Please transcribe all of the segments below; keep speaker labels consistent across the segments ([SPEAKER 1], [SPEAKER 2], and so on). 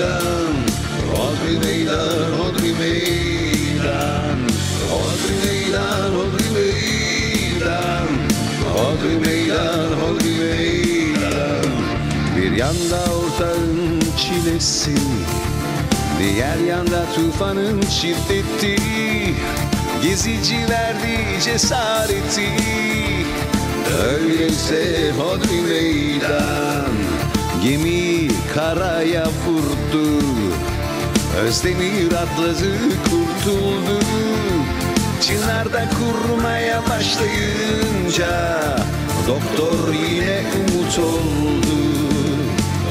[SPEAKER 1] meydan, hodri meydan, hodri meydan, hodri meydan, hodri meydan, hodri meydan, hodri meydan. Bir yanda ortağın çilesi, diğer yanda tufanın şiddeti, gezici verdi cesareti. Öyleyse hodri meydan, gemi karaya vurdu, Özdemir atladı kurtuldu. Çınarda kurmaya başlayınca doktor yine umut oldu.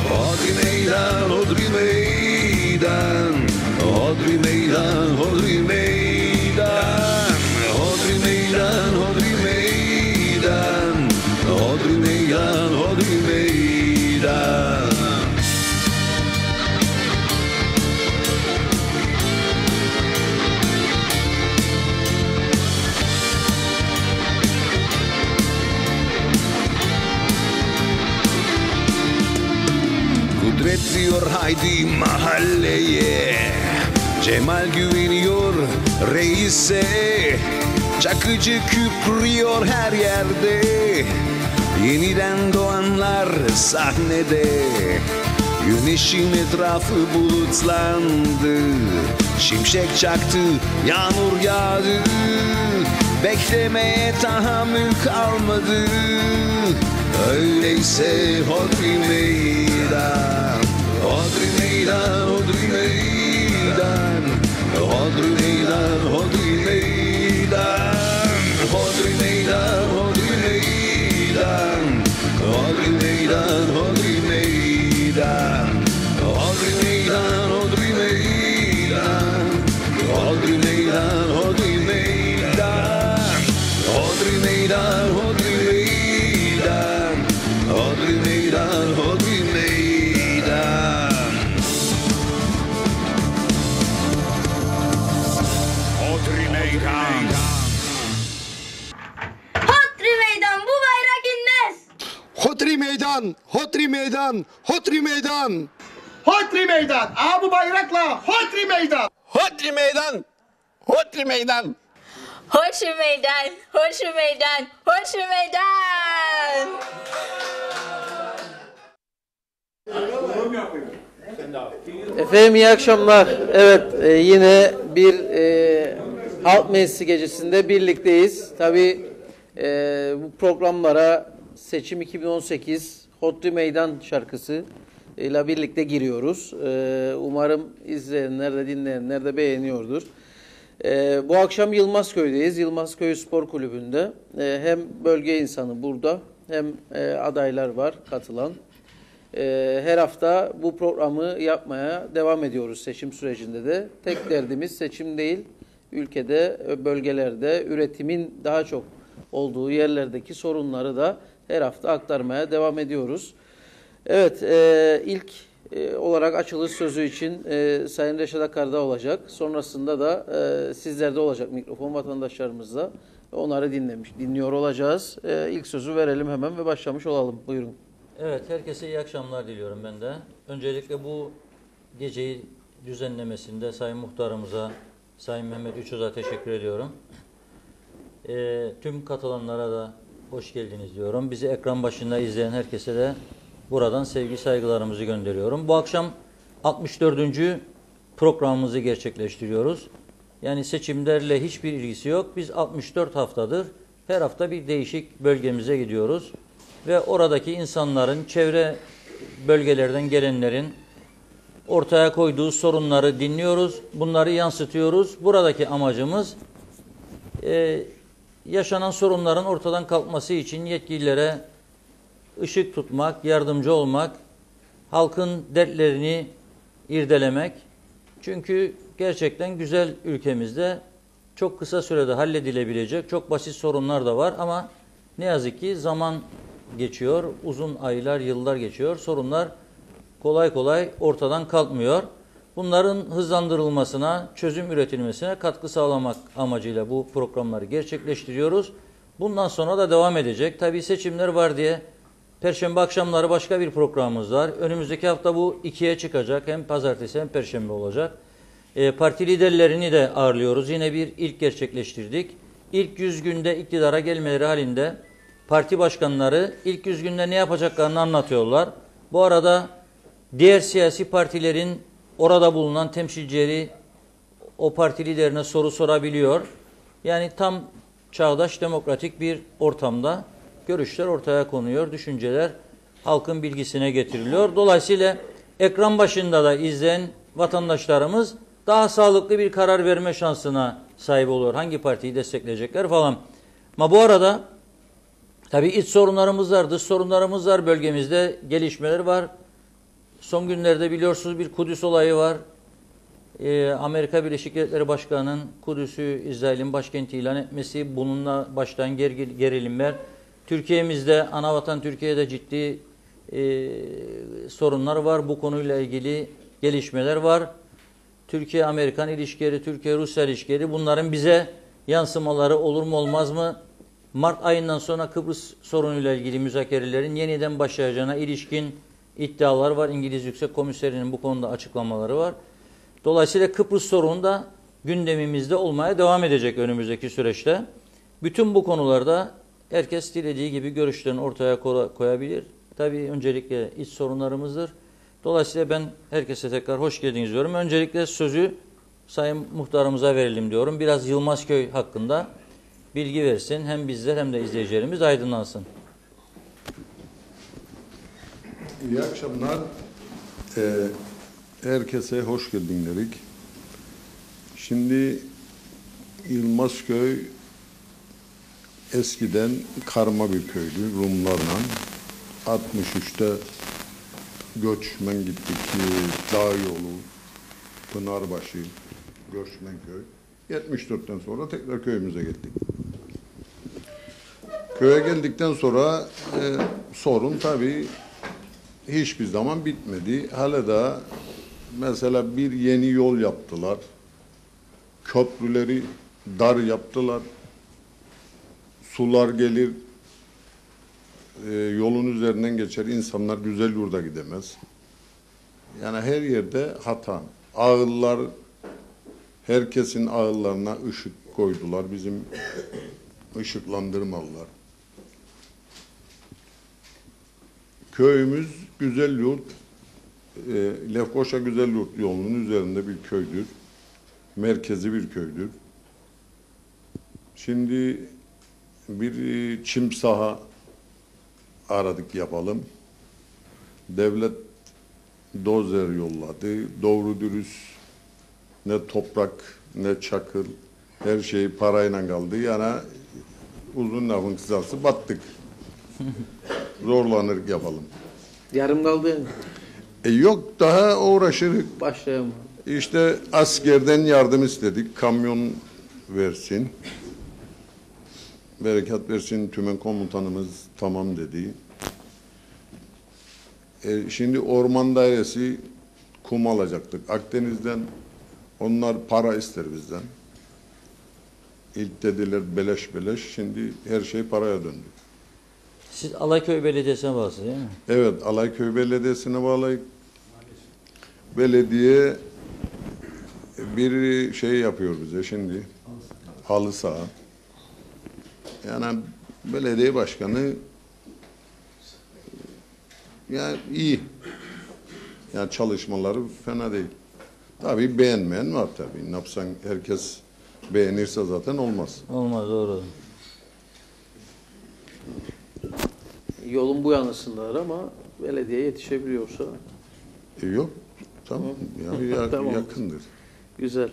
[SPEAKER 1] Hodri meydan, hodri meydan, hodri meydan, hodri meydan, hodri meydan, hodri meydan, hodri meydan, hodri meydan. Kudret diyor haydi mahalleye, Cemal güveniyor reise, Çakıcı küprüyor her yerde, yeniden doğanlar sahnede. Güneşin etrafı bulutlandı, şimşek çaktı, yağmur yağdı, beklemeye tahammül kalmadı. Öyleyse hodri meydan, hodri meydan, hodri meydan, hodri meydan, hodri meydan, hodri meydan, hodri meydan, hodri meydan, hodri meydan, hodri meydan, hodri meydan, hodri meydan, hodri meydan, hodri meydan, hodri meydan, hodri meydan, hodri meydan. Hodri meydan.
[SPEAKER 2] Hodri meydan, bu bayrak inmez.
[SPEAKER 3] Hodri meydan, hodri meydan, hodri meydan.
[SPEAKER 4] Hodri meydan, bu bayrakla hodri meydan.
[SPEAKER 3] Hodri meydan, hodri meydan.
[SPEAKER 2] Hodri meydan, hodri meydan, hodri meydan.
[SPEAKER 5] Efendim iyi akşamlar. Evet yine bir halk meclisi gecesinde birlikteyiz. Tabii bu programlara Seçim 2018 Hodri Meydan şarkısı ile birlikte giriyoruz. Umarım izleyenler de dinleyenler de beğeniyordur. Bu akşam Yılmazköy'deyiz. Yılmazköy Spor Kulübü'nde. Hem bölge insanı burada hem adaylar var katılan. Her hafta bu programı yapmaya devam ediyoruz seçim sürecinde de. Tek derdimiz seçim değil, ülkede, bölgelerde üretimin daha çok olduğu yerlerdeki sorunları da her hafta aktarmaya devam ediyoruz. Evet, ilk olarak açılış sözü için Sayın Reşat Akar'da olacak. Sonrasında da sizlerde olacak mikrofon vatandaşlarımızla. Onları dinliyor olacağız. İlk sözü verelim hemen ve başlamış olalım. Buyurun.
[SPEAKER 6] Evet, herkese iyi akşamlar diliyorum ben de. Öncelikle bu geceyi düzenlemesinde Sayın Muhtarımıza, Sayın Mehmet Üçöz'e teşekkür ediyorum. Tüm katılanlara da hoş geldiniz diyorum. Bizi ekran başında izleyen herkese de buradan sevgi saygılarımızı gönderiyorum. Bu akşam 64. programımızı gerçekleştiriyoruz. Yani seçimlerle hiçbir ilgisi yok. Biz 64 haftadır her hafta bir değişik bölgemize gidiyoruz. Ve oradaki insanların, çevre bölgelerden gelenlerin ortaya koyduğu sorunları dinliyoruz. Bunları yansıtıyoruz. Buradaki amacımız yaşanan sorunların ortadan kalkması için yetkililere ışık tutmak, yardımcı olmak, halkın dertlerini irdelemek. Çünkü gerçekten güzel ülkemizde çok kısa sürede halledilebilecek çok basit sorunlar da var ama ne yazık ki zaman geçiyor, uzun aylar, yıllar geçiyor. Sorunlar kolay kolay ortadan kalkmıyor. Bunların hızlandırılmasına, çözüm üretilmesine katkı sağlamak amacıyla bu programları gerçekleştiriyoruz. Bundan sonra da devam edecek. Tabii seçimler var diye Perşembe akşamları başka bir programımız var. Önümüzdeki hafta bu 2'ye çıkacak. Hem pazartesi hem perşembe olacak. Parti liderlerini de ağırlıyoruz. Yine bir ilk gerçekleştirdik. İlk 100 günde iktidara gelmeleri halinde parti başkanları ilk 100 günde ne yapacaklarını anlatıyorlar. Bu arada diğer siyasi partilerin orada bulunan temsilcileri o parti liderine soru sorabiliyor. Yani tam çağdaş demokratik bir ortamda görüşler ortaya konuyor, düşünceler halkın bilgisine getiriliyor. Dolayısıyla ekran başında da izleyen vatandaşlarımız daha sağlıklı bir karar verme şansına sahip oluyor. Hangi partiyi destekleyecekler falan. Ama bu arada tabii iç sorunlarımız var, dış sorunlarımız var. Bölgemizde gelişmeler var. Son günlerde biliyorsunuz bir Kudüs olayı var. Amerika Birleşik Devletleri Başkanı'nın Kudüs'ü İsrail'in başkenti ilan etmesi, bununla başlayan gerilimler. Türkiye'mizde, anavatan Türkiye'de ciddi sorunlar var. Bu konuyla ilgili gelişmeler var. Türkiye-Amerikan ilişkileri, Türkiye-Rusya ilişkileri, bunların bize yansımaları olur mu olmaz mı? Mart ayından sonra Kıbrıs sorunuyla ilgili müzakerelerin yeniden başlayacağına ilişkin iddialar var. İngiliz Yüksek Komiserinin bu konuda açıklamaları var. Dolayısıyla Kıbrıs sorunu da gündemimizde olmaya devam edecek önümüzdeki süreçte. Bütün bu konularda herkes dilediği gibi görüşlerini ortaya koyabilir. Tabii öncelikle iç sorunlarımızdır. Dolayısıyla ben herkese tekrar hoş geldiniz diyorum. Öncelikle sözü Sayın Muhtarımıza verelim diyorum. Biraz Yılmazköy hakkında bilgi versin. Hem bizler hem de izleyicilerimiz aydınlansın.
[SPEAKER 1] İyi akşamlar. Herkese hoş geldin dedik. Şimdi Yılmazköy eskiden karma bir köydü Rumlarla. 63'te göçmen gittik. Dağ yolu, Pınarbaşı, Göçmenköy. 74'ten sonra tekrar köyümüze gittik. Köye geldikten sonra sorun tabii hiçbir zaman bitmedi. Hala da mesela bir yeni yol yaptılar. Köprüleri dar yaptılar. Sular gelir, yolun üzerinden geçer. İnsanlar güzel yurda gidemez. Yani her yerde hata. Ağıllar, herkesin ağıllarına ışık koydular. Bizim ışıklandırmalılar. Köyümüz Güzelyurt, Lefkoşa Güzelyurt yolunun üzerinde bir köydür. Merkezi bir köydür. Şimdi bir çim saha aradık yapalım. Devlet dozer yolladı. Doğru dürüst ne toprak ne çakıl, her şey parayla kaldı. Yani uzun lafın kısası battık. Zorlanır yapalım.
[SPEAKER 5] Yarım kaldı.
[SPEAKER 1] Yok daha uğraşırız.
[SPEAKER 5] Başlayalım.
[SPEAKER 1] İşte askerden yardım istedik. Kamyon versin. Berekat versin, tümen komutanımız tamam dedi. Şimdi orman dairesi kum alacaktık Akdeniz'den. Onlar para ister bizden. İlk dediler beleş beleş. Şimdi her şey paraya döndü.
[SPEAKER 6] Siz Alayköy Belediyesi'ne bağlısınız değil mi?
[SPEAKER 1] Evet, Alayköy Belediyesi'ne bağlı. Belediye bir şey yapıyor bize şimdi. Halı saha. Yani belediye başkanı yani iyi. Yani çalışmaları fena değil. Tabii beğenmeyen var tabii. Ne yapsan herkes beğenirse zaten olmaz.
[SPEAKER 6] Olmaz, doğru.
[SPEAKER 5] Yolun bu yanısındalar ama belediye yetişebiliyorsa.
[SPEAKER 1] Yok. Tamam. Yani
[SPEAKER 5] Tamam.
[SPEAKER 1] yakındır.
[SPEAKER 5] Güzel.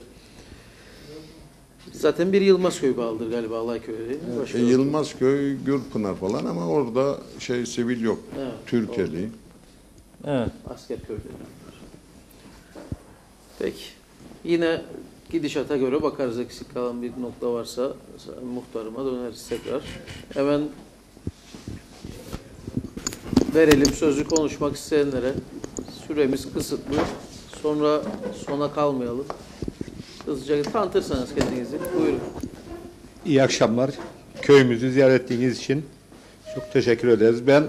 [SPEAKER 5] Zaten bir Yılmazköy bağlıdır galiba Alayköy'e.
[SPEAKER 1] Yılmazköy, Gürpınar falan ama orada sivil yok.
[SPEAKER 5] Evet,
[SPEAKER 1] Türkeli.
[SPEAKER 6] Evet.
[SPEAKER 5] Asker köyleri. Peki. Yine gidişata göre bakarız, eksik kalan bir nokta varsa muhtarıma döneriz tekrar. Hemen verelim sözü konuşmak isteyenlere. Süremiz kısıtlı. Sonra sona kalmayalım. Hızlıca tanıtırsanız kendinizi. Buyurun.
[SPEAKER 7] İyi akşamlar. Köyümüzü ziyaret ettiğiniz için çok teşekkür ederiz. Ben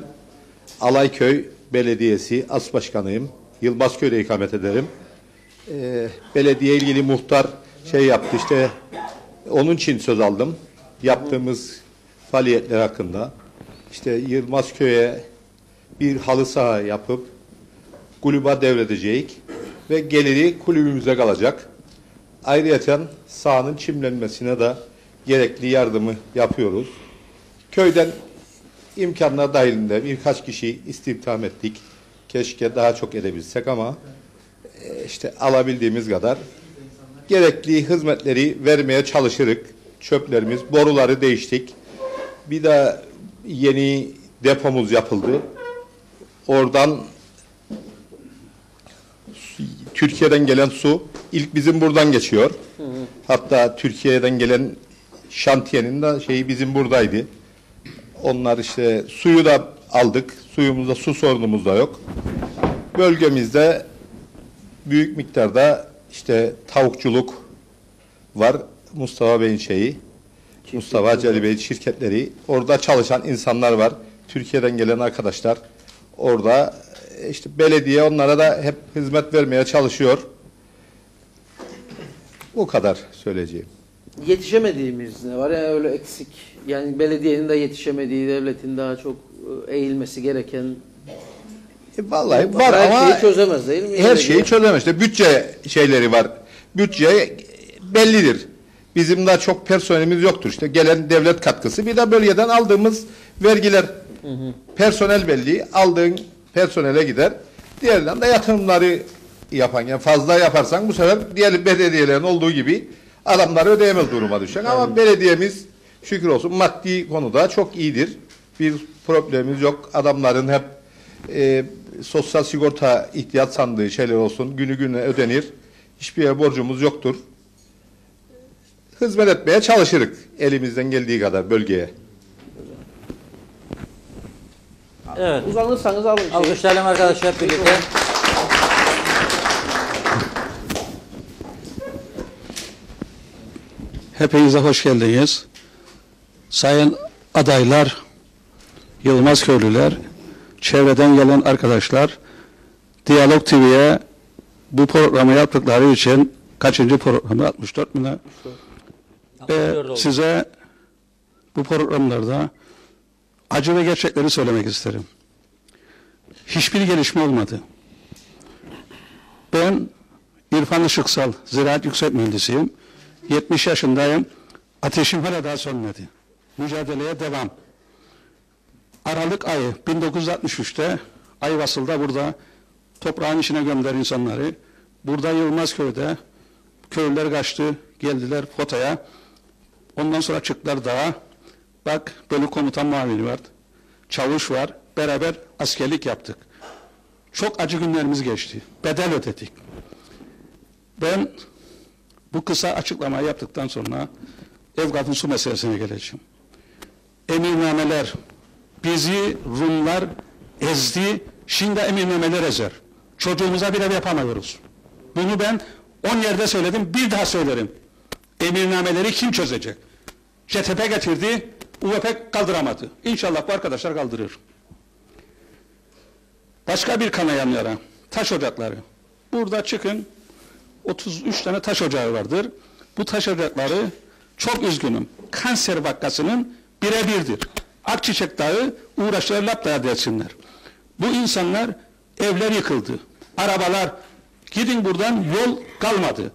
[SPEAKER 7] Alayköy Belediyesi As Başkanıyım. Yılmazköy'de ikamet ederim. Belediye ilgili muhtar yaptı işte, onun için söz aldım. Yaptığımız faaliyetler hakkında. İşte Yılmazköy'e bir halı saha yapıp kulübe devredeceğiz ve geliri kulübümüze kalacak. Ayrıca sahanın çimlenmesine de gerekli yardımı yapıyoruz. Köyden imkanlar dahilinde birkaç kişi istihdam ettik. Keşke daha çok edebilsek ama işte alabildiğimiz kadar gerekli hizmetleri vermeye çalışırız. Çöplerimiz, boruları değiştik. Bir de yeni depomuz yapıldı. Oradan Türkiye'den gelen su ilk bizim buradan geçiyor. Hatta Türkiye'den gelen şantiyenin de bizim buradaydı. Onlar işte suyu da aldık. Suyumuzda su sorunumuz da yok. Bölgemizde büyük miktarda işte tavukçuluk var. Mustafa Bey'in Mustafa Celi Bey'in şirketleri. Orada çalışan insanlar var. Türkiye'den gelen arkadaşlar. Orada işte belediye onlara da hep hizmet vermeye çalışıyor. Bu kadar söyleyeceğim.
[SPEAKER 5] Yetişemediğimiz ne var? Yani öyle eksik. Yani belediyenin de yetişemediği, devletin daha çok eğilmesi gereken.
[SPEAKER 7] Vallahi var
[SPEAKER 5] her
[SPEAKER 7] ama
[SPEAKER 5] şeyi çözemez değil mi?
[SPEAKER 7] Her şeyi çözemez. İşte bütçe şeyleri var. Bütçe bellidir. Bizim daha çok personelimiz yoktur. İşte gelen devlet katkısı. Bir de bölgeden aldığımız vergiler. Personel belli. Aldığın personele gider. Diğerinden de yatırımları yapan. Yani fazla yaparsan bu sefer diğer belediyelerin olduğu gibi adamları ödeyemez duruma düşecek. Ama belediyemiz şükür olsun maddi konuda çok iyidir. Bir problemimiz yok. Adamların hep sosyal sigorta ihtiyaç sandığı şeyler olsun. Günü gününe ödenir. Hiçbir yere borcumuz yoktur. Hizmet etmeye çalışırız. Elimizden geldiği kadar bölgeye.
[SPEAKER 6] Evet.
[SPEAKER 5] Uzanırsanız alın.
[SPEAKER 6] Alkışlayalım arkadaşlar hep birlikte.
[SPEAKER 8] Hepinize hoş geldiniz. Sayın adaylar, Yılmaz köylüler, çevreden gelen arkadaşlar, Diyalog TV'ye bu programı yaptıkları için kaçıncı programı? 64 mi? Size bu programlarda acı ve gerçekleri söylemek isterim. Hiçbir gelişme olmadı. Ben İrfan Işıksal, Ziraat Yüksek Mühendisiyim. 70 yaşındayım. Ateşim hala daha sönmedi. Mücadeleye devam. Aralık ayı 1963'te Ayvasıl'da burada toprağın içine gömdüler insanları. Burada Yılmazköy'de köylüler kaçtı, geldiler Fota'ya. Ondan sonra çıktılar dağa. Bak bölük komutan muavini var. Çavuş var. Beraber askerlik yaptık. Çok acı günlerimiz geçti. Bedel ödedik. Ben bu kısa açıklamayı yaptıktan sonra Evgat'ın su meselesine geleceğim. Emirnameler, bizi Rumlar ezdi, şimdi emirnameler ezer. Çocuğumuza bir ev yapamıyoruz. Bunu ben 10 yerde söyledim, bir daha söylerim. Emirnameleri kim çözecek? CTP getirdi, UVP kaldıramadı. İnşallah bu arkadaşlar kaldırır. Başka bir kanayan yara, taş ocakları. Burada çıkın, 33 tane taş ocağı vardır. Bu taş ocakları, çok üzgünüm, kanser vakasının birebirdir. Akçiçek Dağı uğraşlar Lapdağ'a dersinler. Bu insanlar, evler yıkıldı. Arabalar, gidin buradan yol kalmadı.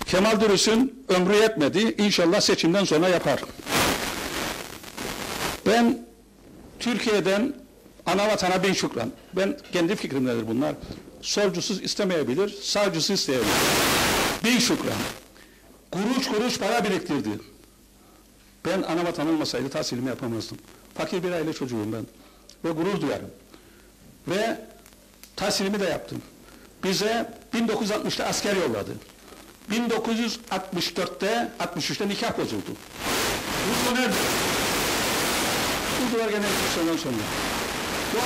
[SPEAKER 8] Kemal Dürüs'ün ömrü yetmedi. İnşallah seçimden sonra yapar. Ben Türkiye'den ana vatana bin şükran. Ben kendi fikrimdedir bunlar. Solcusuz istemeyebilir, sağcısız isteyebilir. Bin şükran. Kuruş kuruş para biriktirdi. Ben ana vatan olmasaydı tahsilimi yapamazdım. Fakir bir aile çocuğuyum ben. Ve gurur duyarım. Ve tahsilimi de yaptım. Bize 1960'ta asker yolladı. 1964'te, 63'te nikah bozuldu. Bu nerede? Bu duvar genel kursundan sonra. Bu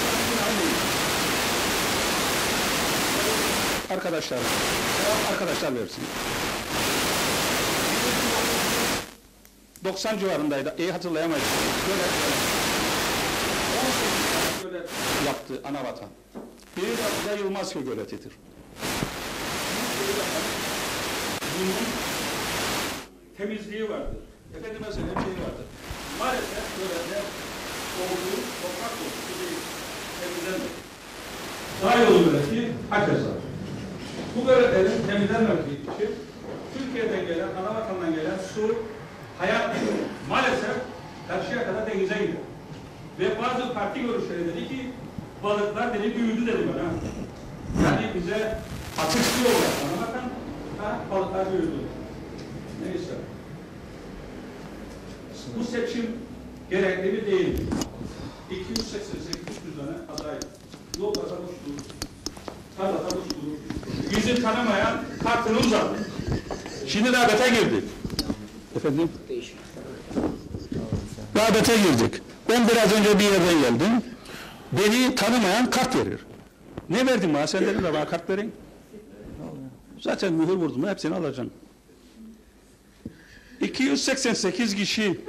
[SPEAKER 8] arkadaşlar, arkadaşlar versin. 90 civarındaydı. İyi hatırlayamayız. Böyle yaptı Anavatan. Biri de burada Yılmazköy Göleti'dir. Bunun temizliği vardır. Efendime söyleyeyim şeyi vardır. Maalesef böyle olduğu toprak kokusu değil. Temizlenmedi. Daha yolu göleti hakeza. Bu göletlerin temizlenmediği için Türkiye'den gelen, Anavatan'dan gelen su, hayat maalesef karşıya kadar denize gidiyor. Ve bazı parti görüşleri dedi ki balıklar dedi büyüdü dedi bana. Yani bize atışlıyorlar Anavatan, balıklar büyüdü. Neyse. Bu seçim gerekli mi değil? 288 tane aday. Yollarda boşluğu, tarlada boşluğu, bizi tanımayan kartını uzattı. Şimdi rağbete girdik. Efendim? Rağbete girdik. Ben biraz önce bir yerden geldim. Beni tanımayan kart verir. Ne verdin bana? Sen dedin de bana kart verin. Zaten mühür vurdum. Hepsini alacağım. 288 kişi.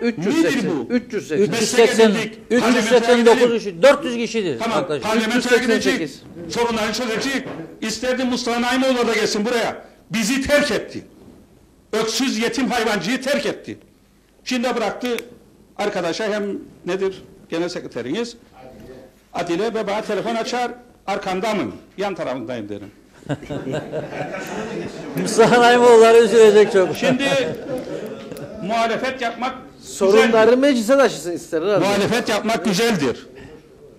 [SPEAKER 5] 380,
[SPEAKER 8] nedir bu?
[SPEAKER 6] 389 kişi, 400 kişidir.
[SPEAKER 8] Tamam, parlamentoya gidecek. Sorunları çözecek. İsterdim Mustafa Naimoğlu da gelsin buraya. Bizi terk etti. Öksüz yetim hayvancıyı terk etti. Şimdi bıraktı arkadaşa hem nedir genel sekreteriniz Adile ve bana telefon açar. Arkamda mı? Yan tarafındayım derim.
[SPEAKER 6] Mustafa Naimoğulları üzülecek çok.
[SPEAKER 8] Şimdi muhalefet yapmak
[SPEAKER 5] Sorunları meclise taşısın ister herhalde.
[SPEAKER 8] muhalefet yapmak güzeldir.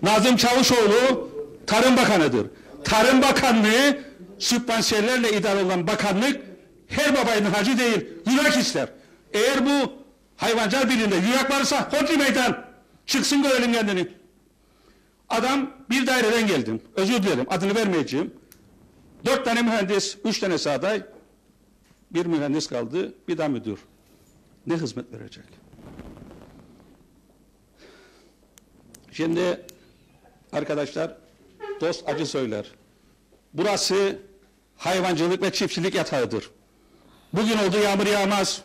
[SPEAKER 8] Nazım Çavuşoğlu Tarım Bakanı'dır. Tarım Bakanlığı sübvansiyonlarla idare olan bakanlık her babayın harcı değil, yurak ister. Eğer bu hayvancılık birliğinde yurak varsa hodri meydan çıksın görelim kendini. Adam bir daireden geldim. Özür dilerim adını vermeyeceğim. 4 tane mühendis, 3 tane aday, bir mühendis kaldı, bir daha müdür. Ne hizmet verecek? Şimdi arkadaşlar dost acı söyler. Burası hayvancılık ve çiftçilik yatağıdır. Bugün oldu yağmur yağmaz.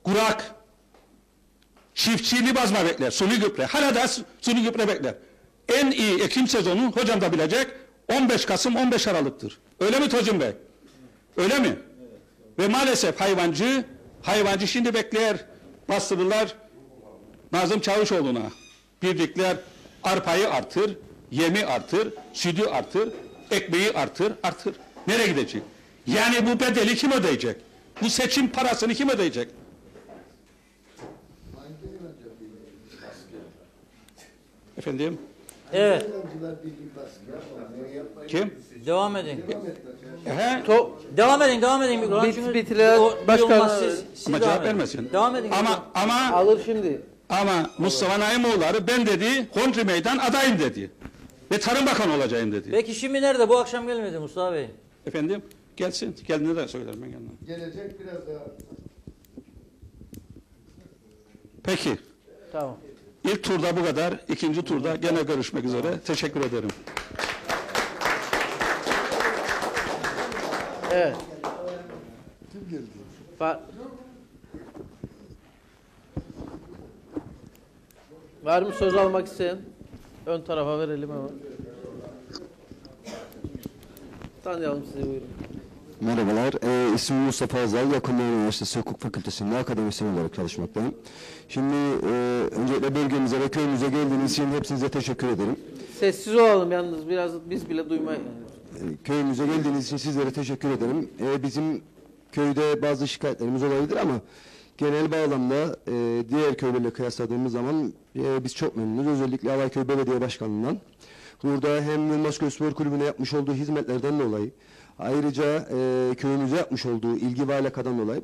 [SPEAKER 8] Kurak. Çiftçiliği bazma bekler. Suni gübre. Hala da suni gübre bekler. En iyi ekim sezonu hocam da bilecek 15 Kasım 15 Aralık'tır. Öyle mi Tocun Bey? Öyle mi? Evet. Ve maalesef hayvancı şimdi bekler. Bastırırlar Nazım Çavuşoğlu'na. Birlikler arpayı artır, yemi artır, sütü artır, ekmeği artır. Nereye gidecek? Yani bu bedeli kim ödeyecek? Bu seçim parasını kim ödeyecek? Efendim?
[SPEAKER 6] Evet.
[SPEAKER 8] Kim?
[SPEAKER 6] Devam edin.
[SPEAKER 8] He?
[SPEAKER 6] Devam edin.
[SPEAKER 5] Bitiler başkan
[SPEAKER 8] Ama cevap vermesin.
[SPEAKER 6] Devam edin.
[SPEAKER 8] Ama
[SPEAKER 5] alır şimdi.
[SPEAKER 8] Ama Mustafa Naimoğulları ben dedi Hodri Meydan adayım dedi. Ve Tarım Bakanı olacağım dedi.
[SPEAKER 6] Peki şimdi nerede? Bu akşam gelmedi Mustafa Bey.
[SPEAKER 8] Efendim gelsin. Geldiğinde de söylerim ben yanına.
[SPEAKER 3] Gelecek biraz daha.
[SPEAKER 8] Peki.
[SPEAKER 5] Tamam.
[SPEAKER 8] İlk turda bu kadar. İkinci turda gene görüşmek üzere. Teşekkür ederim.
[SPEAKER 5] Evet. Var mı söz almak isteyen? Ön tarafa verelim hemen. Tanıyalım sizi, buyurun.
[SPEAKER 3] Merhabalar, ismim Mustafa Azal, Yakınlar Üniversitesi Hukuk Fakültesi'nde akademisyen olarak çalışmaktayım. Şimdi öncelikle bölgemize ve köyümüze geldiğiniz için hepsinize teşekkür ederim.
[SPEAKER 5] Sessiz olalım yalnız, biraz biz bile duymayız.
[SPEAKER 3] Köyümüze geldiğiniz için sizlere teşekkür ederim. Bizim köyde bazı şikayetlerimiz olabilir ama genel bağlamda diğer köylerle kıyasladığımız zaman biz çok memnunuz. Özellikle Alayköy Belediye Başkanlığı'ndan. Burada hem Yılmazköy Spor Kulübü'ne yapmış olduğu hizmetlerden dolayı, ayrıca köyümüze yapmış olduğu ilgi ve alakadan dolayı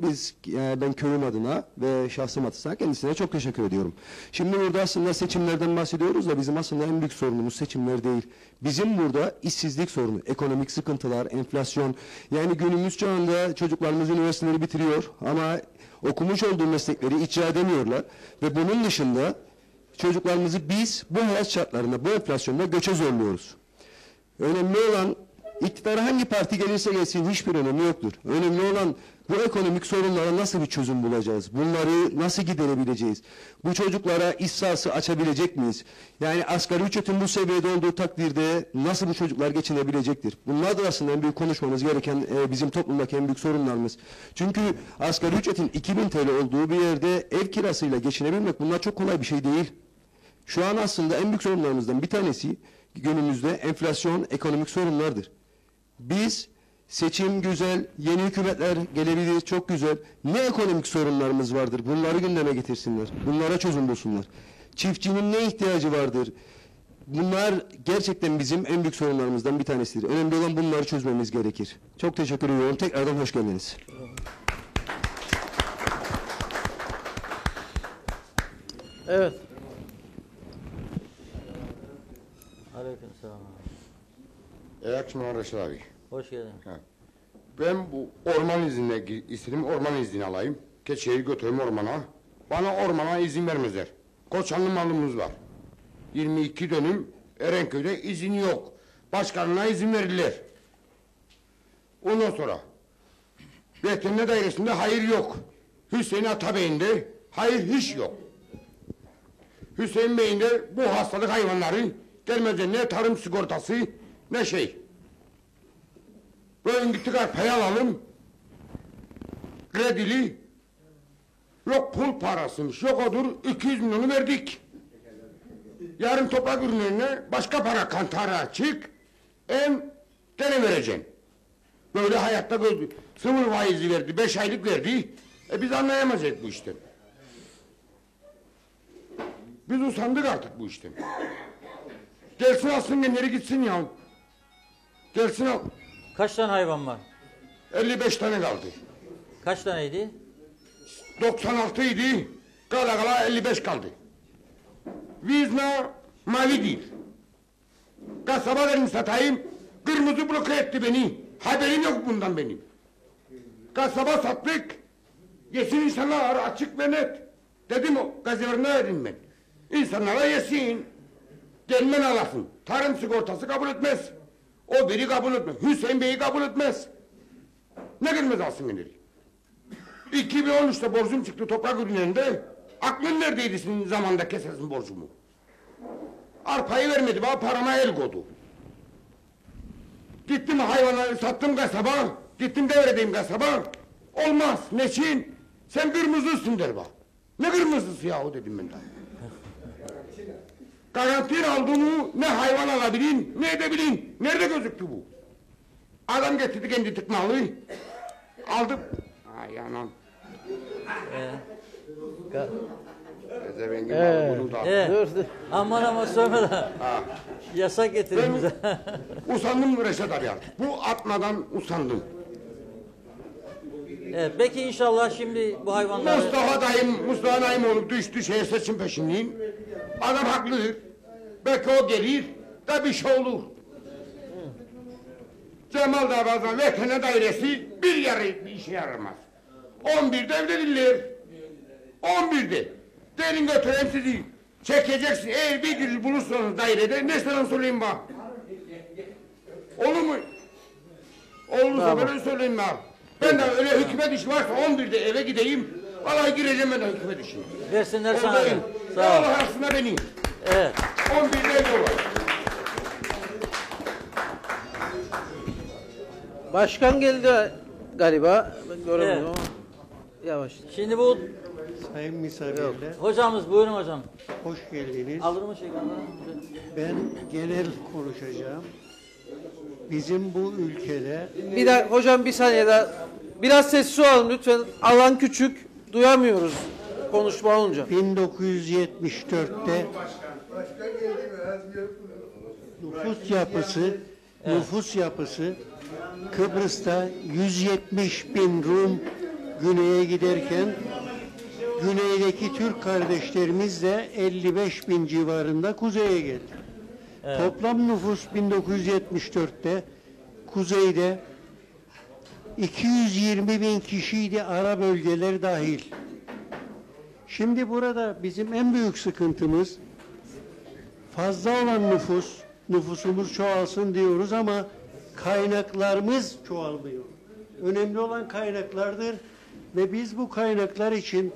[SPEAKER 3] ben köyüm adına ve şahsım adına kendisine çok teşekkür ediyorum. Şimdi burada aslında seçimlerden bahsediyoruz da bizim aslında en büyük sorunumuz seçimler değil. Bizim burada işsizlik sorunu, ekonomik sıkıntılar, enflasyon. Yani günümüz çağında çocuklarımız üniversiteleri bitiriyor ama okumuş olduğu meslekleri icra edemiyorlar. Ve bunun dışında çocuklarımızı biz bu hayat şartlarında, bu enflasyonda göçe zorluyoruz. Önemli olan İktidara hangi parti gelirse gelsin hiçbir önemi yoktur. Önemli olan bu ekonomik sorunlara nasıl bir çözüm bulacağız? Bunları nasıl giderebileceğiz? Bu çocuklara iş sahası açabilecek miyiz? Yani asgari ücretin bu seviyede olduğu takdirde nasıl bu çocuklar geçinebilecektir? Bunlar da aslında en büyük konuşmamız gereken bizim toplumdaki en büyük sorunlarımız. Çünkü asgari ücretin 2000 TL olduğu bir yerde ev kirasıyla geçinebilmek bunlar çok kolay bir şey değil. Şu an aslında en büyük sorunlarımızdan bir tanesi günümüzde enflasyon, ekonomik sorunlardır. Biz seçim güzel, yeni hükümetler gelebilir, çok güzel. Ne ekonomik sorunlarımız vardır? Bunları gündeme getirsinler. Bunlara çözüm bulsunlar. Çiftçinin ne ihtiyacı vardır? Bunlar gerçekten bizim en büyük sorunlarımızdan bir tanesidir. Önemli olan bunları çözmemiz gerekir. Çok teşekkür ediyorum. Tekrardan hoş geldiniz.
[SPEAKER 5] Evet.
[SPEAKER 6] Aleykümselam.
[SPEAKER 9] İyi akşamlar Reşat abi.
[SPEAKER 6] Hoş geldin.
[SPEAKER 9] Ben bu orman iznine istedim, orman izni alayım. Keçiyi götüreyim ormana. Bana ormana izin vermezler. Koçanlı malımız var. 22 dönüm Erenköy'de izin yok. Başkanına izin verirler. Ondan sonra veteriner dairesinde hayır yok. Hüseyin Atabey'inde hayır hiç yok. Hüseyin Bey'in de bu hastalık hayvanları gelmezler, ne tarım sigortası ne şey. Böyle gittik arpayı alalım. Kredili. Yok pul parasıymış, yok odur 200 milyonu verdik. Yarın toprak ürünlerine başka para kantara açık. Gene vereceksin. Böyle hayatta gördü. Sıfır faizi verdi, 5 aylık verdi. Biz anlayamayacak bu işten. Biz usandık artık bu işten. Gelsin alsın genleri gitsin ya. Gelsin al.
[SPEAKER 6] Kaç tane hayvan var?
[SPEAKER 9] 55 tane kaldı.
[SPEAKER 6] Kaç taneydi?
[SPEAKER 9] 96 idi. Kala kala 55 kaldı. Vizna mavi değil. Kasaba dedim satayım. Kırmızı bloke etti beni. Haberim yok bundan benim. Kasaba sattık. Yesin insanlar açık ve net. Dedim o gazetelerine verin ben. İnsanlara yesin. Gelmen alasın. Tarım sigortası kabul etmez. O biri kabul etmez. Hüseyin Bey'i kabul etmez. Ne gelmez alsın generi. 2013'te borcum çıktı toprak ürünlerinde. Aklın neredeydi senin zamanda kesersin borcumu? Arpayı vermedi bana, parama el koydu. Gittim hayvanları sattım kasaba. Gittim devredeyim kasaba. Olmaz. Neçin? Sen kırmızısın der bana. Ne kırmızısı yahu dedim ben de. Garantiye aldığımı ne hayvan alabilin, ne edebilin. Nerede gözüktü bu? Adam getirdi kendi tıkmalı. Aldım. Ay anam. Ezevengin bunu da.
[SPEAKER 5] Dur.
[SPEAKER 6] Aman söyleme de. Yasak getirin bize.
[SPEAKER 9] Usandım Reşat abi artık. Bu atmadan usandım.
[SPEAKER 6] Evet, peki inşallah şimdi bu hayvanları...
[SPEAKER 9] Mustafa dayım olup düştü seçim peşindeyim. Adam haklıdır. Belki o gelir da bir şey olur. Cemal Davaz'dan veteriner dairesi bir işe yaramaz. 11'de evlenirler. 11'de. Gelin götüreyim sizi. Çekeceksin. Eğer bir gün bulursanız dairede ne sana söyleyeyim bak. Olur mu? Olursa tamam. Ben söyleyeyim bak. Ben de öyle hükümet işi varsa 11'de eve gideyim. Vallahi gireceğim ben de hükümet işine.
[SPEAKER 6] Versinler sana.
[SPEAKER 9] Sağ ol. Allah aslında beni.
[SPEAKER 6] Evet.
[SPEAKER 9] 11'de evde var.
[SPEAKER 5] Başkan geldi galiba. Ben göremiyorum ama. Yavaş.
[SPEAKER 6] Şimdi bu
[SPEAKER 10] Sayın misafirler,
[SPEAKER 6] hocamız buyurun hocam.
[SPEAKER 10] hoş geldiniz.
[SPEAKER 6] Alır mı şey
[SPEAKER 10] Ben genel konuşacağım. Bizim bu ülkede
[SPEAKER 5] Bir daha hocam bir saniye daha. Biraz sessiz olun lütfen. Alan küçük. Duyamıyoruz konuşma olunca.
[SPEAKER 10] 1974'te nüfus yapısı Kıbrıs'ta 170 bin Rum güneye giderken güneydeki Türk kardeşlerimiz de 55 bin civarında kuzeye geldi. Evet. Toplam nüfus 1974'te kuzeyde 220 bin kişiydi, ara bölgeler dahil. Şimdi burada bizim en büyük sıkıntımız fazla olan nüfusumuz çoğalsın diyoruz ama kaynaklarımız çoğalmıyor. Önemli olan kaynaklardır ve biz bu kaynaklar için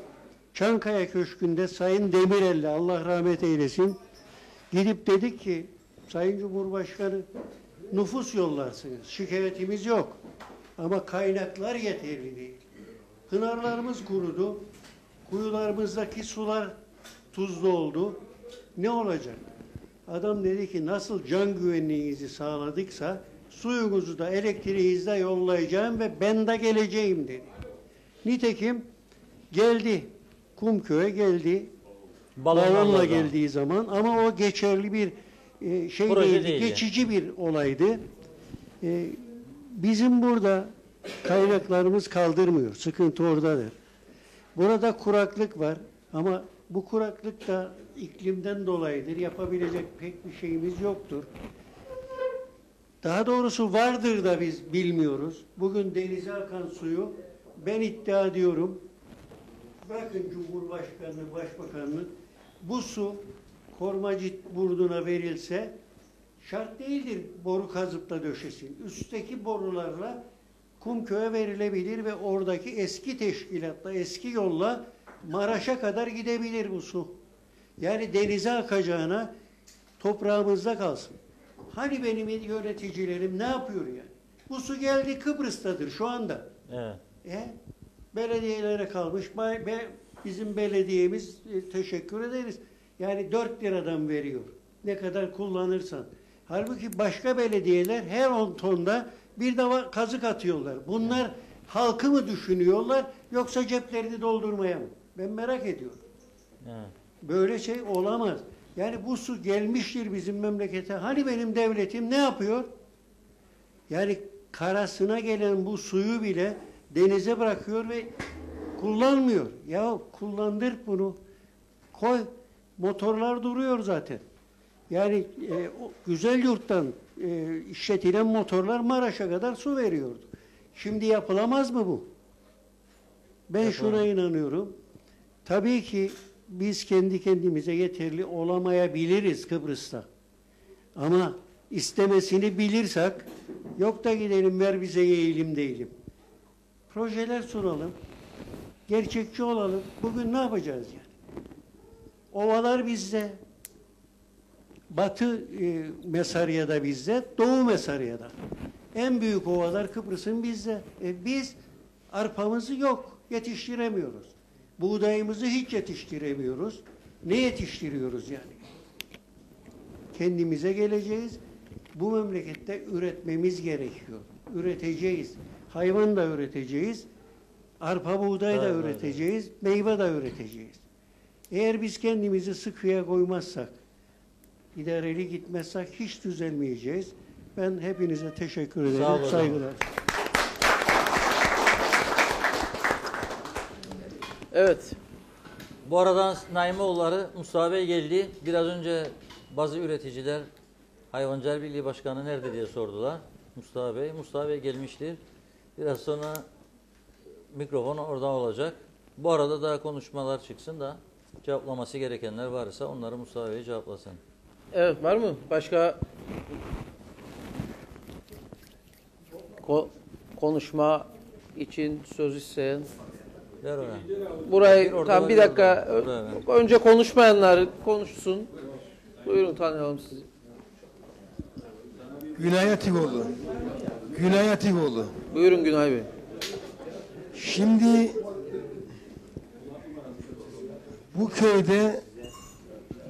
[SPEAKER 10] Çankaya Köşkü'nde Sayın Demirel'le, Allah rahmet eylesin, gidip dedik ki Sayın Cumhurbaşkanı, nüfus yollarsınız, şikayetimiz yok ama kaynaklar yeterli değil. Pınarlarımız kurudu, kuyularımızdaki sular tuzlu oldu. Ne olacak? Adam dedi ki nasıl can güvenliğinizi sağladıksa suyunuzu da elektriğinizi de yollayacağım ve ben de geleceğim dedi. Nitekim geldi. Kumköy'e geldi. Balonla geldiği zaman ama o geçerli bir şey değildi. Geçici bir olaydı. Bizim burada kaynaklarımız kaldırmıyor. Sıkıntı oradadır. Burada kuraklık var ama bu kuraklık da iklimden dolayıdır. Yapabilecek pek bir şeyimiz yoktur. Daha doğrusu vardır da biz bilmiyoruz. Bugün denize akan suyu ben iddia ediyorum. Bırakın Cumhurbaşkanı, Başbakanı, bu su Kormacit Burdu'na verilse şart değildir boru kazıp da döşesin. Üstteki borularla Kumköy'e verilebilir ve oradaki eski teşkilatla, eski yolla Maraş'a kadar gidebilir bu su. Yani denize akacağına toprağımızda kalsın. Hani benim yöneticilerim ne yapıyor yani? Bu su geldi Kıbrıs'tadır şu anda. Evet. Belediyelere kalmış. Bizim belediyemiz teşekkür ederiz. Yani 4 liradan veriyor. Ne kadar kullanırsan. Halbuki başka belediyeler her 10 tonda bir de kazık atıyorlar. Bunlar halkı mı düşünüyorlar yoksa ceplerini doldurmaya mı? Ben merak ediyorum. Evet. Böyle şey olamaz. Yani bu su gelmiştir bizim memlekete. Hani benim devletim ne yapıyor? Yani karasına gelen bu suyu bile denize bırakıyor ve kullanmıyor. Ya kullandır bunu. Koy. Motorlar duruyor zaten. Yani o Güzelyurt'tan işletilen motorlar Maraş'a kadar su veriyordu. Şimdi yapılamaz mı bu? Ben şuna inanıyorum. Tabii ki biz kendi kendimize yeterli olamayabiliriz Kıbrıs'ta. Ama istemesini bilirsek, yok da gidelim ver bize yeğelim değilim. Projeler sunalım. Gerçekçi olalım. Bugün ne yapacağız yani? Ovalar bizde. Batı Mesarya'da bizde, Doğu Mesarya'da. En büyük ovalar Kıbrıs'ın bizde. Biz arpamızı yok, yetiştiremiyoruz. Buğdayımızı hiç yetiştiremiyoruz. Ne yetiştiriyoruz yani? Kendimize geleceğiz. Bu memlekette üretmemiz gerekiyor. Üreteceğiz. Hayvan da üreteceğiz. Arpa buğday da üreteceğiz. Meyve de üreteceğiz. Eğer biz kendimizi sıkıya koymazsak, idareli gitmezsek hiç düzelmeyeceğiz. Ben hepinize teşekkür ederim. Saygılar.
[SPEAKER 5] Evet.
[SPEAKER 6] Bu arada Naimoğulları Mustafa Bey geldi. Biraz önce bazı üreticiler Hayvancılık Birliği Başkanı nerede diye sordular. Mustafa Bey gelmiştir. Biraz sonra mikrofon orada olacak. Bu arada da konuşmalar çıksın da cevaplaması gerekenler varsa onları Mustafa Bey cevaplasın.
[SPEAKER 5] Evet, var mı? Başka konuşma için söz isteyen?
[SPEAKER 6] Ver ona.
[SPEAKER 5] Burayı tam bir dakika. Önce konuşmayanlar konuşsun. Buyurun, tanıyalım sizi.
[SPEAKER 11] Günay Atigoğlu. Günay Atigoğlu.
[SPEAKER 5] Buyurun Günay Bey.
[SPEAKER 11] Şimdi bu köyde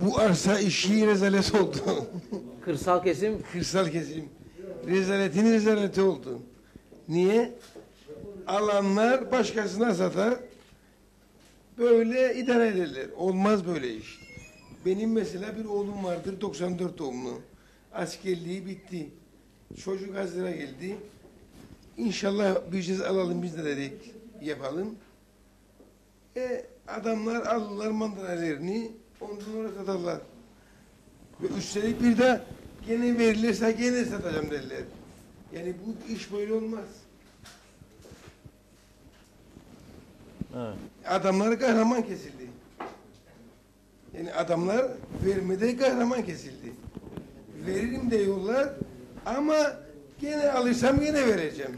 [SPEAKER 11] bu arsa işi rezalet oldu.
[SPEAKER 5] Kırsal kesim?
[SPEAKER 11] Kırsal kesim. Rezaletin rezaleti oldu. Niye? Alanlar başkasına satar. Böyle idare ederler. Olmaz böyle iş. Benim mesela bir oğlum vardır, 94 doğumlu. Askerliği bitti. Çocuk hazıra geldi. İnşallah bir cez alalım biz de dedik. Yapalım. Adamlar alırlar mandalelerini, ondan sonra satarlar. Ve üstelik bir de gene verilirse gene satacağım derler. Yani bu iş böyle olmaz.
[SPEAKER 6] Evet.
[SPEAKER 11] Adamlar kahraman kesildi. Yani adamlar vermede kahraman kesildi. Veririm de yollar ama Gene alırsam gene vereceğim.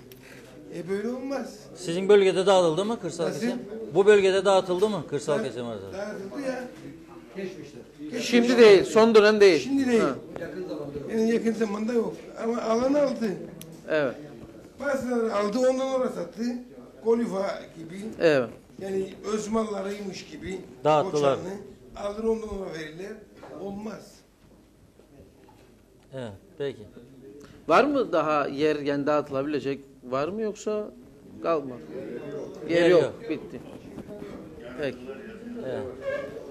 [SPEAKER 11] Böyle olmaz.
[SPEAKER 6] Sizin bölgede dağıtıldı mı kırsal
[SPEAKER 11] Nasıl?
[SPEAKER 6] kesim? Bu bölgede dağıtıldı mı kırsal kesim arada?
[SPEAKER 11] Dağıtıldı ya.
[SPEAKER 5] Şimdi değil, son dönem değil.
[SPEAKER 11] Şimdi değil.
[SPEAKER 5] Ha,
[SPEAKER 11] Yani yakın zamanda yok. Ama alan aldı.
[SPEAKER 5] evet,
[SPEAKER 11] Bazıları aldı ondan sonra sattı. Kolifa gibi.
[SPEAKER 5] evet.
[SPEAKER 11] Yani öz mallarıymış gibi.
[SPEAKER 6] Dağıttılar.
[SPEAKER 11] Koçanlı. Alır ondan sonra verirler. Olmaz.
[SPEAKER 6] Evet, peki.
[SPEAKER 5] Var mı daha yer yani dağıtılabilecek? Var mı yoksa kalma? Yer
[SPEAKER 6] Yer
[SPEAKER 5] yok,
[SPEAKER 6] yok.
[SPEAKER 5] bitti. Peki.
[SPEAKER 6] Evet.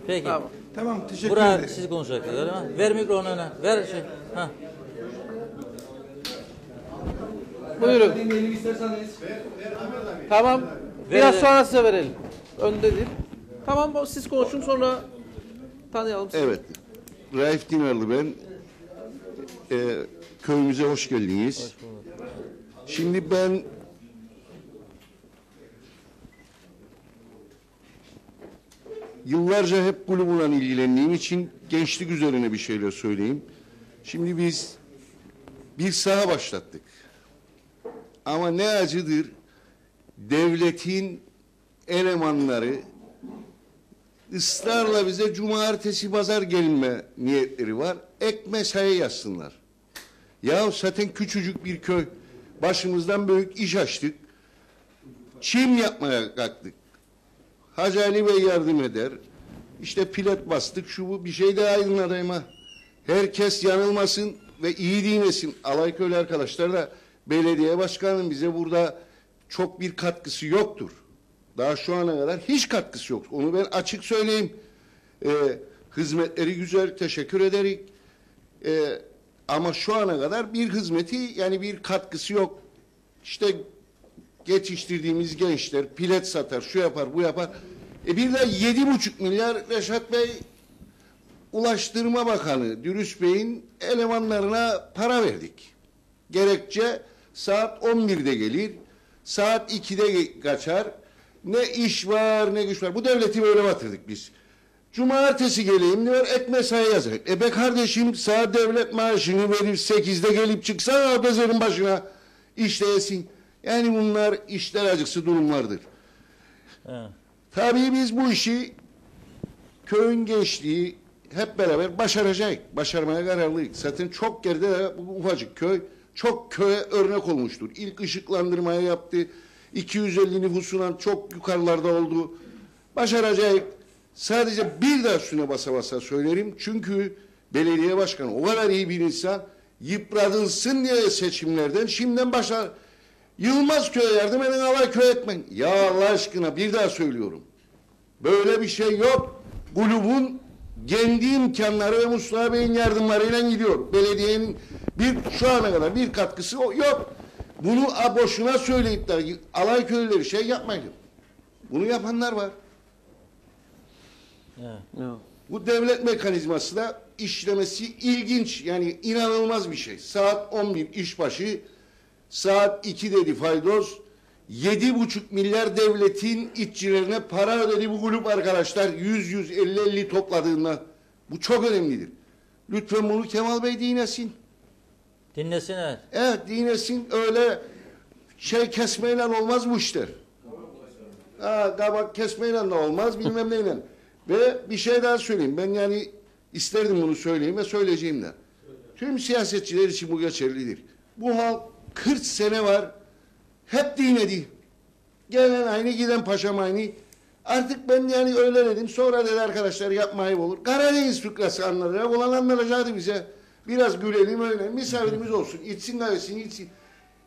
[SPEAKER 6] Peki.
[SPEAKER 5] Tamam.
[SPEAKER 11] Tamam teşekkür
[SPEAKER 6] Buraya
[SPEAKER 11] ederim.
[SPEAKER 6] siz konuşacaksınız öyle mi? Ver mikrofonu öne. Ver şey. Ha.
[SPEAKER 5] Buyurun. Tamam. Biraz
[SPEAKER 6] Verelim.
[SPEAKER 5] sonra size verelim. Öndedir. Tamam siz konuşun sonra tanıyalım sizi.
[SPEAKER 12] Evet. Raif Dinarlı ben. Köyümüze hoş geldiniz.
[SPEAKER 6] Hoş bulduk.
[SPEAKER 12] Şimdi ben yıllarca hep kulübüyle ilgilendiğim için gençlik üzerine bir şeyler söyleyeyim. Şimdi biz bir saha başlattık. Ama ne acıdır, devletin elemanları ısrarla bize cumartesi pazar gelme niyetleri var. Ek mesai yazsınlar. Ya zaten küçücük bir köy. Başımızdan büyük iş açtık. Çim yapmaya kalktık. Hacı Ali Bey yardım eder. İşte pilet bastık, şu bu bir şey de aydınlatayım ha. Herkes yanılmasın ve iyi dinlesin. Alayköylü arkadaşlar da belediye başkanının bize burada çok bir katkısı yoktur. Daha şu ana kadar hiç katkısı yok. Onu ben açık söyleyeyim. Hizmetleri güzel, teşekkür ederim. Ama şu ana kadar bir hizmeti yani bir katkısı yok. İşte yetiştirdiğimiz gençler pilet satar, şu yapar, bu yapar. Bir de 7,5 milyar Reşat Bey Ulaştırma Bakanı Dürüst Bey'in elemanlarına para verdik. Gerekçe saat 11'de gelir, saat 2'de kaçar. Ne iş var ne güç var. Bu devleti böyle batırdık biz. Cumartesi geleyim diyor, ek mesai yazar. Be kardeşim saat devlet maaşını verir 8'de gelip çıksa bezerin başına işleyesin. Yani bunlar işler acısı durumlardır.
[SPEAKER 6] Evet.
[SPEAKER 12] Tabii biz bu işi köyün gençliği hep beraber başaracağız. Başarmaya kararlıyız. Zaten çok geride de bu ufacık köy çok köye örnek olmuştur. İlk ışıklandırmayı yaptı. 250 nüfusundan çok yukarılarda oldu. Başaracağız. Sadece bir daha üstüne basa basa söylerim. Çünkü belediye başkanı o kadar iyi bir insan, yıpratınsın diye seçimlerden şimdiden başlar. Yılmaz Köy'e yardım edin, Alayköy etmeyin. Ya Allah aşkına bir daha söylüyorum. Böyle bir şey yok. Kulübün kendi imkanları ve Mustafa Bey'in yardımlarıyla gidiyor. Belediyenin şu ana kadar bir katkısı yok. Bunu boşuna söyleyip de Alayköy'leri şey yapmayın. Bunu yapanlar var.
[SPEAKER 6] Evet.
[SPEAKER 12] Bu devlet mekanizması da işlemesi ilginç. Yani inanılmaz bir şey. Saat 11 işbaşı, saat 2 dedi faydoz. 7,5 milyar devletin işçilerine para ödedi bu kulüp arkadaşlar. 100-150 topladığında. Bu çok önemlidir. Lütfen bunu Kemal Bey dinlesin.
[SPEAKER 6] Dinlesin evet.
[SPEAKER 12] Evet dinlesin. Öyle şey kesmeyle olmaz bu işler. Kabak kesmeyle de olmaz bilmem neyle. Ve bir şey daha söyleyeyim. Ben yani isterdim bunu söyleyeyim ve söyleyeceğim de. Tüm siyasetçiler için bu geçerlidir. Bu halk 40 sene var. Hep dinledi. Gelen aynı, giden paşam aynı. Artık ben yani öyle dedim. Sonra dedi arkadaşlar yapma ayıp olur. Karadeniz fıkrası anlatacak. Olan anlatacaktı bize. Biraz gülelim öyle. Misafirimiz olsun. İçsin kahvesini içsin.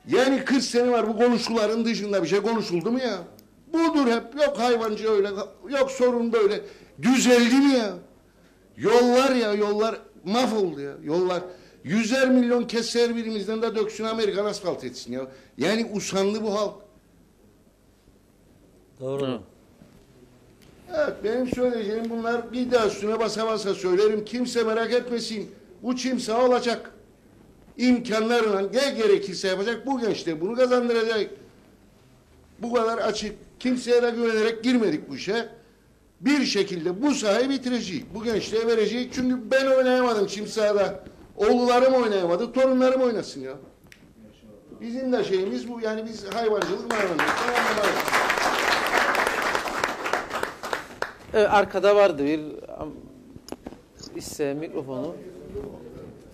[SPEAKER 12] Yani 40 sene var bu konuşuların dışında bir şey konuşuldu mu ya? Budur hep. Yok hayvancı öyle. Yok sorun böyle. Düzeldi mi ya? Yollar ya yollar mahvoldu ya. Yollar. 100'er milyon kesse her birimizden de döksün Amerikan asfalt etsin ya. Yani usandı bu halk.
[SPEAKER 6] Doğru.
[SPEAKER 12] Evet benim söyleyeceğim bunlar bir daha üstüne basa basa söylerim. Kimse merak etmesin. Bu çimse olacak. İmkanlarla ne gerekirse yapacak. Bu gençler bunu kazandıracak. Bu kadar açık. Kimseye de güvenerek girmedik bu işe. Bir şekilde bu sahayı bitireceğiz. Bu gençliğe vereceğiz. Çünkü ben oynayamadım çim sahada. Oğullarım oynayamadı. Torunlarım oynasın ya. Bizim de şeyimiz bu. Yani biz hayvancılık tamamlamayız.
[SPEAKER 5] Evet, arkada vardı bir mikrofonu.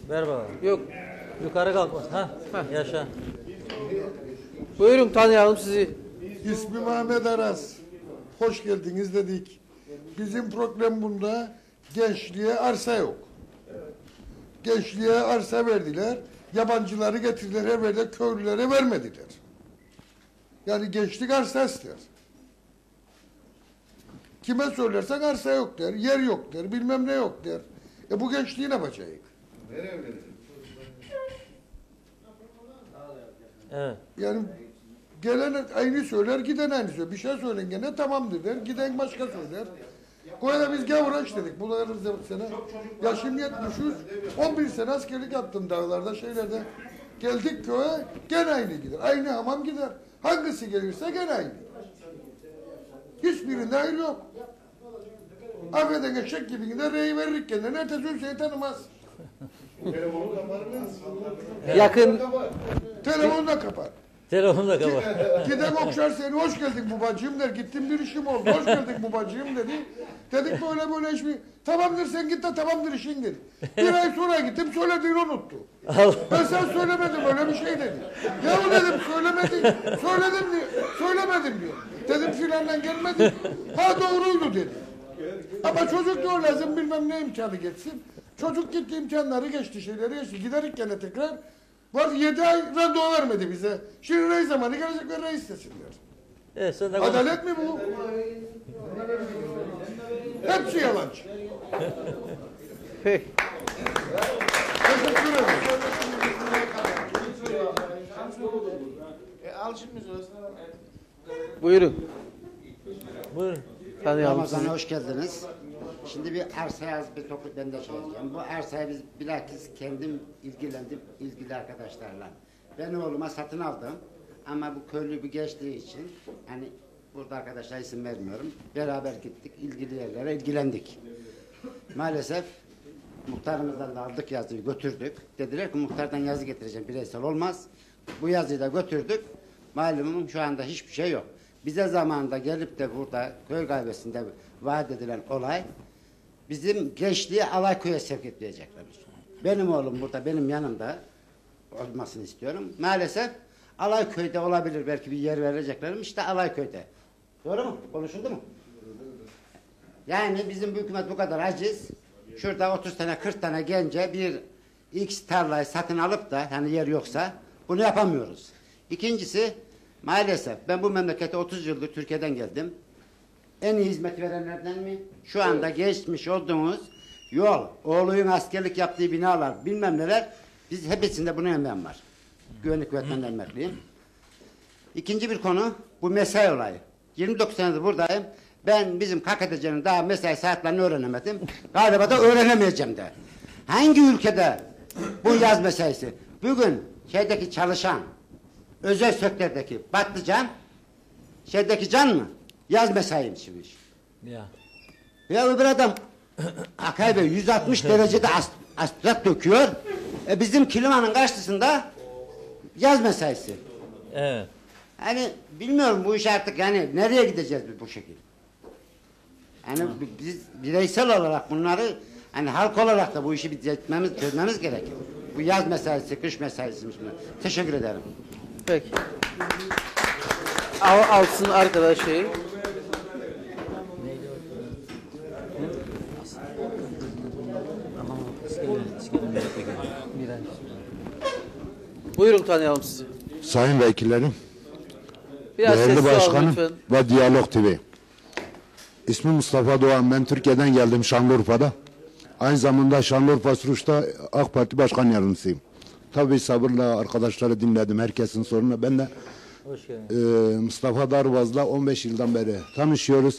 [SPEAKER 6] Ver bakalım.
[SPEAKER 5] Yok.
[SPEAKER 6] Yukarı kalkmaz. Ha, yaşa.
[SPEAKER 5] Buyurun, tanıyalım sizi.
[SPEAKER 11] İsmim Ahmet Aras. Hoş geldiniz dedik. Bizim problem bunda gençliğe arsa yok. Gençliğe arsa verdiler. Yabancıları getirdiler, evvelde köylülere vermediler. Yani gençlik arsa ister. Kime söylersen arsa yok der, yer yok der, bilmem ne yok der. Bu gençliği ne yapacak?
[SPEAKER 6] Evet.
[SPEAKER 11] Yani gelen aynı söyler, giden aynı söyler. Bir şey söylen gene tamamdır der, giden başka söyler. Koyada biz gavura işledik. Bu sene. Yaşım 73, 11 sene askerlik yaptım dağlarda, şeylerde. Geldik köye, gene aynı gider. Aynı hamam gider. Hangisi gelirse gene aynı. Hiçbirinde hayır yok. Affedin eşek gibi gider, reyi verir kendine. Ertesi gün seni tanımaz.
[SPEAKER 5] Yakın.
[SPEAKER 11] Telefonu da kapar.
[SPEAKER 6] Telefonu da kapat.
[SPEAKER 11] Giden okşar seni, hoş geldin babacığım der. Gittim bir işim oldu, hoş geldin babacığım dedi. Dedik böyle böyle iş mi? Tamamdır sen git de tamamdır işin dedi. Bir ay sonra gittim, söylediğini unuttu. Ben sen söylemedim öyle bir şey dedi. Ya dedim söylemedim, söylemedim diyor. Dedim filanla gelmedim. Ha doğruydu dedi. Ama çocuk diyor lazım bilmem ne imkanı geçsin. Çocuk gitti imkanları geçti, şeyleri geçti. Giderik gene tekrar. Var 7 ay randevu vermedi bize. Şimdi reis zamanı gelecek ve reis desinler.
[SPEAKER 6] Sen de
[SPEAKER 11] Adalet mi bu? Hepsi yalancı.
[SPEAKER 5] Peki.
[SPEAKER 11] Teşekkür ederim.
[SPEAKER 5] Buyurun.
[SPEAKER 6] Buyurun.
[SPEAKER 5] Tanıyalım sizi.
[SPEAKER 13] Ramazan'a hoş geldiniz. Şimdi bir arsaya bir topu ben de şey diyeceğim. Bu arsaya biz bilakis kendim ilgilendim ilgili arkadaşlarla. Ben oğluma satın aldım. Ama bu köylü bir geçtiği için hani burada arkadaşlar isim vermiyorum. Beraber gittik ilgili yerlere ilgilendik. Maalesef muhtarımızdan da aldık yazıyı götürdük. Dediler ki muhtardan yazı getireceğim bireysel olmaz. Bu yazıyı da götürdük. Malumum şu anda hiçbir şey yok. Bize zamanında gelip de burada köy kahvesinde vaat edilen olay bizim gençliği Alayköy'e sevk etmeyecekler. Benim oğlum burada benim yanımda olmasını istiyorum. Maalesef Alayköy'de olabilir belki bir yer vereceklerim işte Alayköy'de. Doğru mu? Konuşuldu mu? Yani bizim bu hükümet bu kadar aciz. Şurada 30 tane 40 tane gence bir X tarlayı satın alıp da hani yer yoksa bunu yapamıyoruz. İkincisi maalesef ben bu memlekete 30 yıldır Türkiye'den geldim. En iyi hizmet verenlerden mi? Şu anda geçmiş olduğumuz yol, oğluyun askerlik yaptığı binalar, bilmem neler, biz hepsinde buna emeğim var. Güvenlik kuvvetlerinden emekliyim. İkinci bir konu, bu mesai olayı. 29 senedir buradayım. Ben bizim KKTC'nin daha mesai saatlerini öğrenemedim. Galiba da öğrenemeyeceğim de. Hangi ülkede bu yaz mesaisi? Bugün şeydeki çalışan, özel sektördeki Batlıcan, şeydeki can mı? Yaz mesaiymiş.
[SPEAKER 6] Ya.
[SPEAKER 13] Ya öbür adam Akay Bey 160 derecede astrat döküyor. Bizim klimanın karşısında yaz mesaisi.
[SPEAKER 6] Evet.
[SPEAKER 13] Hani bilmiyorum bu iş artık yani nereye gideceğiz biz bu şekilde? Yani biz bireysel olarak bunları hani halk olarak da bu işi çözmemiz gerekir. Bu yaz mesaisi, kış mesaisiymiş bunlar. Teşekkür ederim.
[SPEAKER 5] Peki. Alsın arkadaş şeyi. Buyurun tanıyalım sizi.
[SPEAKER 14] Sayın vekillerim,
[SPEAKER 5] Biraz
[SPEAKER 14] değerli
[SPEAKER 5] sessiz olun
[SPEAKER 14] başkanım
[SPEAKER 5] lütfen.
[SPEAKER 14] ve Diyalog TV. İsmim Mustafa Doğan, ben Türkiye'den geldim Şanlıurfa'da. Aynı zamanda Şanlıurfa Suruç'ta AK Parti Başkan Yardımcısıyım. Tabii sabırla arkadaşları dinledim, herkesin sorunu. Ben de Mustafa Darvaz'la 15 yıldan beri tanışıyoruz.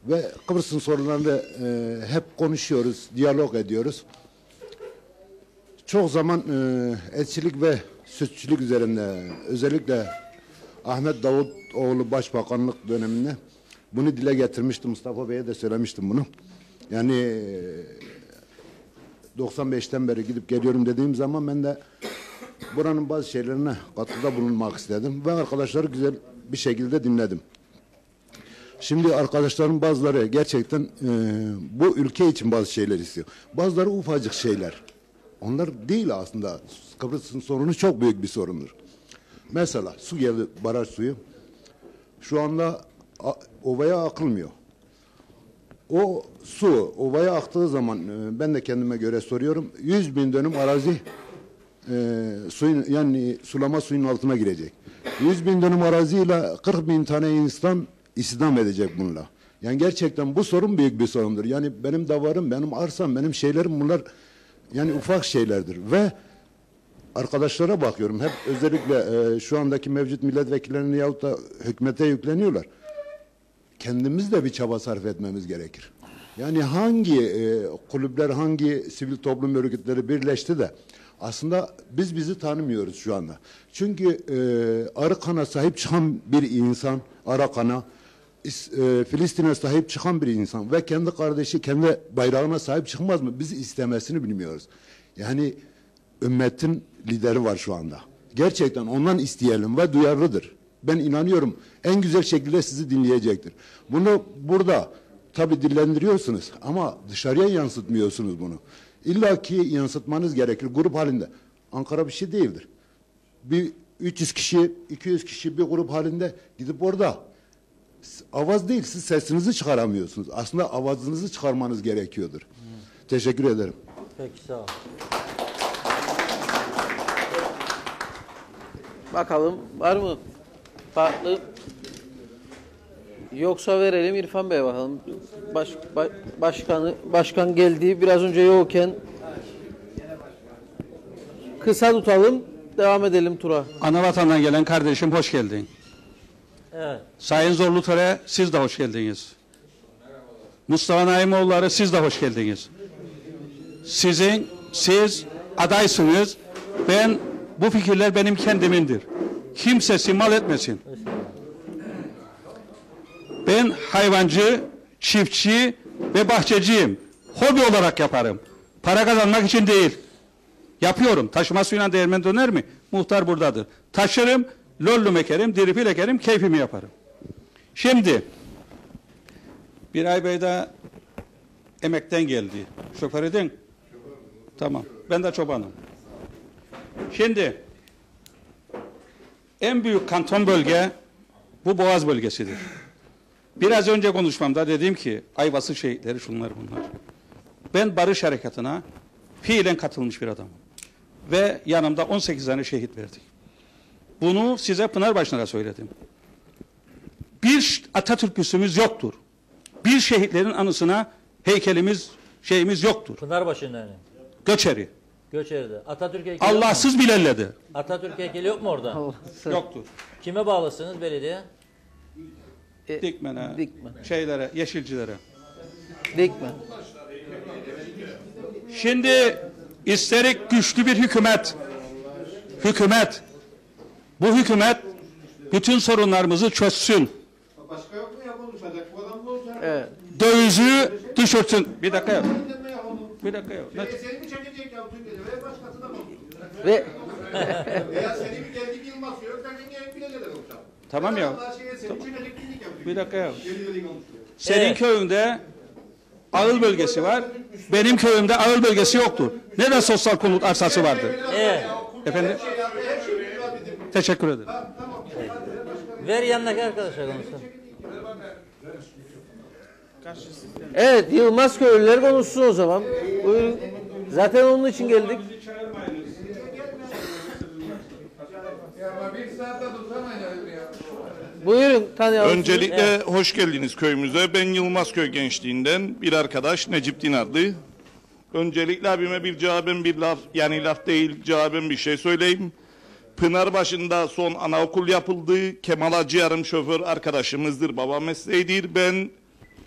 [SPEAKER 14] Ve Kıbrıs'ın sorunlarını hep konuşuyoruz, diyalog ediyoruz. Çok zaman etçilik ve sütçülük üzerinde, özellikle Ahmet Davutoğlu Başbakanlık döneminde bunu dile getirmiştim. Mustafa Bey'e de söylemiştim bunu. Yani 95'ten beri gidip geliyorum dediğim zaman ben de buranın bazı şeylerine katkıda bulunmak istedim ve arkadaşları güzel bir şekilde dinledim. Şimdi arkadaşların bazıları gerçekten bu ülke için bazı şeyler istiyor. Bazıları ufacık şeyler. Onlar değil aslında. Kıbrıs'ın sorunu çok büyük bir sorundur. Mesela su geldi, baraj suyu. Şu anda ovaya akılmıyor. O su ovaya aktığı zaman ben de kendime göre soruyorum. 100 bin dönüm arazi suyun, yani sulama suyun altına girecek. 100 bin dönüm araziyle 40 bin tane insan istihdam edecek bununla. Yani gerçekten bu sorun büyük bir sorundur. Yani benim davarım, benim arsam, benim şeylerim bunlar yani ufak şeylerdir. Ve arkadaşlara bakıyorum. Hep özellikle şu andaki mevcut milletvekillerine yahut da hükümete yükleniyorlar. Kendimiz de bir çaba sarf etmemiz gerekir. Yani hangi kulüpler, hangi sivil toplum örgütleri birleşti de aslında biz bizi tanımıyoruz şu anda. Çünkü Arıkan'a sahip çıkan bir insan, Arakan'a, Filistin'e sahip çıkan bir insan ve kendi kardeşi, kendi bayrağına sahip çıkmaz mı? Biz istemesini bilmiyoruz. Yani ümmetin lideri var şu anda. Gerçekten ondan isteyelim ve duyarlıdır. Ben inanıyorum en güzel şekilde sizi dinleyecektir. Bunu burada tabii dillendiriyorsunuz ama dışarıya yansıtmıyorsunuz bunu. İlla ki yansıtmanız gerekir grup halinde. Ankara bir şey değildir. Bir 300 kişi, 200 kişi bir grup halinde gidip orada avaz değil, siz sesinizi çıkaramıyorsunuz. Aslında avazınızı çıkarmanız gerekiyordur. Teşekkür ederim.
[SPEAKER 6] Peki, sağ ol.
[SPEAKER 5] Bakalım var mı farklı? Yoksa verelim İrfan Bey'e bakalım. Başkan geldi biraz önce yokken. Kısa tutalım. Devam edelim tura.
[SPEAKER 8] Anavatan'dan gelen kardeşim hoş geldin.
[SPEAKER 6] Evet.
[SPEAKER 8] Sayın Zorlutöre siz de hoş geldiniz. Mustafa Naimoğulları siz de hoş geldiniz. Siz adaysınız. Bu fikirler benim kendimindir. Kimsesi mal etmesin. Ben hayvancı, çiftçi ve bahçeciyim. Hobi olarak yaparım. Para kazanmak için değil. Yapıyorum. Taşıma suyuna değirmen döner mi? Muhtar buradadır. Taşırım, lollum ekerim, diripil ekerim, keyfimi yaparım. Şimdi, Biray Bey de emekten geldi. Şoför edin. Tamam. Ben de çobanım. Şimdi, en büyük kanton bölge bu Boğaz bölgesidir. Biraz önce konuşmamda dedim ki Ayvası şehitleri şunlar bunlar. Ben barış harekatına fiilen katılmış bir adamım. Ve yanımda 18 tane şehit verdik. Bunu size Pınarbaşı'na da söyledim. Bir Atatürk büstümüz yoktur. Bir şehitlerin anısına heykelimiz, şeyimiz yoktur.
[SPEAKER 6] Pınarbaşı'nda yani.
[SPEAKER 8] Göçeri.
[SPEAKER 6] Göçeri'de. Atatürk heykeli yok mu?
[SPEAKER 8] Allahsız bilelledi.
[SPEAKER 6] Atatürk heykeli yok mu orada?
[SPEAKER 8] Yoktur.
[SPEAKER 6] Kime bağlısınız belediye?
[SPEAKER 8] Dikmen'e,
[SPEAKER 5] Dikmen.
[SPEAKER 8] şeylere, yeşilcilere.
[SPEAKER 5] Dikmen.
[SPEAKER 8] Şimdi isterik güçlü bir hükümet. Bu hükümet bütün sorunlarımızı çözsün.
[SPEAKER 9] Başka yok mu ya konuşacak? Bu adam ne olacak?
[SPEAKER 5] Evet.
[SPEAKER 8] Dövizi düşürsün. Bir dakika yok. Bir dakika yok.
[SPEAKER 9] Seni mi çekecek ya Türkiye'de? Ve başkasına mı?
[SPEAKER 5] Ve
[SPEAKER 9] Veya seni mi geldi Yılmaz yok? Sen gelip bile gelir olacak.
[SPEAKER 8] Tamam ya. Bir dakika ya. Senin
[SPEAKER 6] Evet.
[SPEAKER 8] köyünde ağıl bölgesi var. Benim köyümde ağıl bölgesi yoktur. Neden sosyal konut arsası vardır?
[SPEAKER 6] Evet.
[SPEAKER 8] Efendim? Teşekkür ederim.
[SPEAKER 6] Ver yanındaki arkadaşa konuşsun.
[SPEAKER 5] evet Yılmaz köylüler konuşsun o zaman. Buyurun. Zaten onun için geldik. Buyurun tanıyalım.
[SPEAKER 15] Öncelikle hoş geldiniz köyümüze. Ben Yılmazköy gençliğinden bir arkadaş Necip Dinarlı. Öncelikle abime bir cevaben bir laf, yani laf değil cevaben bir şey söyleyeyim. Pınarbaşı'nda son anaokul yapıldı. Kemal Acıyarım şoför arkadaşımızdır, baba mesleğidir. Ben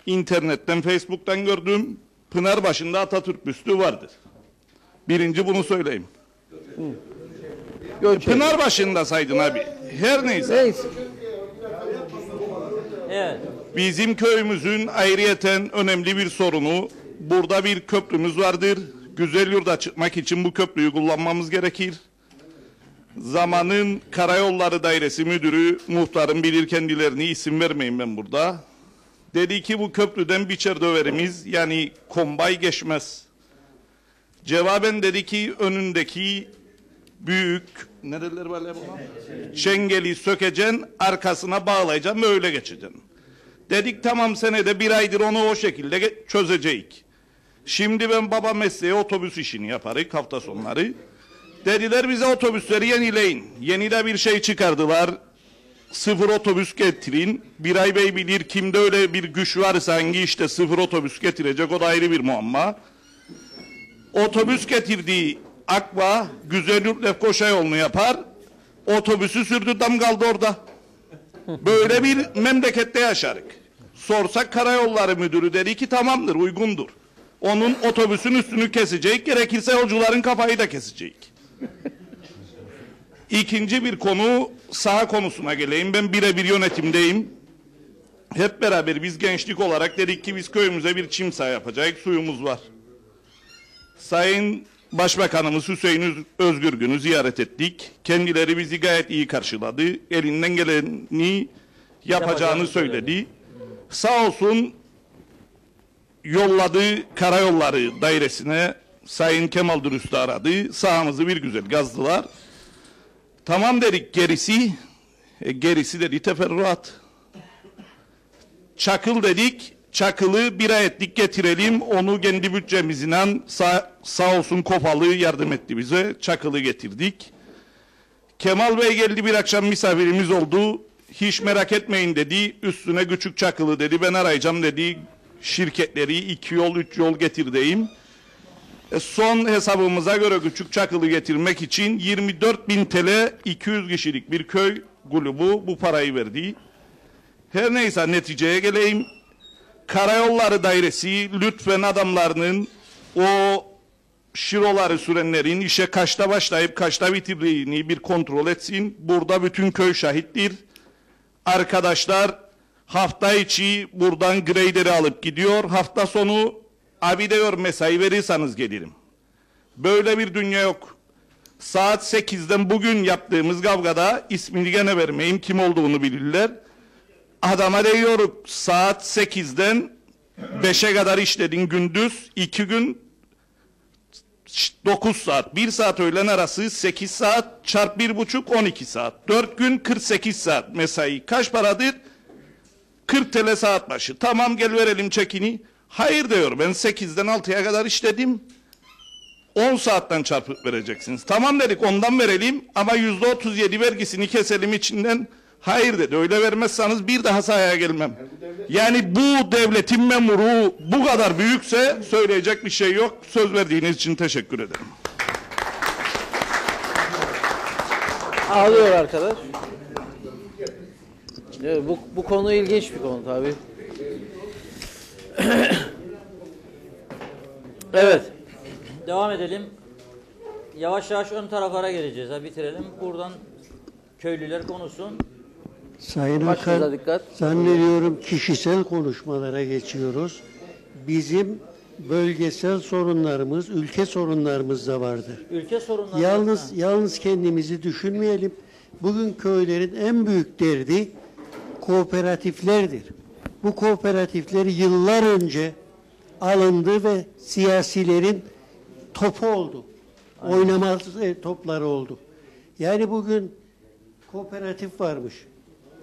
[SPEAKER 15] internetten, Facebook'tan gördüm. Pınarbaşı'nda Atatürk büstü vardır. Birinci bunu söyleyeyim. Pınarbaşı'nda saydın abi. Her neyse.
[SPEAKER 6] Evet.
[SPEAKER 15] Bizim köyümüzün ayrıyeten önemli bir sorunu, burada bir köprümüz vardır. Güzelyurt'a çıkmak için bu köprüyü kullanmamız gerekir. Zamanın Karayolları Dairesi Müdürü, muhtarım bilir kendilerini, isim vermeyin ben burada. Dedi ki bu köprüden biçer döverimiz, yani kombay geçmez. Cevaben dedi ki önündeki büyük nereler var buna? Çengeli sökeceksin, arkasına bağlayacaksın ve öyle geçeceksin. Dedik tamam, senede bir aydır onu o şekilde çözeceğiz. Şimdi ben baba mesleği otobüs işini yaparız hafta sonları. Dediler bize otobüsleri yenileyin. Yeni de bir şey çıkardılar. Sıfır otobüs getirin. Biray Bey bilir, kimde öyle bir güç varsa hangi işte sıfır otobüs getirecek, o da ayrı bir muamma. Otobüs getirdiği Akba, Güzelyurt Lefkoşa yolunu yapar. Otobüsü sürdü, dam kaldı orada. Böyle bir memlekette yaşarık. Sorsak Karayolları Müdürü dedi ki tamamdır, uygundur. Onun otobüsün üstünü kesecek, gerekirse yolcuların kafayı da kesecek. İkinci bir konu, saha konusuna geleyim. Ben birebir yönetimdeyim. Hep beraber biz gençlik olarak dedik ki biz köyümüze bir çim saha yapacağız, suyumuz var. Sayın Başbakanımız Hüseyin Özgürgün'ü ziyaret ettik. Kendileri bizi gayet iyi karşıladı. Elinden geleni yapacağını söyledi. Sağ olsun yolladı Karayolları Dairesi'ne, Sayın Kemal Dürüst'ü aradı. Sahamızı bir güzel gazdılar. Tamam dedik, gerisi. Gerisi dedi teferruat. Çakıl dedik. Çakılı bir ay ettik getirelim. Onu kendi bütçemizden sağ olsun Kopalı yardım etti bize. Çakılı getirdik. Kemal Bey geldi, bir akşam misafirimiz oldu. Hiç merak etmeyin dedi. Üstüne küçük çakılı dedi. Ben arayacağım dedi. Şirketleri 2 yol 3 yol getirdeyim. Son hesabımıza göre küçük çakılı getirmek için 24.000 TL 200 kişilik bir köy grubu bu parayı verdi. Her neyse neticeye geleyim. Karayolları Dairesi lütfen adamlarının o şiroları sürenlerin işe kaçta başlayıp kaçta bitirdiğini bir kontrol etsin. Burada bütün köy şahittir. Arkadaşlar hafta içi buradan grader'i alıp gidiyor. Hafta sonu abi diyor mesai verirseniz gelirim. Böyle bir dünya yok. Saat 8'den bugün yaptığımız kavgada, ismini gene vermeyeyim, kim olduğunu bilirler. Adama diyoruz saat 8'den 5'e kadar işledin gündüz, 2 gün 9 saat, 1 saat öğlen arası 8 saat, çarp 1,5 12 saat. 4 gün 48 saat mesai. Kaç paradır? 40 TL saat başı. Tamam gel verelim çekini. Hayır diyor, ben 8'den 6'ya kadar işledim. 10 saatten çarpıp vereceksiniz. Tamam dedik, ondan verelim ama %37 vergisini keselim içinden. Hayır dedi, öyle vermezseniz bir daha sahaya gelmem. Yani bu devletin memuru bu kadar büyükse söyleyecek bir şey yok. Söz verdiğiniz için teşekkür ederim.
[SPEAKER 5] Ağlıyor arkadaş. Evet, bu konu ilginç bir konu tabii. Evet.
[SPEAKER 6] Devam edelim. Yavaş yavaş ön taraflara geleceğiz. Ha, bitirelim. Buradan köylüler konuşsun.
[SPEAKER 10] Sayın
[SPEAKER 5] Başınıza
[SPEAKER 10] Hakan,
[SPEAKER 5] dikkat.
[SPEAKER 10] zannediyorum kişisel konuşmalara geçiyoruz. Bizim bölgesel sorunlarımız, ülke sorunlarımız da vardır.
[SPEAKER 6] Ülke sorunları.
[SPEAKER 10] Yalnız kendimizi düşünmeyelim. Bugün köylerin en büyük derdi kooperatiflerdir. Bu kooperatifler yıllar önce alındı ve siyasilerin topu oldu. Oynamaz topları oldu. Yani bugün kooperatif varmış.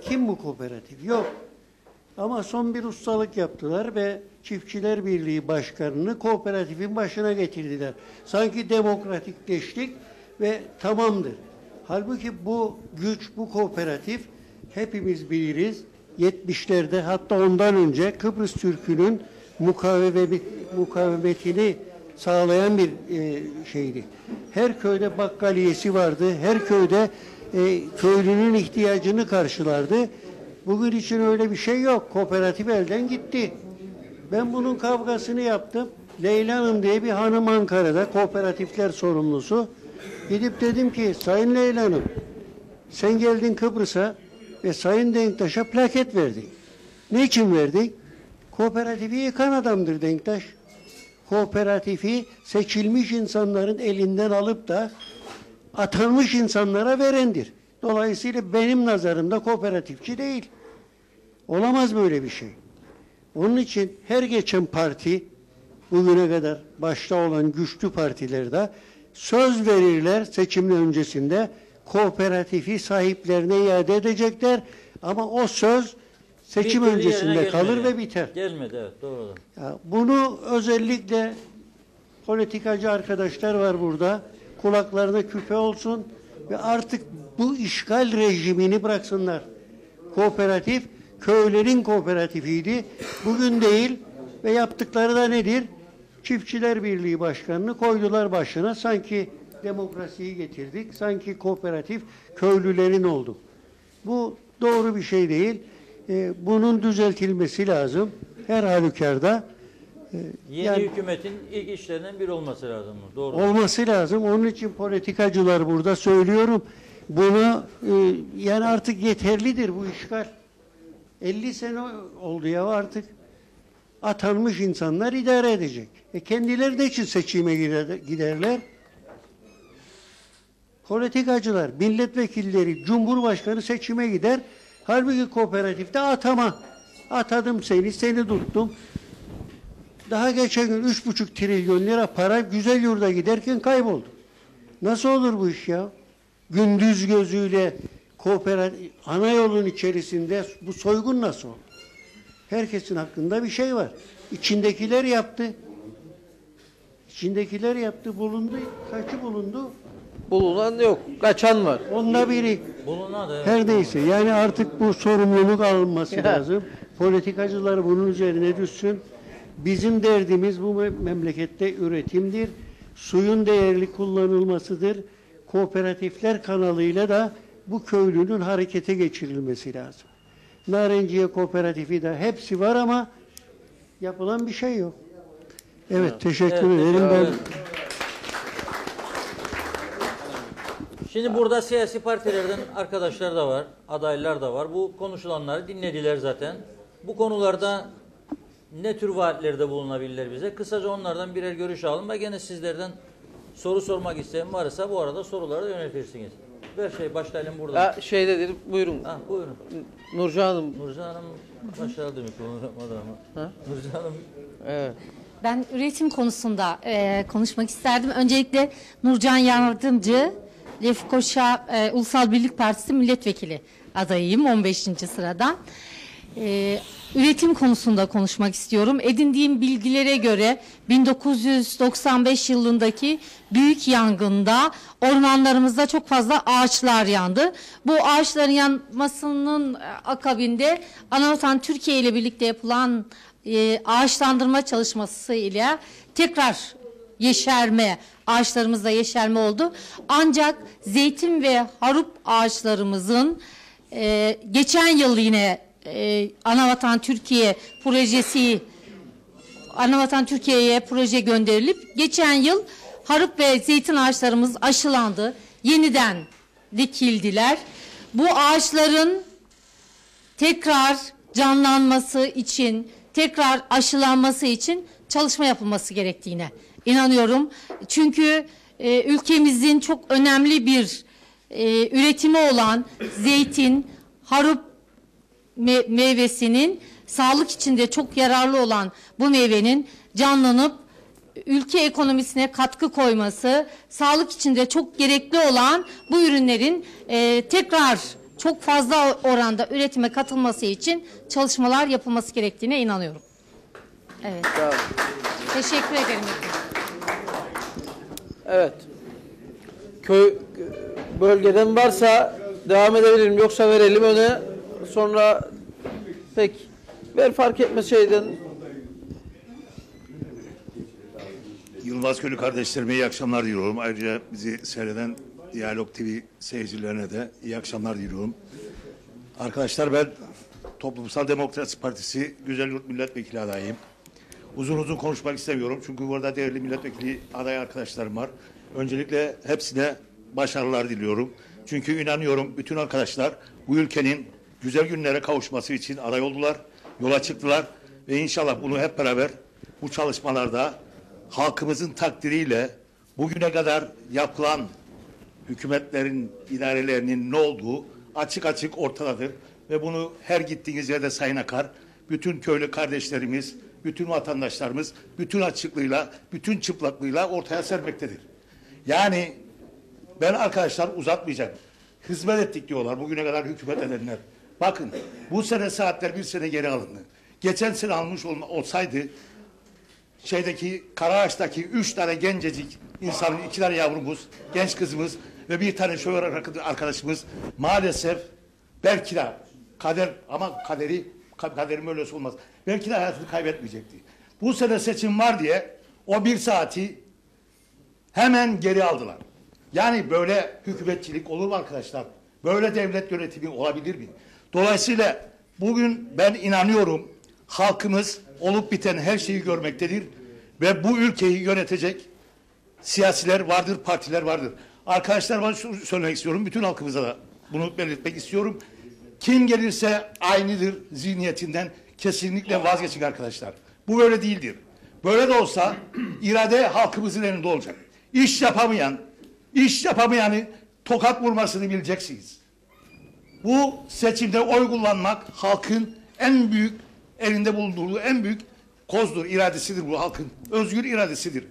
[SPEAKER 10] Kim bu kooperatif? Yok. Ama son bir ustalık yaptılar ve Çiftçiler Birliği Başkanı'nı kooperatifin başına getirdiler. Sanki demokratikleştik ve tamamdır. Halbuki bu güç, bu kooperatif hepimiz biliriz. 70'lerde hatta ondan önce Kıbrıs Türk'ünün mukavemetini sağlayan bir şeydi. Her köyde bakkaliyesi vardı. Her köyde köylünün ihtiyacını karşılardı. Bugün için öyle bir şey yok. Kooperatif elden gitti. Ben bunun kavgasını yaptım. Leyla Hanım diye bir hanım Ankara'da kooperatifler sorumlusu. Gidip dedim ki Sayın Leyla Hanım, sen geldin Kıbrıs'a ve Sayın Denktaş'a plaket verdin. Ne için verdin? Kooperatifi yıkan adamdır Denktaş. Kooperatifi seçilmiş insanların elinden alıp da atanmış insanlara verendir. Dolayısıyla benim nazarımda kooperatifçi değil. Olamaz böyle bir şey. Onun için her geçen parti, bugüne kadar başta olan güçlü partilerde söz verirler seçimler öncesinde, kooperatifi sahiplerine iade edecekler ama o söz seçim öncesinde kalır ve biter.
[SPEAKER 6] Gelmedi, evet, doğru.
[SPEAKER 10] Ya bunu özellikle politikacı arkadaşlar var burada, kulaklarına küpe olsun ve artık bu işgal rejimini bıraksınlar. Kooperatif köylerin kooperatifiydi, bugün değil ve yaptıkları da nedir? Çiftçiler Birliği Başkanı'nı koydular başına, sanki demokrasiyi getirdik, sanki kooperatif köylülerin oldu. Bu doğru bir şey değil. Bunun düzeltilmesi lazım. Her halükarda
[SPEAKER 6] Yeni hükümetin ilk işlerinden biri olması lazım. Doğru.
[SPEAKER 10] Olması lazım. Onun için politikacılar burada söylüyorum. Bunu yani artık yeterlidir bu işgal. 50 sene oldu ya, artık atanmış insanlar idare edecek. Kendileri de için seçime giderler. Politikacılar, milletvekilleri, cumhurbaşkanı seçime gider. Halbuki kooperatifte atama. Atadım seni tuttum. Daha geçen gün 3,5 trilyon lira para güzel yurda giderken kayboldu. Nasıl olur bu iş ya? Gündüz gözüyle kooperatif, ana yolun içerisinde bu soygun nasıl olur? Herkesin hakkında bir şey var. İçindekiler yaptı. İçindekiler yaptı, bulundu. Kaçı bulundu?
[SPEAKER 5] Bulunan yok, kaçan var.
[SPEAKER 10] Onda biri.
[SPEAKER 6] Bulunan da, evet.
[SPEAKER 10] Her neyse, yani artık bu sorumluluk alınması lazım. Politikacılar bunun üzerine düşsün. Bizim derdimiz bu memlekette üretimdir. Suyun değerli kullanılmasıdır. Kooperatifler kanalıyla da bu köylünün harekete geçirilmesi lazım. Narenciye kooperatifi de hepsi var ama yapılan bir şey yok. Evet, teşekkür ederim. Ben
[SPEAKER 6] Şimdi burada siyasi partilerden arkadaşlar da var, adaylar da var. Bu konuşulanları dinlediler zaten. Bu konularda ne tür vaatlerde bulunabilirler bize? Kısaca onlardan birer görüş alalım ve gene sizlerden soru sormak isteyen varsa bu arada soruları da yöneltirsiniz. Başlayalım burada.
[SPEAKER 5] Şeydedir, buyurun.
[SPEAKER 6] Buyurun.
[SPEAKER 5] Nurcan Hanım.
[SPEAKER 6] Nurcan Hanım başladı mikrofonu yapmadı ama. Nurcan Hanım.
[SPEAKER 5] Evet.
[SPEAKER 16] Ben üretim konusunda konuşmak isterdim. Öncelikle Nurcan Yardımcı, Lefkoşa Ulusal Birlik Partisi milletvekili adayıyım 15. sıradan. Üretim konusunda konuşmak istiyorum. Edindiğim bilgilere göre 1995 yılındaki büyük yangında ormanlarımızda çok fazla ağaçlar yandı. Bu ağaçların yanmasının akabinde Anavatan Türkiye ile birlikte yapılan ağaçlandırma çalışması ile tekrar yeşerme, ağaçlarımızda yeşerme oldu. Ancak zeytin ve harup ağaçlarımızın geçen yıl yine Anavatan Türkiye projesi, Anavatan Türkiye'ye proje gönderilip geçen yıl harup ve zeytin ağaçlarımız aşılandı. Yeniden dikildiler. Bu ağaçların tekrar canlanması için, tekrar aşılanması için çalışma yapılması gerektiğine inanıyorum. Çünkü ülkemizin çok önemli bir üretimi olan zeytin, harup meyvesinin sağlık içinde çok yararlı olan bu meyvenin canlanıp ülke ekonomisine katkı koyması, sağlık içinde çok gerekli olan bu ürünlerin tekrar çok fazla oranda üretime katılması için çalışmalar yapılması gerektiğine inanıyorum. Evet. Teşekkür ederim.
[SPEAKER 5] Evet. Köy bölgeden varsa devam edebilirim, yoksa verelim öne, sonra pek fark etmez şeyden.
[SPEAKER 17] Yılmaz Köylü kardeşlerime iyi akşamlar diliyorum. Ayrıca bizi seyreden Diyalog TV seyircilerine de iyi akşamlar diliyorum. Arkadaşlar, ben Toplumsal Demokrasi Partisi Güzelyurt Milletvekili adayıyım. Uzun konuşmak istemiyorum çünkü burada değerli milletvekili aday arkadaşlarım var. Öncelikle hepsine başarılar diliyorum. Çünkü inanıyorum bütün arkadaşlar bu ülkenin güzel günlere kavuşması için aday oldular, yola çıktılar ve inşallah bunu hep beraber bu çalışmalarda halkımızın takdiriyle bugüne kadar yapılan hükümetlerin, idarelerinin ne olduğu açık açık ortadadır. Ve bunu her gittiğiniz yerde Sayın Akar, bütün köylü kardeşlerimiz, bütün vatandaşlarımız bütün açıklığıyla, bütün çıplaklığıyla ortaya sermektedir. Yani ben arkadaşlar uzatmayacağım. Hizmet ettik diyorlar bugüne kadar hükümet edenler. Bakın bu sene saatler bir sene geri alındı. Geçen sene almış olsaydı Karaağaç'taki 3 tane gencecik insanın, 2 tane yavrumuz, genç kızımız ve bir tane şoför arkadaşımız maalesef belki de kaderim öylesi olmaz. Belki de hayatını kaybetmeyecekti. Bu sene seçim var diye o 1 saati hemen geri aldılar. Yani böyle hükümetçilik olur mu arkadaşlar? Böyle devlet yönetimi olabilir mi? Dolayısıyla bugün ben inanıyorum halkımız olup biten her şeyi görmektedir ve bu ülkeyi yönetecek siyasiler vardır, partiler vardır. Arkadaşlar ben şunu söylemek istiyorum, bütün halkımıza da bunu belirtmek istiyorum. Kim gelirse aynıdır zihniyetinden kesinlikle vazgeçin arkadaşlar. Bu böyle değildir. Böyle de olsa irade halkımızın elinde olacak. İş yapamayanı tokat vurmasını bileceksiniz. Bu seçimde oy kullanmak halkın en büyük elinde bulunduğu en büyük kozdur, iradesidir bu halkın. Özgür iradesidir.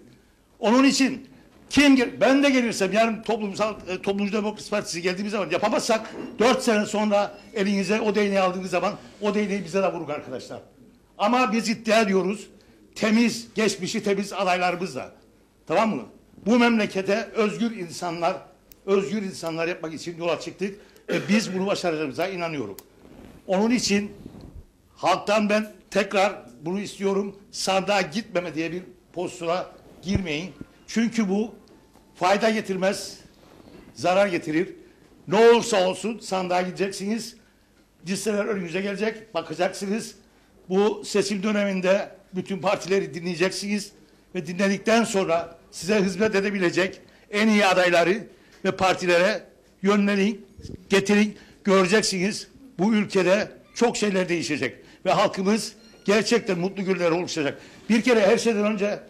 [SPEAKER 17] Onun için ben de gelirsem yarın Toplumcu Demokrasi Partisi geldiğimiz zaman yapamazsak 4 sene sonra elinize o değneği aldığınız zaman o değneği bize de vurur arkadaşlar. Ama biz iddia ediyoruz temiz, geçmişi temiz adaylarımızla. Tamam mı? Bu memlekete özgür insanlar yapmak için yola çıktık ve biz bunu başaracağımıza inanıyorum. Onun için halktan ben tekrar bunu istiyorum. Sandığa gitmeme diye bir pozisyona girmeyin. Çünkü bu fayda getirmez, zarar getirir. Ne olursa olsun sandığa gideceksiniz. Listeler önünüze gelecek, bakacaksınız. Bu seçim döneminde bütün partileri dinleyeceksiniz ve dinledikten sonra size hizmet edebilecek en iyi adayları ve partilere yönlerin, getirin, göreceksiniz. Bu ülkede çok şeyler değişecek ve halkımız gerçekten mutlu günler oluşacak. Bir kere her şeyden önce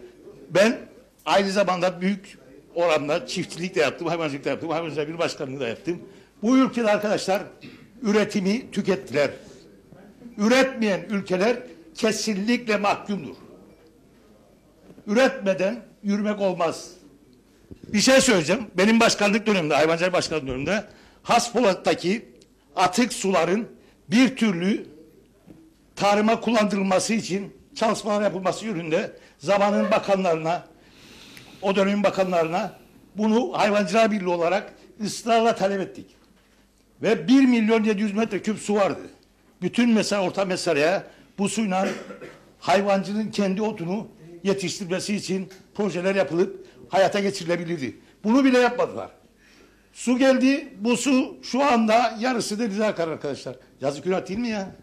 [SPEAKER 17] ben aynı zamanda büyük oranda çiftçilik de yaptım, hayvancılık da yaptım, hayvancılık bir başkanlığı da yaptım. Bu ülkede arkadaşlar üretimi tükettiler. Üretmeyen ülkeler kesinlikle mahkumdur. Üretmeden yürümek olmaz. Bir şey söyleyeceğim. Benim başkanlık döneminde, hayvancılık başkanlık döneminde Haspolat'taki atık suların bir türlü tarıma kullandırılması için çalışmalar yapılması yönünde zamanın bakanlarına, o dönemin bakanlarına bunu Hayvancılık Birliği olarak ısrarla talep ettik. Ve 1.700.000 metreküp su vardı. Bütün orta mesareye bu suyla hayvancının kendi otunu yetiştirmesi için projeler yapılıp hayata geçirilebilirdi. Bunu bile yapmadılar. Su geldi, bu su şu anda yarısı denize akar arkadaşlar. Yazık günah değil mi ya?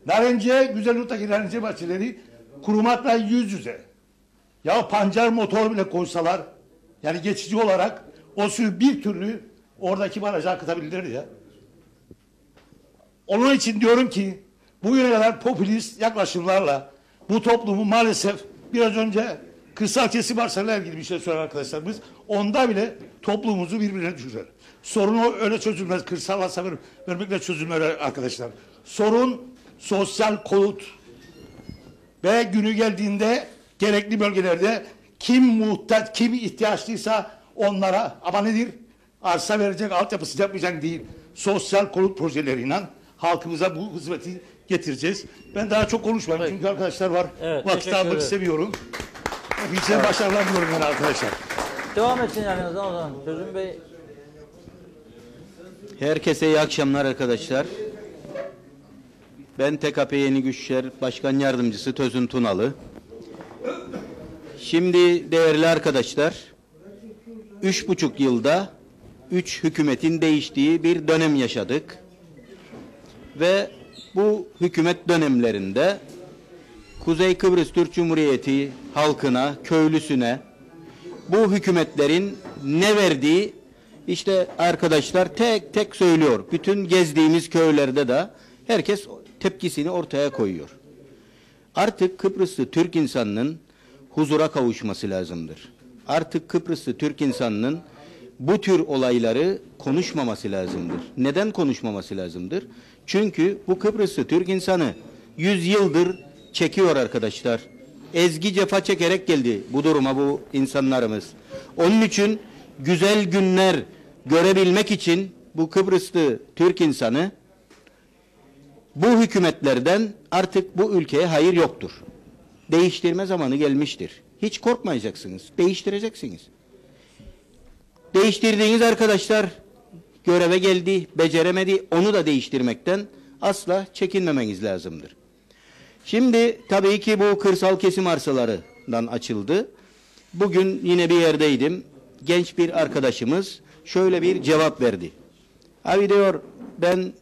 [SPEAKER 17] Narenciye, Güzelurt'taki narenciye bahçeleri kurumakla yüz yüze. Ya pancar motor bile koysalar, yani geçici olarak o suyu bir türlü oradaki baraja akıtabilirler ya. Onun için diyorum ki bugüne kadar popülist yaklaşımlarla bu toplumu maalesef biraz önce kırsal kesim arsalarla ilgili bir şey söyler arkadaşlarımız. Onda bile toplumumuzu birbirine düşürür. Sorun öyle çözülmez. Kırsal arsa vermekle çözülmez arkadaşlar. Sorun sosyal konut ve günü geldiğinde gerekli bölgelerde kim muhtaç, kim ihtiyaçlıysa onlara ama nedir? Arsa verecek, altyapısı yapmayacak değil. Sosyal konut projeleriyle halkımıza bu hizmeti getireceğiz. Ben daha çok konuşmayayım çünkü arkadaşlar var.
[SPEAKER 6] Evet,
[SPEAKER 17] vakit almak istemiyorum. Hepinize başarılar diliyorum yani arkadaşlar.
[SPEAKER 6] Devam etsin yani o zaman. Çözüm Bey.
[SPEAKER 18] Herkese iyi akşamlar arkadaşlar. Ben TKP Yeni Güçler Başkan Yardımcısı Tözün Tunalı. Şimdi değerli arkadaşlar, 3,5 yılda 3 hükümetin değiştiği bir dönem yaşadık. Ve bu hükümet dönemlerinde Kuzey Kıbrıs Türk Cumhuriyeti halkına, köylüsüne bu hükümetlerin ne verdiği işte arkadaşlar tek tek söylüyor. Bütün gezdiğimiz köylerde de herkes tepkisini ortaya koyuyor. Artık Kıbrıslı Türk insanının huzura kavuşması lazımdır. Artık Kıbrıslı Türk insanının bu tür olayları konuşmaması lazımdır. Neden konuşmaması lazımdır? Çünkü bu Kıbrıslı Türk insanı 100 yıldır çekiyor arkadaşlar. Ezgi cefa çekerek geldi bu duruma bu insanlarımız. Onun için güzel günler görebilmek için bu Kıbrıslı Türk insanı bu hükümetlerden artık bu ülkeye hayır yoktur. Değiştirme zamanı gelmiştir. Hiç korkmayacaksınız. Değiştireceksiniz. Değiştirdiğiniz arkadaşlar göreve geldi, beceremedi. Onu da değiştirmekten asla çekinmemeniz lazımdır. Şimdi tabii ki bu kırsal kesim arsalarından açıldı. Bugün yine bir yerdeydim. Genç bir arkadaşımız şöyle bir cevap verdi. Abi diyor, ben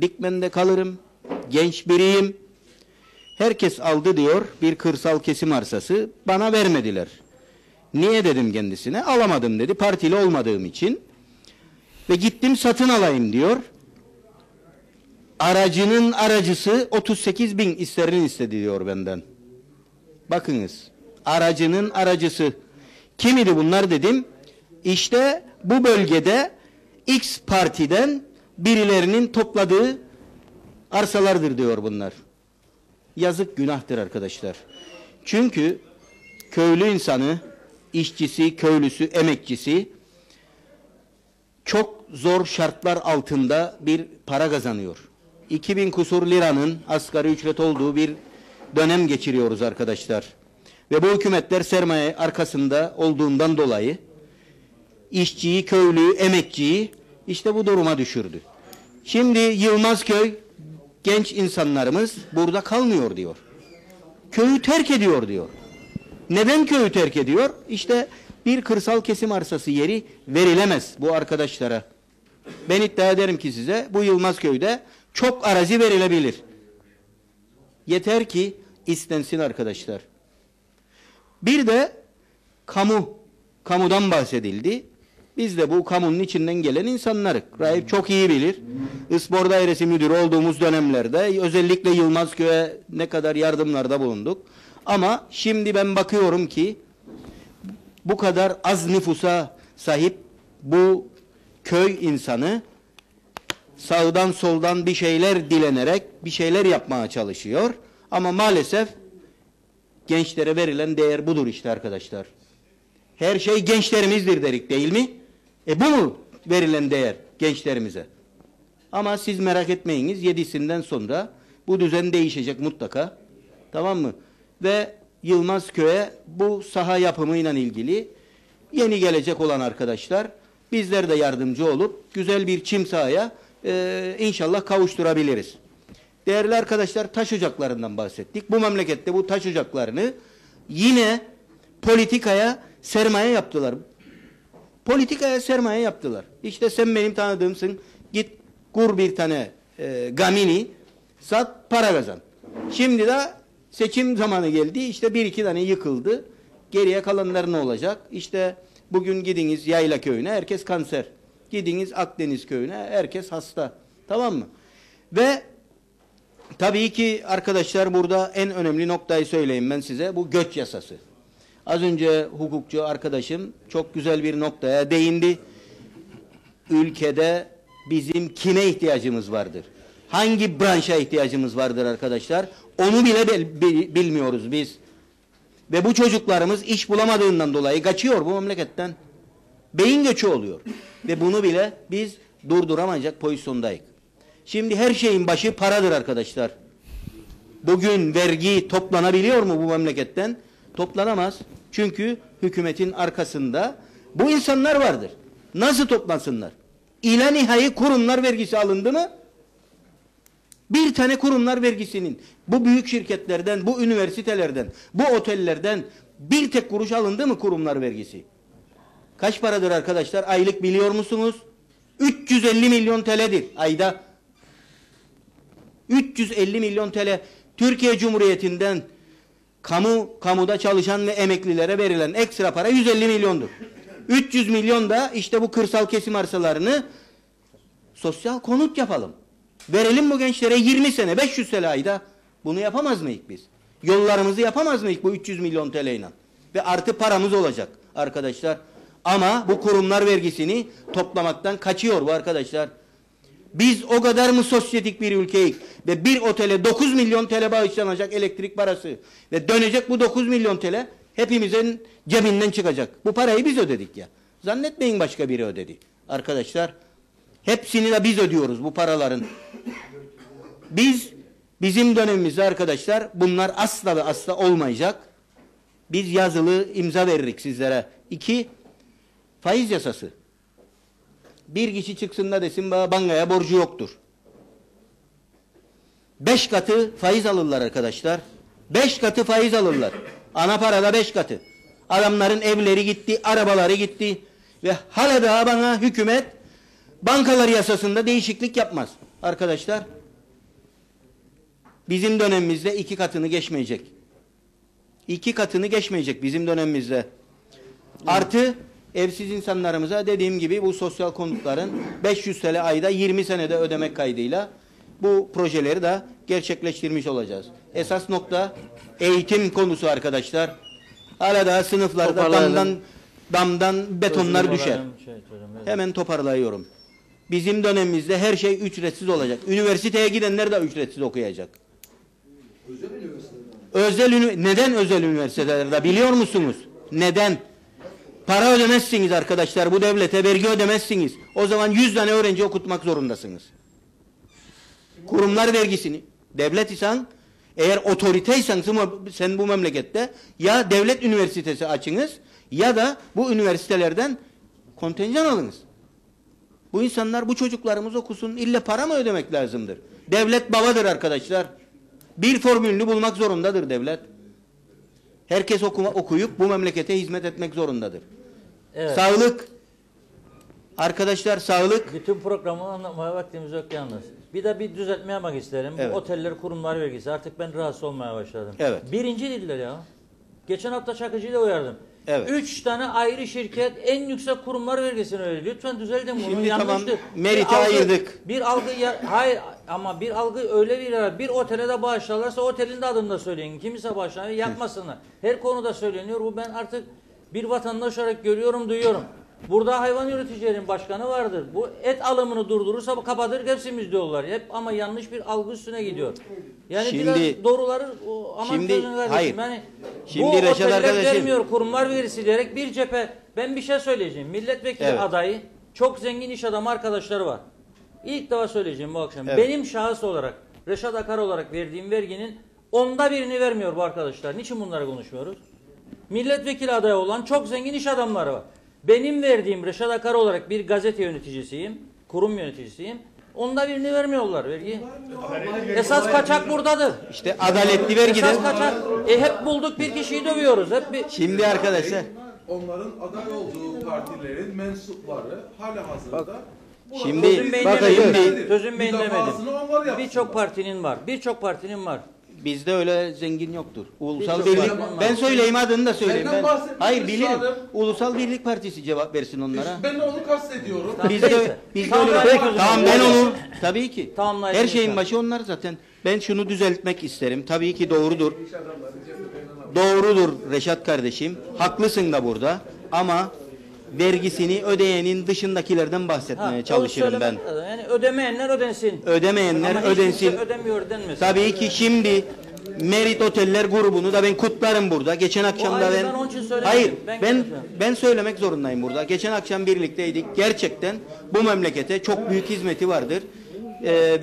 [SPEAKER 18] Dikmen'de kalırım, genç biriyim. Herkes aldı diyor bir kırsal kesim arsası, bana vermediler. Niye dedim kendisine? Alamadım dedi, partili olmadığım için. Ve gittim satın alayım diyor. Aracının aracısı 38.000 isterlin istedi diyor benden. Bakınız, aracının aracısı. Kim idi bunlar dedim. İşte bu bölgede X partiden birilerinin topladığı arsalardır diyor bunlar. Yazık, günahtır arkadaşlar. Çünkü köylü insanı, işçisi, köylüsü, emekçisi çok zor şartlar altında bir para kazanıyor. 2000 kusur liranın asgari ücret olduğu bir dönem geçiriyoruz arkadaşlar. Ve bu hükümetler sermaye arkasında olduğundan dolayı işçiyi, köylüyü, emekçiyi işte bu duruma düşürdü. Şimdi Yılmazköy genç insanlarımız burada kalmıyor diyor. Köyü terk ediyor diyor. Neden köyü terk ediyor? İşte bir kırsal kesim arsası yeri verilemez bu arkadaşlara. Ben iddia ederim ki size bu Yılmazköy'de çok arazi verilebilir. Yeter ki istensin arkadaşlar. Bir de kamudan bahsedildi. Biz de bu kamunun içinden gelen insanlarız. Rahip çok iyi bilir. İspor Dairesi Müdürü olduğumuz dönemlerde özellikle Yılmazköy'e ne kadar yardımlarda bulunduk. Ama şimdi ben bakıyorum ki bu kadar az nüfusa sahip bu köy insanı sağdan soldan bir şeyler dilenerek bir şeyler yapmaya çalışıyor. Ama maalesef gençlere verilen değer budur işte arkadaşlar. Her şey gençlerimizdir dedik değil mi? Bu mu verilen değer gençlerimize? Ama siz merak etmeyiniz, 7'sinden sonra bu düzen değişecek mutlaka. Tamam mı? Ve Yılmazköy'e bu saha yapımıyla ilgili yeni gelecek olan arkadaşlar bizler de yardımcı olup güzel bir çim sahaya inşallah kavuşturabiliriz. Değerli arkadaşlar, taş ocaklarından bahsettik. Bu memlekette bu taş ocaklarını yine politikaya sermaye yaptılar. Politikaya sermaye yaptılar. İşte sen benim tanıdığımsın. Git kur bir tane gamini, sat, para kazan. Şimdi de seçim zamanı geldi. İşte bir iki tane yıkıldı. Geriye kalanlar ne olacak? İşte bugün gidiniz Yayla köyüne, herkes kanser. Gidiniz Akdeniz köyüne, herkes hasta. Tamam mı? Ve tabii ki arkadaşlar burada en önemli noktayı söyleyeyim ben size. Bu göç yasası. Az önce hukukçu arkadaşım çok güzel bir noktaya değindi. Ülkede bizim kime ihtiyacımız vardır? Hangi branşa ihtiyacımız vardır arkadaşlar? Onu bile bilmiyoruz biz. Ve bu çocuklarımız iş bulamadığından dolayı kaçıyor bu memleketten. Beyin göçü oluyor. Ve bunu bile biz durduramayacak pozisyondayız. Şimdi her şeyin başı paradır arkadaşlar. Bugün vergi toplanabiliyor mu bu memleketten? Toplanamaz. Çünkü hükümetin arkasında bu insanlar vardır. Nasıl toplansınlar? İla nihai kurumlar vergisi alındı mı? Bir tane kurumlar vergisinin bu büyük şirketlerden, bu üniversitelerden, bu otellerden bir tek kuruş alındı mı kurumlar vergisi? Kaç paradır arkadaşlar? Aylık biliyor musunuz? 350 milyon TL'dir ayda. 350 milyon TL Türkiye Cumhuriyeti'nden kamuda çalışan ve emeklilere verilen ekstra para 150 milyondur. 300 milyon da işte bu kırsal kesim arsalarını sosyal konut yapalım. Verelim bu gençlere 20 sene, 500 TL ayda. Bunu yapamaz mıyız biz? Yollarımızı yapamaz mıyız bu 300 milyon TL ile? Ve artı paramız olacak arkadaşlar. Ama bu kurumlar vergisini toplamaktan kaçıyor bu arkadaşlar. Biz o kadar mı sosyetik bir ülkeyiz ve bir otele 9 milyon TL bağışlanacak elektrik parası ve dönecek bu 9 milyon TL hepimizin cebinden çıkacak. Bu parayı biz ödedik ya. Zannetmeyin başka biri ödedi. Arkadaşlar hepsini de biz ödüyoruz bu paraların. Bizim dönemimizde arkadaşlar bunlar asla ve asla olmayacak. Biz yazılı imza veririk sizlere. 2. Faiz yasası. Bir kişi çıksın da desin bankaya borcu yoktur. 5 katı faiz alırlar arkadaşlar. 5 katı faiz alırlar. Ana parada 5 katı. Adamların evleri gitti, arabaları gitti. Ve hala daha bana hükümet bankalar yasasında değişiklik yapmaz. Arkadaşlar bizim dönemimizde 2 katını geçmeyecek. 2 katını geçmeyecek bizim dönemimizde. Artı evsiz insanlarımıza dediğim gibi bu sosyal konutların 500 TL ayda 20 senede ödemek kaydıyla bu projeleri de gerçekleştirmiş olacağız. Esas nokta eğitim konusu arkadaşlar. Hala daha sınıflarda damdan betonlar düşer. Hemen toparlayıyorum. Bizim dönemimizde her şey ücretsiz olacak. Üniversiteye gidenler de ücretsiz okuyacak. Neden özel üniversitelerde biliyor musunuz? Neden? Para ödemezsiniz arkadaşlar. Bu devlete vergi ödemezsiniz. O zaman 100 tane öğrenci okutmak zorundasınız. Kurumlar vergisini. Devlet isen, eğer otoriteysen sen bu memlekette ya devlet üniversitesi açınız ya da bu üniversitelerden kontenjan alınız. Bu insanlar, bu çocuklarımız okusun. İlle para mı ödemek lazımdır? Devlet babadır arkadaşlar. Bir formülünü bulmak zorundadır devlet. Herkes okuyup bu memlekete hizmet etmek zorundadır.
[SPEAKER 6] Evet.
[SPEAKER 18] Sağlık. Arkadaşlar sağlık.
[SPEAKER 6] Bütün programı anlatmaya vaktimiz yok yalnız. Bir düzeltme yapmak isterim.
[SPEAKER 18] Evet.
[SPEAKER 6] Bu oteller kurumlar vergisi. Artık ben rahatsız olmaya başladım.
[SPEAKER 18] Evet.
[SPEAKER 6] Birinci dediler ya. Geçen hafta Çakıcı'yla uyardım.
[SPEAKER 18] Evet.
[SPEAKER 6] 3 tane ayrı şirket en yüksek kurumlar vergisini ödüyor. Lütfen düzeltin bunu.
[SPEAKER 18] Şimdi
[SPEAKER 6] yanlıştır.
[SPEAKER 18] tamam, Merit'i ayırdık.
[SPEAKER 6] Hayır ama bir algı öyle bir otele de bağışlarlarsa otelin de adını da söyleyin. Kimse bağışlamıyor, yapmasınlar. Her konuda söyleniyor. Bu ben artık bir vatandaş olarak görüyorum, duyuyorum. Burada hayvan üreticilerin başkanı vardır. Bu et alımını durdurursa kapatır, hepsi müjde hep ama yanlış bir algı üstüne gidiyor. Yani
[SPEAKER 18] Şimdi,
[SPEAKER 6] biraz doğruları aman sözünü kardeşim.
[SPEAKER 18] Hayır.
[SPEAKER 6] Yani
[SPEAKER 18] Şimdi
[SPEAKER 6] bu
[SPEAKER 18] Reşat
[SPEAKER 6] oteller
[SPEAKER 18] arkadaşım
[SPEAKER 6] vermiyor, kurumlar vergisi diyerek bir cephe. Ben bir şey söyleyeceğim. Milletvekili adayı çok zengin iş adamı arkadaşları var. İlk defa söyleyeceğim bu akşam.
[SPEAKER 18] Evet.
[SPEAKER 6] Benim şahıs olarak, Reşat Akar olarak verdiğim verginin 1/10'ini vermiyor bu arkadaşlar. Niçin bunları konuşmuyoruz? Milletvekili adayı olan çok zengin iş adamları var. Benim verdiğim Reşat Akar olarak bir gazete yöneticisiyim, kurum yöneticisiyim. 1/10'ini vermiyorlar vergi. Esas kaçak buradadır.
[SPEAKER 18] İşte adaletli vergide.
[SPEAKER 6] Esas kaçak. Hep bulduk bir kişiyi dövüyoruz.
[SPEAKER 18] Şimdi arkadaşlar.
[SPEAKER 19] Onların aday olduğu partilerin mensupları hala hazırda.
[SPEAKER 18] Şimdi
[SPEAKER 6] sözüm beğenmedim. Birçok partinin var.
[SPEAKER 18] Bizde öyle zengin yoktur. Ulusal Birlik. Ben söyleyeyim adını da söyleyeyim. Hayır bilirim. Ulusal Birlik Partisi cevap versin onlara.
[SPEAKER 19] Ben onu kastediyorum.
[SPEAKER 18] Bizde öyle. Tamam ben onu. Tabii ki. Her şeyin başı onlar zaten. Ben şunu düzeltmek isterim. Tabii ki doğrudur. Doğrudur Reşat kardeşim. Haklısın da burada. Ama vergisini ödeyenin dışındakilerden bahsetmeye çalışırım ben.
[SPEAKER 6] Yani ödemeyenler ödensin.
[SPEAKER 18] Ödemeyenler
[SPEAKER 6] ama
[SPEAKER 18] ödensin.
[SPEAKER 6] Ödemiyor denmesin.
[SPEAKER 18] Tabii ki şimdi Merit Oteller grubunu da ben kutlarım burada. Geçen akşam da ben söylemek zorundayım burada. Geçen akşam birlikteydik. Gerçekten bu memlekete çok büyük hizmeti vardır.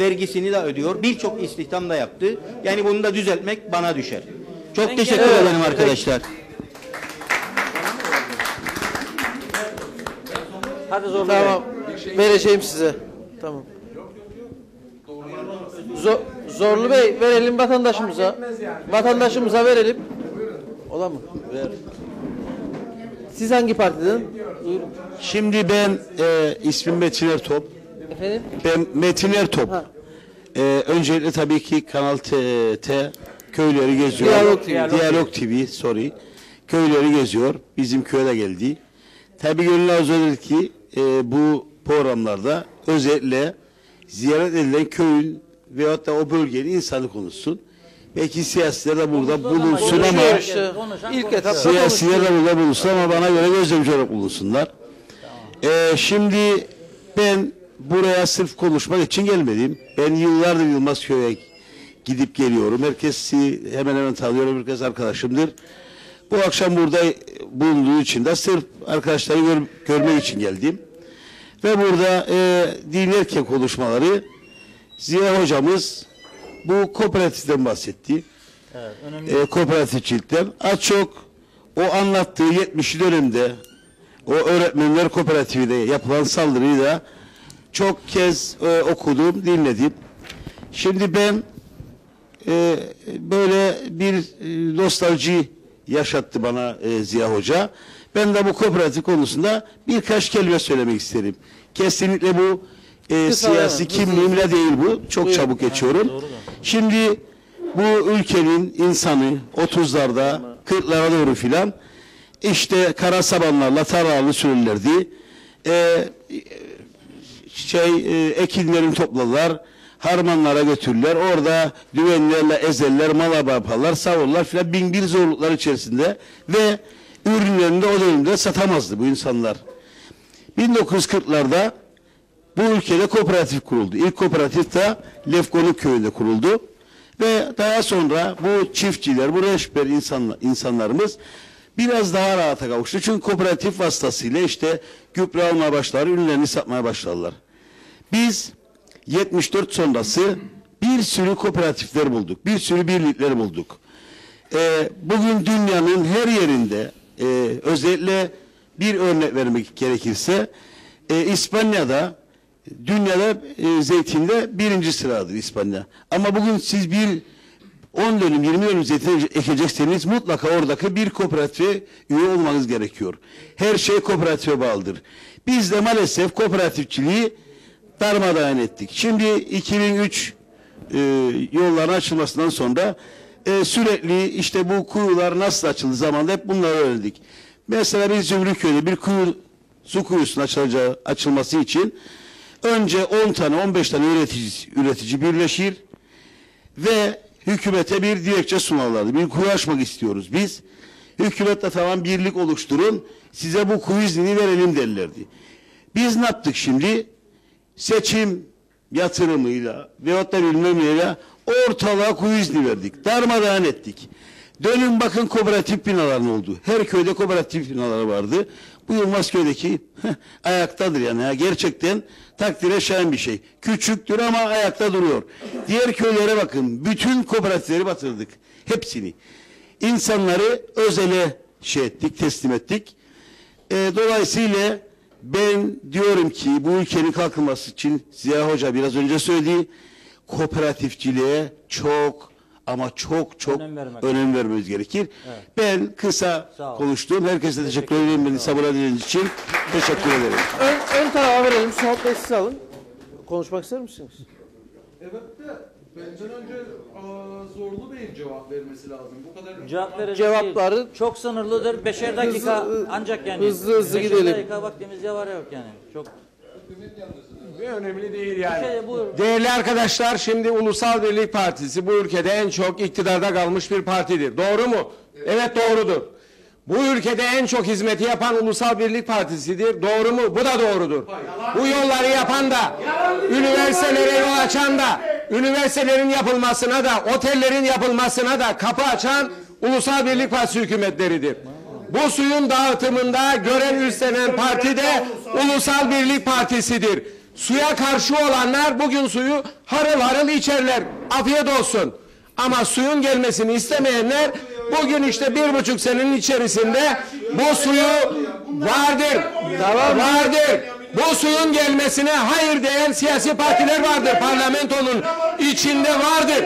[SPEAKER 18] Vergisini de ödüyor. Birçok istihdam da yaptı. Yani bunu da düzeltmek bana düşer. Çok teşekkür ederim arkadaşlar.
[SPEAKER 5] Hadi Zorlu Bey. Vereceğim size. Tamam. Zorlu Bey verelim vatandaşımıza. Vatandaşımıza verelim. Ola mı? Ver. Siz hangi partiden? Buyurun.
[SPEAKER 20] Şimdi ben ismim Metin Ertop.
[SPEAKER 5] Efendim?
[SPEAKER 20] Ben Metin Ertop. Öncelikle tabii ki Kanal T köyleri geziyor. Diyalog TV, sorry. Köyleri geziyor. Bizim köye de geldi. Tabii gönül arzudur ki bu programlarda özellikle ziyaret edilen köyün veyahut da o bölgenin insanı konuşsun. Belki siyasiler de burada bulunsun ama
[SPEAKER 5] ilk etapta
[SPEAKER 20] siyasiler de burada bulunsun ama bana göre gözlemci olarak bulunsunlar. Şimdi ben buraya sırf konuşmak için gelmedim. Ben yıllardır Yılmazköy'e gidip geliyorum. Herkesi hemen hemen tanıyorum. Herkes arkadaşımdır. Bu akşam burada bulunduğu için de sırf arkadaşları görmek için geldim. Ve burada dinlerken konuşmaları Ziya hocamız bu kooperatiften bahsetti.
[SPEAKER 6] Evet,
[SPEAKER 20] kooperatifçilikten. Az çok o anlattığı 70'li dönemde o öğretmenler kooperatifinde yapılan saldırıyı da çok kez okudum, dinledim. Şimdi ben böyle bir nostalji yaşattı bana Ziya Hoca. Ben de bu kooperatif konusunda birkaç kelime söylemek isterim. Kesinlikle bu siyasi kimliğimle değil bu. Çok çabuk geçiyorum. Şimdi bu ülkenin insanı 30'larda 40'lara doğru filan işte kara sabanlarla tarlalı sürülerdi. Ekinlerini topladılar. Harmanlara götürürler. Orada düvenlerle ezerler, malaba yaparlar, savururlar filan bin bir zorluklar içerisinde ve ürünlerini de o dönemde satamazdı bu insanlar. 1940'larda bu ülkede kooperatif kuruldu. İlk kooperatif de Lefkonuk köyünde kuruldu. Ve daha sonra bu çiftçiler, bu reşber insanlarımız biraz daha rahata kavuştu. Çünkü kooperatif vasıtasıyla işte gübre almaya başladılar, ürünlerini satmaya başladılar. Biz 74 sonrası bir sürü kooperatifler bulduk, bir sürü birlikler bulduk. Bugün dünyanın her yerinde, özellikle bir örnek vermek gerekirse, İspanya'da, dünyada zeytinde 1. sıradır İspanya. Ama bugün siz 10 dönüm, 20 dönüm zeytin ekecekseniz mutlaka oradaki bir kooperatife üye olmanız gerekiyor. Her şey kooperatife bağlıdır. Biz de maalesef kooperatifçiliği darmadağın ettik. Şimdi 2003 yolların açılmasından sonra sürekli işte bu kuyular nasıl açıldı zamanında hep bunları öğrendik. Mesela biz Zümrütköy'de bir su kuyusunun açılması için önce 10 tane 15 tane üretici birleşir ve hükümete bir dilekçe sunarlardı. Bir kuyu açmak istiyoruz biz. Hükümetle tamam birlik oluşturun, size bu kuyu iznini verelim derlerdi. Biz ne yaptık şimdi? Seçim yatırımıyla veyahut da bilmem neyle ortalığa kuyu izni verdik. Darmadağın ettik. Dönün bakın kooperatif binalar ne oldu? Her köyde kooperatif binaları vardı. Bu Yılmazköy'deki ayaktadır yani. Ya. Gerçekten takdire şayan bir şey. Küçüktür ama ayakta duruyor. Diğer köylere bakın. Bütün kooperatifleri batırdık. Hepsini. İnsanları özele teslim ettik. Dolayısıyla ben diyorum ki bu ülkenin kalkınması için Ziya Hoca biraz önce söyledi. Kooperatifçiliğe çok ama çok önem vermemiz gerekir. Evet. Ben kısa konuştum. Herkese teşekkür ederim. Beni sabırla dinlediğiniz için teşekkür ederim.
[SPEAKER 5] Ön tarafa verelim. Suat Bey siz alın. Konuşmak ister misiniz?
[SPEAKER 19] Evet de benden önce Zorlu Bey'in cevap vermesi lazım. Bu kadar
[SPEAKER 6] cevap verecek
[SPEAKER 5] cevapları
[SPEAKER 6] değil. Çok sınırlıdır. 5'er dakika ancak yani.
[SPEAKER 5] Hızlı gidelim.
[SPEAKER 6] 5'er dakika vaktimiz ya var yok yani. Çok
[SPEAKER 11] önemli değil yani.
[SPEAKER 6] Buyurun.
[SPEAKER 11] Değerli arkadaşlar, şimdi Ulusal Birlik Partisi bu ülkede en çok iktidarda kalmış bir partidir. Doğru mu? Evet doğrudur. Bu ülkede en çok hizmeti yapan Ulusal Birlik Partisi'dir. Doğru mu? Bu da doğrudur. Bu yolları yapan da, üniversitelere yol açan da, üniversitelerin yapılmasına da, otellerin yapılmasına da kapı açan Ulusal Birlik Partisi hükümetleridir. Bu suyun dağıtımında görev üstlenen parti de Ulusal Birlik Partisi'dir. Suya karşı olanlar bugün suyu harıl harıl içerler. Afiyet olsun. Ama suyun gelmesini istemeyenler bugün işte 1,5 senenin içerisinde bu suyu vardır. Vardır. Bu suyun gelmesine hayır diyen siyasi partiler vardır. Parlamentonun içinde vardır.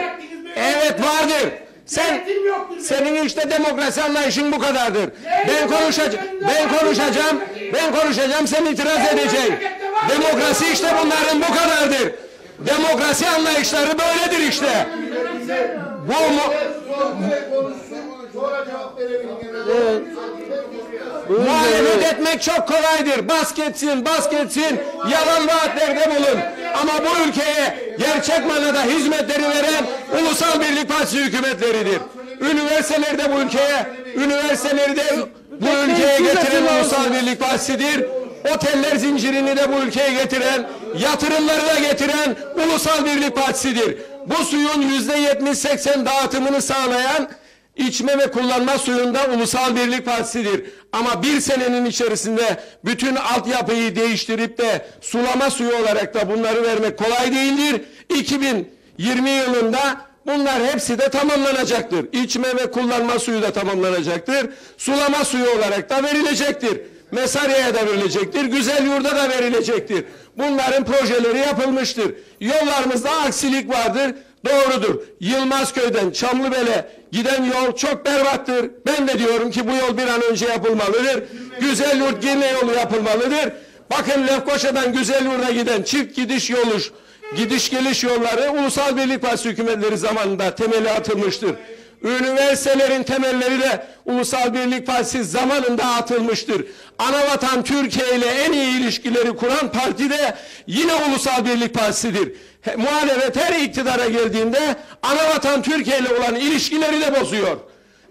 [SPEAKER 11] Evet vardır. Senin işte demokrasi anlayışın bu kadardır. Ben konuşacağım, sen itiraz edeceksin. Demokrasi işte bunların bu kadardır. Demokrasi anlayışları böyledir işte. Bu mu? Evet. Muhalefet etmek çok kolaydır. Bas geçsin, yalan vaatlerde bulun.
[SPEAKER 21] Ama bu ülkeye gerçek manada hizmetleri veren Ulusal Birlik Partisi hükümetleridir. Üniversiteleri bu ülkeye getiren Ulusal Birlik Partisi'dir. Oteller zincirini de bu ülkeye getiren, yatırımları da getiren Ulusal Birlik Partisi'dir. Bu suyun %70-80 dağıtımını sağlayan içme ve kullanma suyunda Ulusal Birlik Partisi'dir. Ama bir senenin içerisinde bütün altyapıyı değiştirip de sulama suyu olarak da bunları vermek kolay değildir. 2020 yılında bunlar hepsi de tamamlanacaktır. İçme ve kullanma suyu da tamamlanacaktır. Sulama suyu olarak da verilecektir. Mesarya'ya da verilecektir. Güzelyurt'a da verilecektir. Bunların projeleri yapılmıştır. Yollarımızda aksilik vardır. Doğrudur. Yılmazköy'den Çamlıbel'e giden yol çok berbattır. Ben de diyorum ki bu yol bir an önce yapılmalıdır. Güzelyurt Girne yolu yapılmalıdır. Bakın Lefkoşa'dan Güzelyurt'a giden çift gidiş geliş yolları Ulusal Birlik Partisi hükümetleri zamanında temeli atılmıştır. Üniversitelerin temelleri de Ulusal Birlik Partisi zamanında atılmıştır. Anavatan Türkiye ile en iyi ilişkileri kuran parti de yine Ulusal Birlik Partisi'dir. Muhalefet her iktidara geldiğinde Anavatan Türkiye ile olan ilişkileri de bozuyor.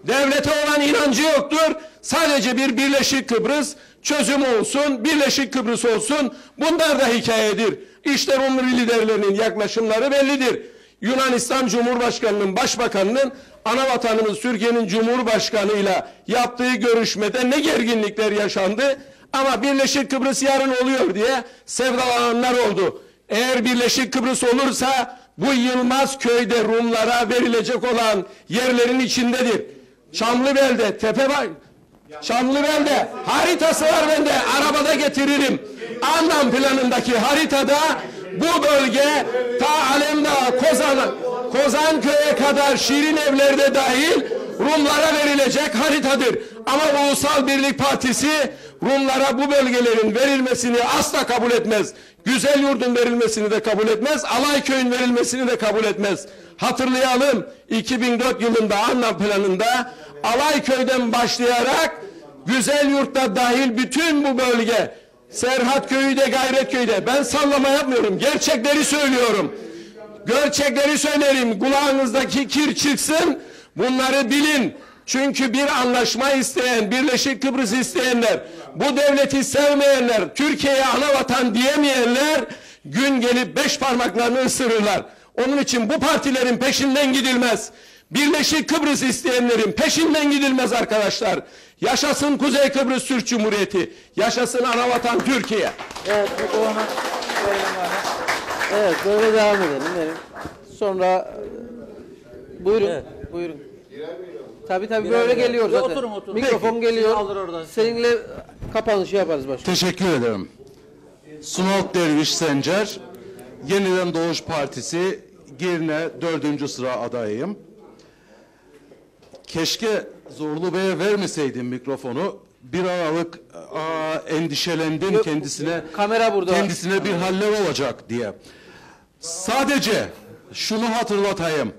[SPEAKER 21] Devlete olan inancı yoktur. Sadece bir Birleşik Kıbrıs çözümü olsun, Birleşik Kıbrıs olsun. Bunlar da hikayedir. İşte Rum liderlerinin yaklaşımları bellidir. Yunanistan Cumhurbaşkanı'nın, Başbakanı'nın anavatanımız Türkiye'nin Cumhurbaşkanı'yla yaptığı görüşmede ne gerginlikler yaşandı. Ama Birleşik Kıbrıs yarın oluyor diye sevdalananlar oldu. Eğer Birleşik Kıbrıs olursa bu Yılmazköy'de Rumlara verilecek olan yerlerin içindedir. Çamlıbel'de, Çamlıbel'de haritası var bende, arabada getiririm. Anlam planındaki haritada bu bölge ta Alemdağ, Kozanköy'e kadar Şirin Evler'de dahil Rumlara verilecek haritadır. Ama Ulusal Birlik Partisi Rumlara bu bölgelerin verilmesini asla kabul etmez. Güzelyurt'un verilmesini de kabul etmez. Alayköy'ün verilmesini de kabul etmez. Hatırlayalım, 2004 yılında Anlam planında Alayköy'den başlayarak Güzelyurt'ta dahil bütün bu bölge, Serhatköy'ü de Gayretköy'de, ben sallama yapmıyorum, gerçekleri söylüyorum. Gerçekleri söylerim, kulağınızdaki kir çıksın, bunları bilin. Çünkü bir anlaşma isteyen, Birleşik Kıbrıs isteyenler, bu devleti sevmeyenler, Türkiye'ye anavatan diyemeyenler gün gelip 5 parmaklarını ısırırlar. Onun için bu partilerin peşinden gidilmez. Birleşik Kıbrıs isteyenlerin peşinden gidilmez arkadaşlar. Yaşasın Kuzey Kıbrıs Türk Cumhuriyeti. Yaşasın anavatan Türkiye.
[SPEAKER 5] Evet, evet, böyle devam edelim. Sonra buyurun,
[SPEAKER 6] Evet.
[SPEAKER 5] buyurun. Tabii böyle geliyor zaten.
[SPEAKER 6] Oturun.
[SPEAKER 5] Mikrofon geliyor.
[SPEAKER 6] Alır oradan.
[SPEAKER 5] Seninle kapanışı yaparız başkanım.
[SPEAKER 22] Teşekkür ederim. Sunalt Derviş Sencer, Yeniden Doğuş Partisi Girne 4. sıra adayıyım. Keşke Zorlu Bey'e vermeseydim mikrofonu. Bir aralık endişelendim
[SPEAKER 5] Kamera burada.
[SPEAKER 22] kendisine bir haller olacak diye. Sadece şunu hatırlatayım.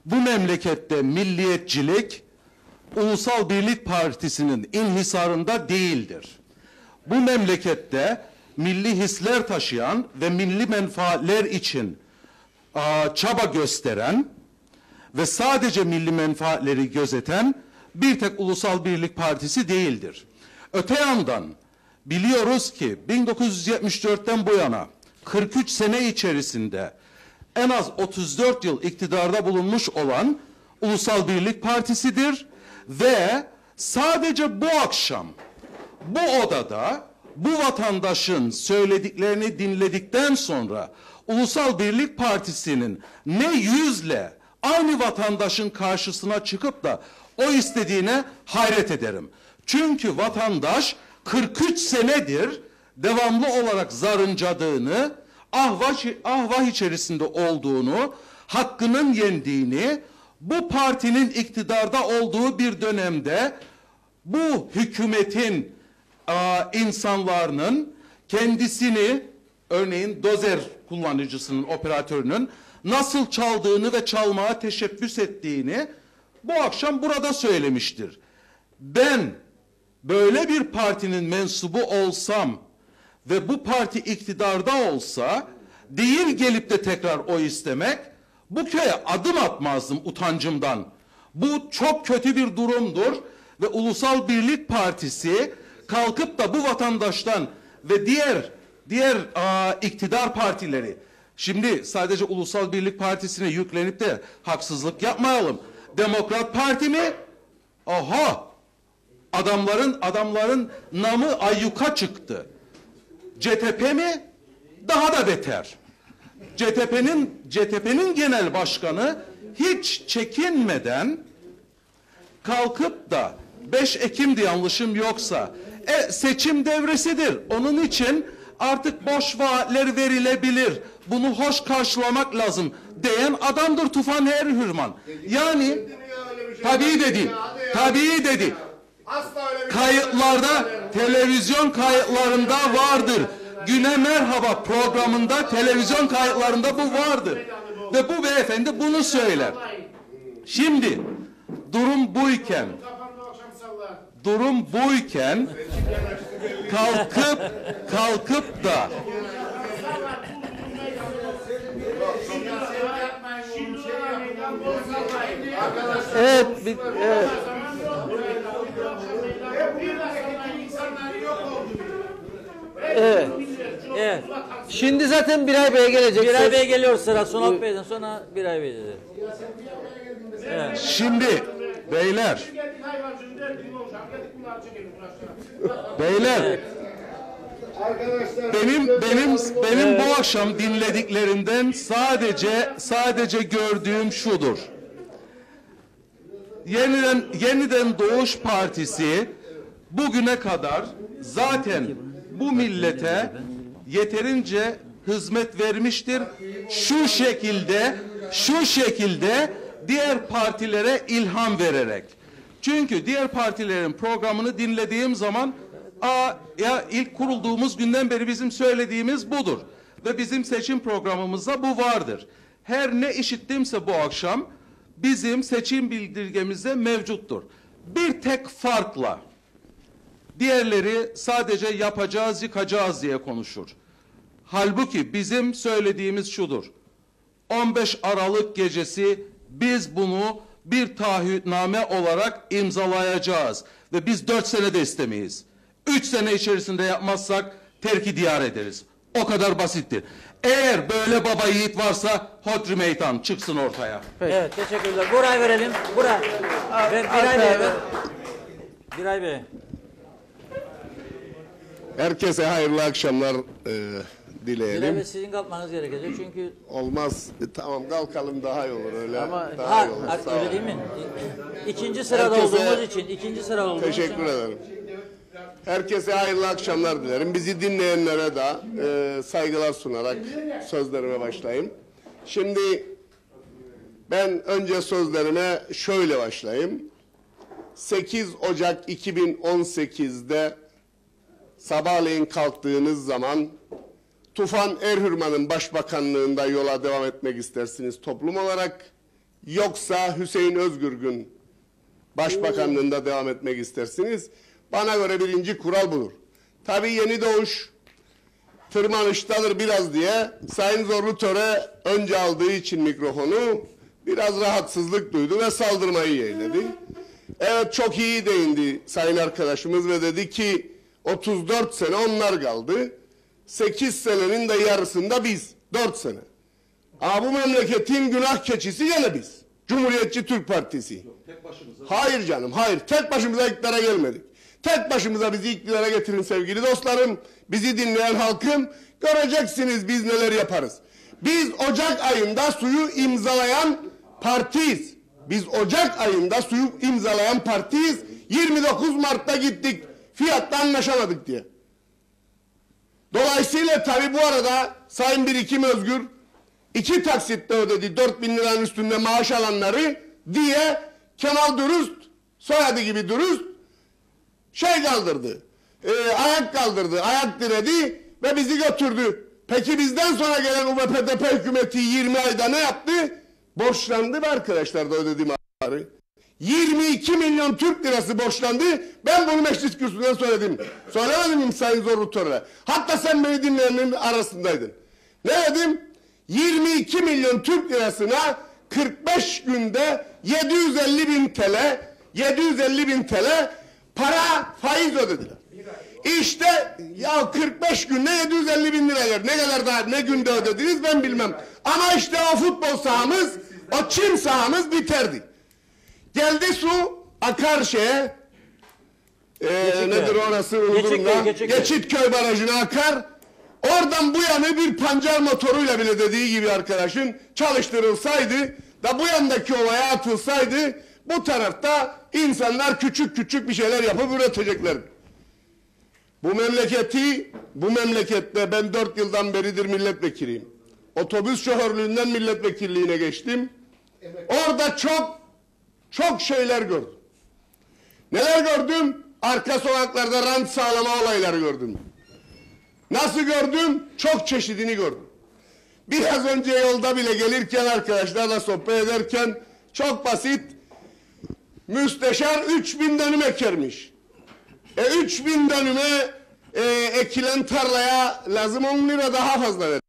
[SPEAKER 22] Bu memlekette milliyetçilik Ulusal Birlik Partisi'nin inhisarında değildir. Bu memlekette milli hisler taşıyan ve milli menfaatler için çaba gösteren ve sadece milli menfaatleri gözeten bir tek Ulusal Birlik Partisi değildir. Öte yandan biliyoruz ki 1974'ten bu yana 43 sene içerisinde en az 34 yıl iktidarda bulunmuş olan Ulusal Birlik Partisi'dir ve sadece bu akşam bu odada bu vatandaşın söylediklerini dinledikten sonra Ulusal Birlik Partisi'nin ne yüzle aynı vatandaşın karşısına çıkıp da o istediğine hayret ederim. Çünkü vatandaş 43 senedir devamlı olarak zarıncadığını, ahvah içerisinde olduğunu, hakkının yendiğini, bu partinin iktidarda olduğu bir dönemde bu hükümetin insanlarının kendisini, örneğin dozer kullanıcısının, operatörünün nasıl çaldığını ve çalmaya teşebbüs ettiğini bu akşam burada söylemiştir. Ben böyle bir partinin mensubu olsam ve bu parti iktidarda olsa değil gelip de tekrar oy istemek, bu köye adım atmazdım utancımdan. Bu çok kötü bir durumdur ve Ulusal Birlik Partisi kalkıp da bu vatandaştan ve diğer iktidar partileri, şimdi sadece Ulusal Birlik Partisi'ne yüklenip de haksızlık yapmayalım. Demokrat Parti mi? Aha! Adamların namı ayyuka çıktı. CTP mi? Daha da beter. CTP'nin genel başkanı hiç çekinmeden kalkıp da 5 Ekim'di yanlışım yoksa seçim devresidir. Onun için artık boş vaatler verilebilir. Bunu hoş karşılamak lazım diyen adamdır Tufan Erhürman. Yani tabii dedi. Kayıtlarda, televizyon kayıtlarında vardır. Güne Merhaba programında, televizyon kayıtlarında bu vardır. Ve bu beyefendi bunu söyler. Şimdi durum buyken kalkıp da
[SPEAKER 5] evet. Evet. Şimdi zaten Biray Bey'e gelecek.
[SPEAKER 6] Biray Bey geliyor sıra. Sonat Bey'den sonra Biray Bey dedi.
[SPEAKER 22] Evet. Şimdi beyler benim bu akşam dinlediklerimden sadece gördüğüm şudur. Yeniden Doğuş Partisi bugüne kadar zaten bu millete yeterince hizmet vermiştir. Şu şekilde diğer partilere ilham vererek. Çünkü diğer partilerin programını dinlediğim zaman ya ilk kurulduğumuz günden beri bizim söylediğimiz budur. Ve bizim seçim programımızda bu vardır. Her ne işittimse bu akşam bizim seçim bildirgemizde mevcuttur. Bir tek farkla diğerleri sadece yapacağız, yıkacağız diye konuşur. Halbuki bizim söylediğimiz şudur. 15 Aralık gecesi biz bunu bir taahhütname olarak imzalayacağız. Ve biz 4 sene de istemeyiz. 3 sene içerisinde yapmazsak terk-i diyar ederiz. O kadar basittir. Eğer böyle baba yiğit varsa hodri meydan çıksın ortaya.
[SPEAKER 6] Peki. Evet, teşekkürler. Buray verelim. Buray. Ve Biray Bey. Biray Bey.
[SPEAKER 2] Herkese hayırlı akşamlar dileyelim.
[SPEAKER 6] Biray Bey sizin kalkmanız gerekecek çünkü...
[SPEAKER 2] Olmaz. Tamam kalkalım daha iyi olur öyle.
[SPEAKER 6] Ama
[SPEAKER 2] daha iyi olur.
[SPEAKER 6] öyle değil mi? İkinci sırada olduğumuz için.
[SPEAKER 2] Teşekkür ederim. Herkese hayırlı akşamlar dilerim. Bizi dinleyenlere de saygılar sunarak sözlerime başlayayım. Şimdi ben önce sözlerime şöyle başlayayım. 8 Ocak 2018'de sabahleyin kalktığınız zaman Tufan Erhürman'ın başbakanlığında yola devam etmek istersiniz toplum olarak, yoksa Hüseyin Özgürgün başbakanlığında devam etmek istersiniz. Bana göre birinci kural budur. Tabii Yeni Doğuş tırmanıştadır biraz diye Sayın Zorlu Töre önce aldığı için mikrofonu biraz rahatsızlık duydu ve saldırmayı yeğledi. Evet, çok iyi değindi sayın arkadaşımız ve dedi ki 34 sene onlar kaldı. 8 senenin de yarısında biz. 4 sene. Ama bu memleketin günah keçisi yine biz. Cumhuriyetçi Türk Partisi. Hayır canım, hayır. Tek başımıza iktidara gelmedik. Tek başımıza bizi iktidara getirin sevgili dostlarım. Bizi dinleyen halkım, göreceksiniz biz neler yaparız. Biz Ocak ayında suyu imzalayan partiyiz. Biz Ocak ayında suyu imzalayan partiyiz. 29 Mart'ta gittik. Fiyatta anlaşamadık diye. Dolayısıyla tabii bu arada Sayın Birikim Özgür 2 taksitte ödedi 4.000 liranın üstünde maaş alanları diye Kemal Dürüst, soyadı gibi Dürüst kaldırdı. Ayak kaldırdı, ayak diredi ve bizi götürdü. Peki bizden sonra gelen UBPDP hükümeti 20 ayda ne yaptı? Borçlandı be arkadaşlar da ödedi maaşları. 22 milyon Türk lirası borçlandı. Ben bunu meclis kürsüsünden söyledim. Söylemedim mi Sayın Zorlu Töre? Hatta sen beni dinleyenlerin arasındaydın. Ne dedim? 22 milyon Türk lirasına 45 günde 750 bin TL para faiz ödediler. İşte ya 45 günde 750 bin lira ne kadar daha ne günde ödediniz ben bilmem. Ama işte o futbol sahamız, o çim sahamız biterdi. Geldi su akar şeye, nedir orası Uludur'da? Geçitköy Barajı'na akar. Oradan bu yanı bir pancar motoruyla bile dediği gibi arkadaşın çalıştırılsaydı da bu yandaki ovaya atılsaydı bu tarafta insanlar küçük küçük bir şeyler yapıp üreteceklerdi. Bu memlekette ben 4 yıldan beridir milletvekiliyim. Otobüs şoförlüğünden milletvekilliğine geçtim. Orada çok şeyler gördüm. Neler gördüm? Arka sokaklarda rant sağlama olayları gördüm. Nasıl gördüm? Çok çeşidini gördüm. Biraz önce yolda bile gelirken arkadaşlarla sohbet ederken çok basit. Müsteşar 3000 dönüm ekermiş. 3000 dönüme ekilen tarlaya lazım 10 lira daha fazla ver.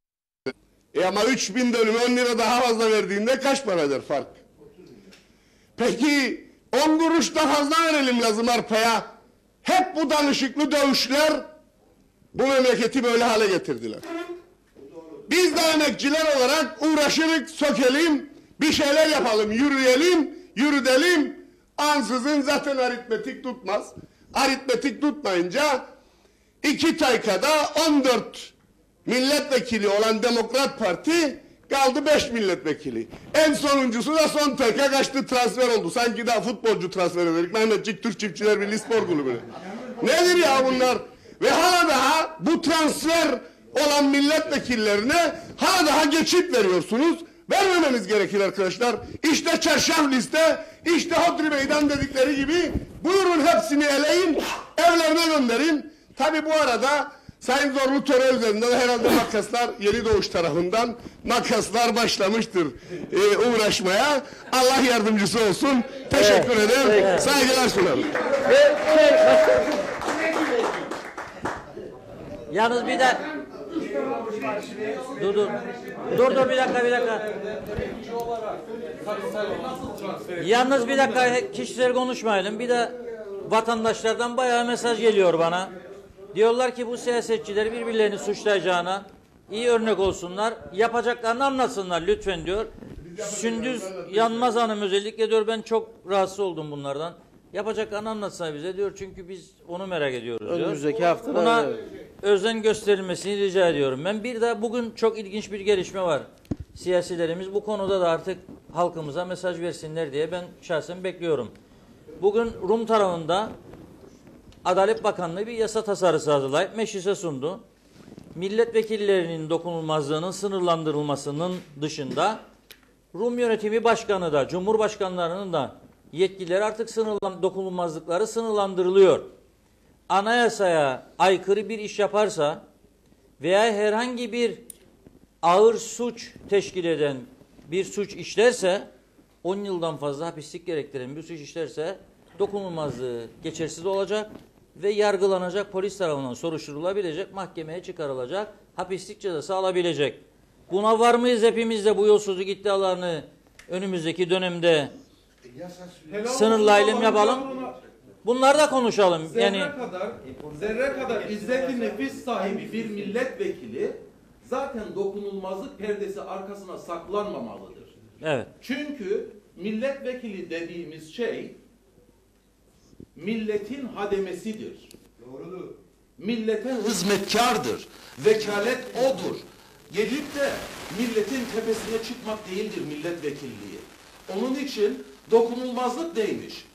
[SPEAKER 2] Ama 3000 dönüme 10 lira daha fazla verdiğinde kaç para eder fark? Peki 10 kuruş da fazla verelim lazım arpaya. Hep bu danışıklı dövüşler bu memleketi böyle hale getirdiler. Biz de emekçiler olarak uğraşırık, sökelim, bir şeyler yapalım, yürütelim. Ansızın zaten aritmetik tutmaz. Aritmetik tutmayınca 2 taykada 14 milletvekili olan Demokrat Parti kaldı 5 milletvekili. En sonuncusu da son tayka kaçtı, transfer oldu. Sanki daha futbolcu transfer ederek Mehmetçik Türk Çiftçiler Birliği Spor Kulübü'ne. Nedir ya bunlar? Ve hala daha bu transfer olan milletvekillerine hala daha geçit veriyorsunuz. Vermemeniz gerekir arkadaşlar. İşte çarşaf liste, işte hodri meydan dedikleri gibi buyurun hepsini eleyin, evlerine gönderin. Tabi bu arada Sayın Zorlu Töre üzerinde de herhalde makaslar Yeni Doğuş tarafından makaslar başlamıştır uğraşmaya. Allah yardımcısı olsun. Teşekkür ederim. Saygılar sunarım.
[SPEAKER 6] Yalnız bir de dur bir dakika. Yalnız bir dakika kişisel konuşmayalım. Bir de vatandaşlardan bayağı mesaj geliyor bana. Diyorlar ki bu siyasetçileri birbirlerini suçlayacağına iyi örnek olsunlar. Yapacaklarını anlatsınlar lütfen diyor. Sündüz Yanmaz Hanım özellikle diyor ben çok rahatsız oldum bunlardan. Yapacaklarını anlatsana bize diyor çünkü biz onu merak ediyoruz diyor.
[SPEAKER 5] Önümüzdeki hafta
[SPEAKER 6] buna özen gösterilmesini rica ediyorum. Ben bir de bugün çok ilginç bir gelişme var. Siyasilerimiz bu konuda da artık halkımıza mesaj versinler diye ben şahsen bekliyorum. Bugün Rum tarafında Adalet Bakanlığı bir yasa tasarısı hazırlayıp meclise sundu. Milletvekillerinin dokunulmazlığının sınırlandırılmasının dışında Rum yönetimi başkanı da Cumhurbaşkanlarının da yetkileri artık dokunulmazlıkları sınırlandırılıyor. Anayasaya aykırı bir iş yaparsa veya herhangi bir ağır suç teşkil eden bir suç işlerse 10 yıldan fazla hapislik gerektiren bir suç işlerse dokunulmazlığı geçersiz olacak ve yargılanacak, polis tarafından soruşturulabilecek, mahkemeye çıkarılacak, hapislik cezası alabilecek. Buna var mıyız hepimiz de bu yolsuzluk iddialarını önümüzdeki dönemde sınırlayalım yapalım. Bunları da konuşalım.
[SPEAKER 22] Zerre kadar izzet-i nefis sahibi bir milletvekili zaten dokunulmazlık perdesi arkasına saklanmamalıdır.
[SPEAKER 6] Evet.
[SPEAKER 22] Çünkü milletvekili dediğimiz şey milletin hademesidir. Doğrudur. Millete hizmetkardır. Vekalet odur. Gelip de milletin tepesine çıkmak değildir milletvekilliği. Onun için dokunulmazlık neymiş?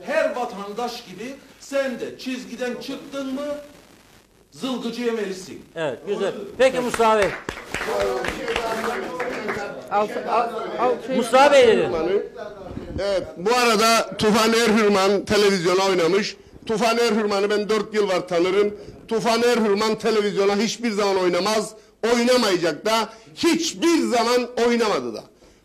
[SPEAKER 22] Her vatandaş gibi sen de çizgiden çıktın mı zılgıcı yemelisin.
[SPEAKER 6] Evet, güzel. Peki Mustafa Bey. Mustafa Bey dedi.
[SPEAKER 2] Evet, bu arada Tufan Erhürman televizyona oynamış. Tufan Erhürman'ı ben 4 yıl var tanırım. Tufan Erhürman televizyona hiçbir zaman oynamaz. Oynamayacak da. Hiçbir zaman oynamadı da.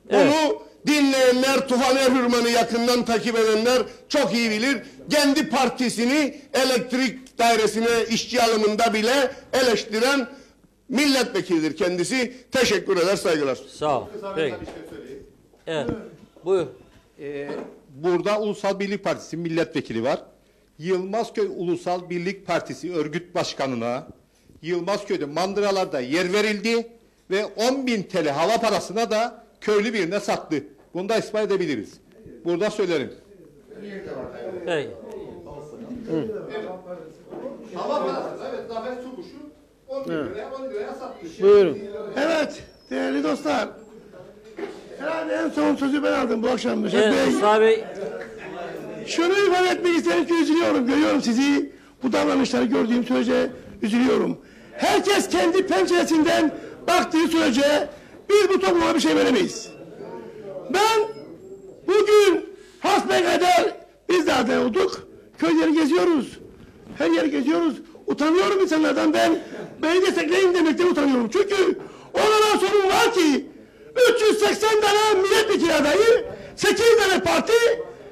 [SPEAKER 6] Evet.
[SPEAKER 2] Bunu dinleyenler, Tufan Erhürman'ı yakından takip edenler çok iyi bilir. Kendi partisini elektrik dairesine işçi alımında bile eleştiren milletvekilidir kendisi. Teşekkür eder, saygılar.
[SPEAKER 6] Sağ ol. Peki. Evet. Buyur.
[SPEAKER 7] Burada Ulusal Birlik Partisi milletvekili var. Yılmazköy Ulusal Birlik Partisi örgüt başkanına Yılmazköy'de mandıralarda yer verildi ve 10.000 TL hava parasına da köylü birine sattı. Bunu da ispat edebiliriz. Burada söylerim.
[SPEAKER 6] Peki.
[SPEAKER 2] Hava parası, evet, Zafer Çubuş'u 10 liraya satmış.
[SPEAKER 9] Buyurun. Evet, değerli dostlar. Herhalde en son sözü ben aldım bu akşam.
[SPEAKER 6] Evet, Mustafa Bey.
[SPEAKER 9] Şunu ifade etmek isterim ki üzülüyorum. Görüyorum sizi. Bu davranışları gördüğüm sürece üzülüyorum. Herkes kendi penceresinden baktığı sürece biz bu topluma bir şey veremeyiz. Ben bugün hasbelkader biz de aday olduk. Köyleri geziyoruz. Her yeri geziyoruz. Utanıyorum insanlardan ben. Beni destekleyin demekten utanıyorum. Çünkü o kadar sorun var ki 380 tane milletvekili adayı, 8 tane parti.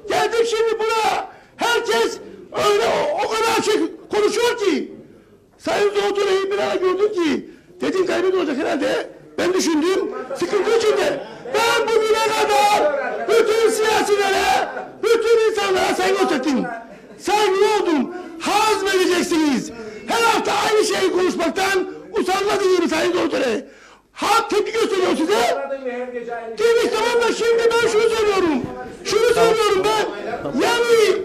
[SPEAKER 9] Geldim şimdi buna. Herkes öyle o kadar şey konuşuyor ki. Sayın Doğuture'yi bir ara gördüm ki. Dedim kaybet olacak herhalde. Ben düşündüm. Sıkıntı içinde. Ben bugüne kadar bütün siyasilere, bütün insanlara saygı gösterdim. Saygılı oldum. Hazmedeceksiniz. Her hafta aynı şeyi konuşmaktan usanmadı gibi Sayın Doğuture. Halk tepki gösteriyor size. Demiş tamam da şimdi ben şunu söylüyorum. Şunu söylüyorum ben. Yani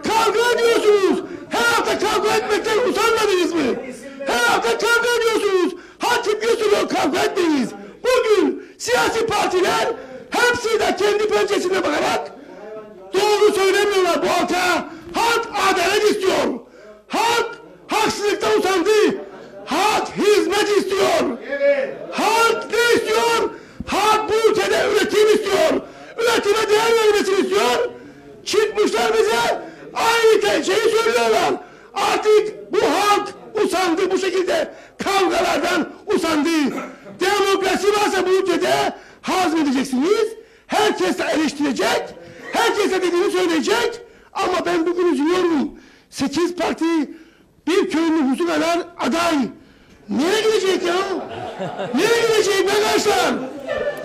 [SPEAKER 9] kavga ediyorsunuz. Her hafta kavga etmekten usanmadınız mı? Her hafta kavga ediyorsunuz. Halk tepki gösteriyor, kavga etmeyiniz. Bugün siyasi partiler hepsi de kendi pençesine bakarak doğru söylemiyorlar bu halka. Halk adalet istiyor. Halk haksızlıktan usandı. Halk hizmet istiyor. Halk ne istiyor? Halk bu ülkede üretim istiyor. Üretime değer vermesini istiyor. Çıkmışlar bize aynı şeyi söylüyorlar. Artık bu halk usandı, bu şekilde kavgalardan usandı. Demokrasi varsa bu ülkede hazmedeceksiniz. Herkes de eleştirecek. Herkes de dediğini söyleyecek. Ama ben bugün üzülüyorum. 8 parti bir köyün nüfusu kadar aday. Nereye gidecek ya? Nereye gidecek arkadaşlar?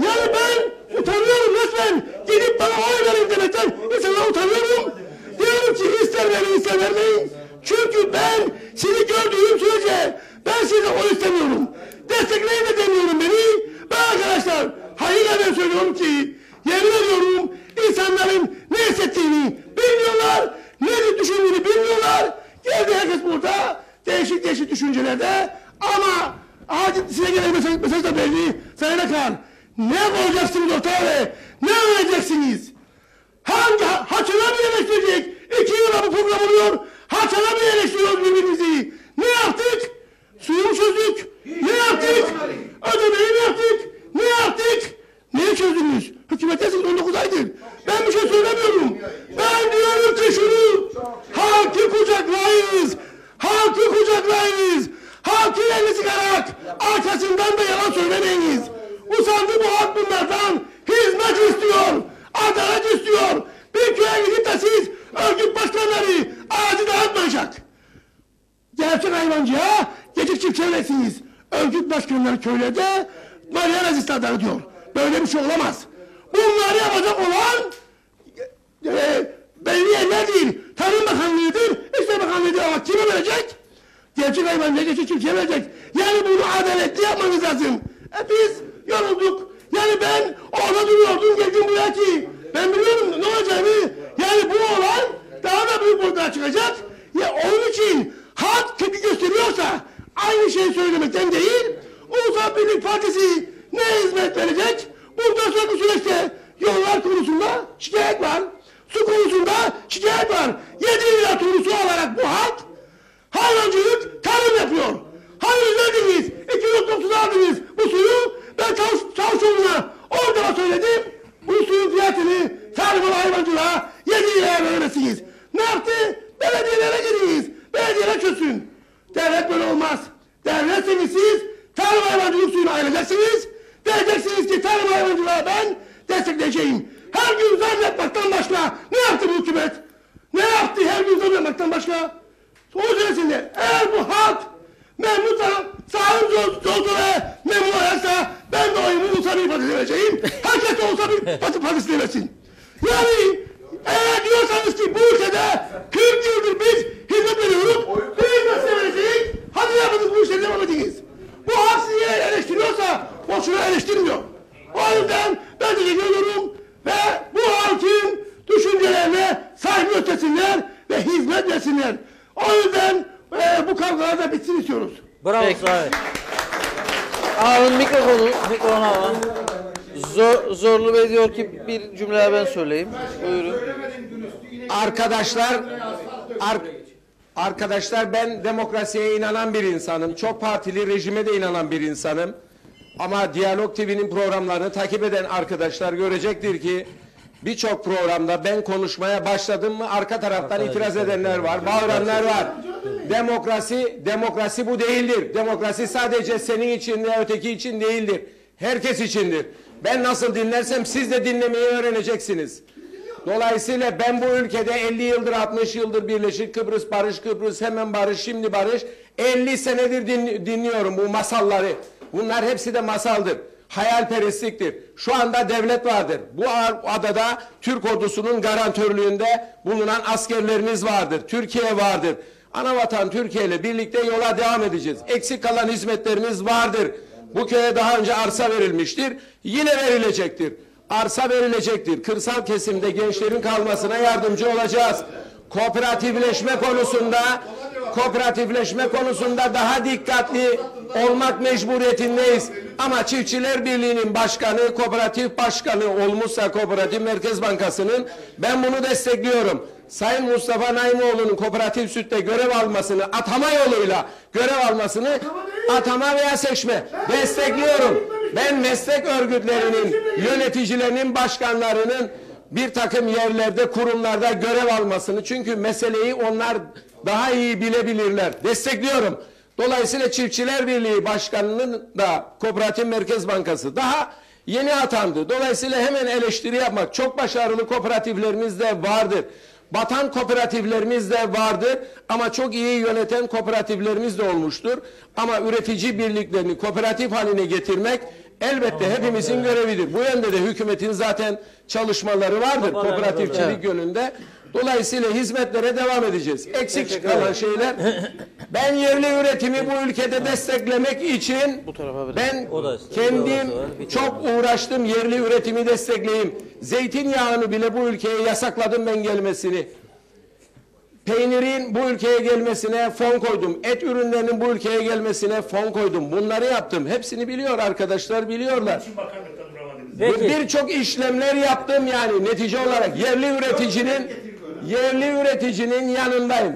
[SPEAKER 9] Yani ben utanıyorum resmen. Gidip bana oy verin demekten insanlara utanıyorum. Diyorum ki ister verin ister vermeyin. Çünkü ben sizi gördüğüm sürece ben size oy istemiyorum. Destekleyin de demiyorum beni. Ben arkadaşlar hayırla ben söylüyorum ki yemin ediyorum insanların ne hissettiğini bilmiyorlar. Ne düşündüğünü bilmiyorlar. Geldi herkes burada değişik değişik düşüncelerde ama size gelen mesaj da belli. Sayın Akar, ne koyacaksınız ortaya? Ne öğreneceksiniz? Hangi haçına mı yerleştirecek? 2 yıla bu program oluyor. Haçana mı yerleştiriyoruz birbirimizi? Ne yaptık? Suyu mu çözdük? Ne yaptık? Ödemeyi mi yaptık? Ne yaptık? Neyi çözdünüz? Hükümettesiniz 19 aydır. Ben bir şey söylemiyorum. Ben diyorum ki şunu. Halkı kucaklayınız. Halkı kucaklayınız. Halkın elini sıkarak arkasından da yalan söylemeyiniz. Usandı bu halk bunlardan. Hizmet istiyor. Adalet istiyor. Bir köye gidip de siz örgüt başkanları ağacı dağıtmayacak. Gerçek hayvancıya geçik çiftçilersiniz. Örgüt başkanları köylerde Mariana Zistadları diyor. Böyle bir şey olamaz. Bunları yapacak olan belli yerler değil. Tarım Bakanlığı'dır, İşler Bakanlığı'dır ama kime verecek? Gerçek hayvancıya geçik çiftçiye verecek. Yani bunu adaletli yapmanız lazım. Biz yorulduk. Yani ben orada duruyordum geldim buraya ki ben biliyorum ne olacağını. Yani bu olan daha da büyük boyutlara çıkacak. Ya onun için halk tepki gösteriyorsa aynı şeyi söylemekten değil, Ulusal Birlik Partisi ne hizmet verecek? Bundan sonraki süreçte yollar konusunda şikayet var. Su konusunda şikayet var. 7 lira turusu alarak bu halk hayvancılık, tarım yapıyor. Hani verdiniz, 2.30 aldınız bu suyu. Ben Çavuşoğlu'na orada söyledim. Bu suyun fiyatını tarım hayvancılığa 7 liraya veremezsiniz. Ne yaptı? Belediyelere girdiniz. Belediyeler çözsün. Devlet böyle olmaz. Devletsiniz siz, tarım hayvancılık suyunu ayıracaksınız. Diyeceksiniz ki tarım hayvancılığa ben destekleyeceğim. Her gün zam yapmaktan başka ne yaptı bu hükümet? Ne yaptı her gün zam yapmaktan başka? O yüzden eğer bu halk memnunsa, sağın solduğuna memnun olursa ben de oyumu Ulusal Birlik Partisi'ne vereceğim. Herkes de Ulusal Birlik Partisi'ne versin. Yani eğer diyorsanız ki bu ülkede 40 yıldır biz hizmet veriyoruz, bu hizmet vereceğiz, hadi yapınız bu işleri devam ediniz. Bu halk sizi eleştiriyorsa boşuna eleştirmiyor. O yüzden ben teşekkür ediyorum ve bu halkın düşüncelerine saygı göstersinler ve hizmet versinler. O yüzden bu kavgalar da bitsin istiyoruz.
[SPEAKER 5] Bravo Sayın. Alın mikrofonu alın. Zorlu Bey diyor ki bir cümle ben söyleyeyim. Buyurun.
[SPEAKER 21] Arkadaşlar ben demokrasiye inanan bir insanım. Çok partili rejime de inanan bir insanım. Ama Diyalog TV'nin programlarını takip eden arkadaşlar görecektir ki birçok programda ben konuşmaya başladım mı arka taraftan itiraz edenler var, bağıranlar var. Demokrasi bu değildir. Demokrasi sadece senin için ve öteki için değildir. Herkes içindir. Ben nasıl dinlersem siz de dinlemeyi öğreneceksiniz. Dolayısıyla ben bu ülkede 50 yıldır 60 yıldır Birleşik Kıbrıs, Barış Kıbrıs, hemen barış, şimdi barış 50 senedir dinliyorum bu masalları. Bunlar hepsi de masaldır. Hayalperestliktir. Şu anda devlet vardır. Bu adada Türk ordusunun garantörlüğünde bulunan askerlerimiz vardır. Türkiye vardır. Anavatan Türkiye ile birlikte yola devam edeceğiz. Eksik kalan hizmetlerimiz vardır. Bu köye daha önce arsa verilmiştir. Yine verilecektir. Arsa verilecektir. Kırsal kesimde gençlerin kalmasına yardımcı olacağız. Kooperatifleşme konusunda daha dikkatli olmak mecburiyetindeyiz. Ama Çiftçiler Birliği'nin başkanı, kooperatif başkanı olmuşsa Kooperatif Merkez Bankası'nın ben bunu destekliyorum. Sayın Mustafa Naimoğlu'nun kooperatif sütte görev almasını, atama yoluyla görev almasını, atama veya seçme destekliyorum. Ben meslek örgütlerinin, yöneticilerinin, başkanlarının bir takım yerlerde, kurumlarda görev almasını, çünkü meseleyi onlar daha iyi bilebilirler. Destekliyorum. Dolayısıyla Çiftçiler Birliği Başkanı'nın da Kooperatif Merkez Bankası daha yeni atandı. Dolayısıyla hemen eleştiri yapmak, çok başarılı kooperatiflerimiz de vardır. Batan kooperatiflerimiz de vardır ama çok iyi yöneten kooperatiflerimiz de olmuştur. Ama üretici birliklerini kooperatif haline getirmek elbette hepimizin görevidir. Bu yönde de hükümetin zaten çalışmaları vardır kooperatifçilik yönünde. Dolayısıyla hizmetlere devam edeceğiz. Eksik kalan şeyler. Ben yerli üretimi bu ülkede desteklemek için ben kendim çok uğraştım yerli üretimi destekleyeyim. Zeytinyağını bile bu ülkeye yasakladım ben gelmesini. Peynirin bu ülkeye gelmesine fon koydum. Et ürünlerinin bu ülkeye gelmesine fon koydum. Bunları yaptım. Hepsini biliyor arkadaşlar, biliyorlar. Birçok işlemler yaptım yani netice olarak yerli üreticinin yanındayım.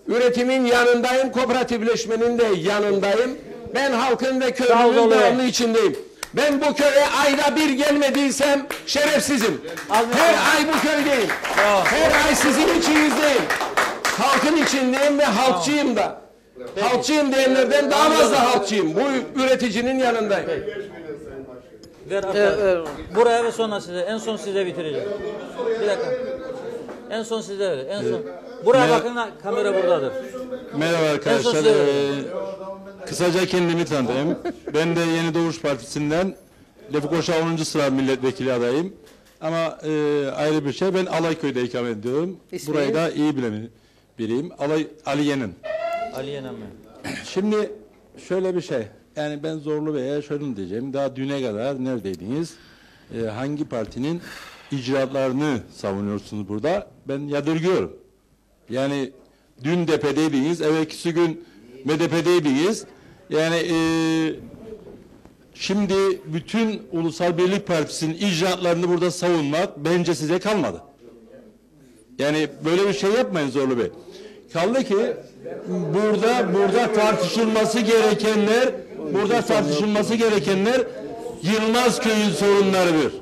[SPEAKER 21] Üretimin yanındayım, kooperatifleşmenin de yanındayım. Ben halkın ve köylünün devamlı içindeyim. Ben bu köye ayda bir gelmediysem şerefsizim. Her ay bu köydeyim. Her ay sizin içinizdeyim. Halkın içindeyim ve halkçıyım da. Halkçıyım diyenlerden daha fazla halkçıyım. Bu üreticinin yanındayım.
[SPEAKER 6] Buraya ve sonra size. En son size bitireceğim. Bir dakika. En son size öyle. En son. Buraya bakın, kamera buradadır.
[SPEAKER 1] Merhaba arkadaşlar. Kısaca kendimi tanıtayım. Ben de Yeni Doğuş Partisi'nden Lefkoşa 10. sıra milletvekili adayım. Ama ayrı bir şey, ben Alayköy'de ikamet ediyorum. Burayı da iyi bilen biriyim. Aliye'nin.
[SPEAKER 6] Aliye'nin mi?
[SPEAKER 1] Şimdi şöyle bir şey. Yani ben Zorlu Bey'e şöyle diyeceğim. Daha düne kadar neredeydiniz? Hangi partinin icraatlarını savunuyorsunuz burada? Ben yadırgıyorum. Yani dün DP'deydiniz, evvelkisi gün MDP'deydiniz. Yani şimdi bütün Ulusal Birlik Partisi'nin icraatlarını burada savunmak bence size kalmadı. Yani böyle bir şey yapmayın Zorlu Bey. Kaldı ki burada tartışılması gerekenler Yılmazköy'ün sorunlarıdır.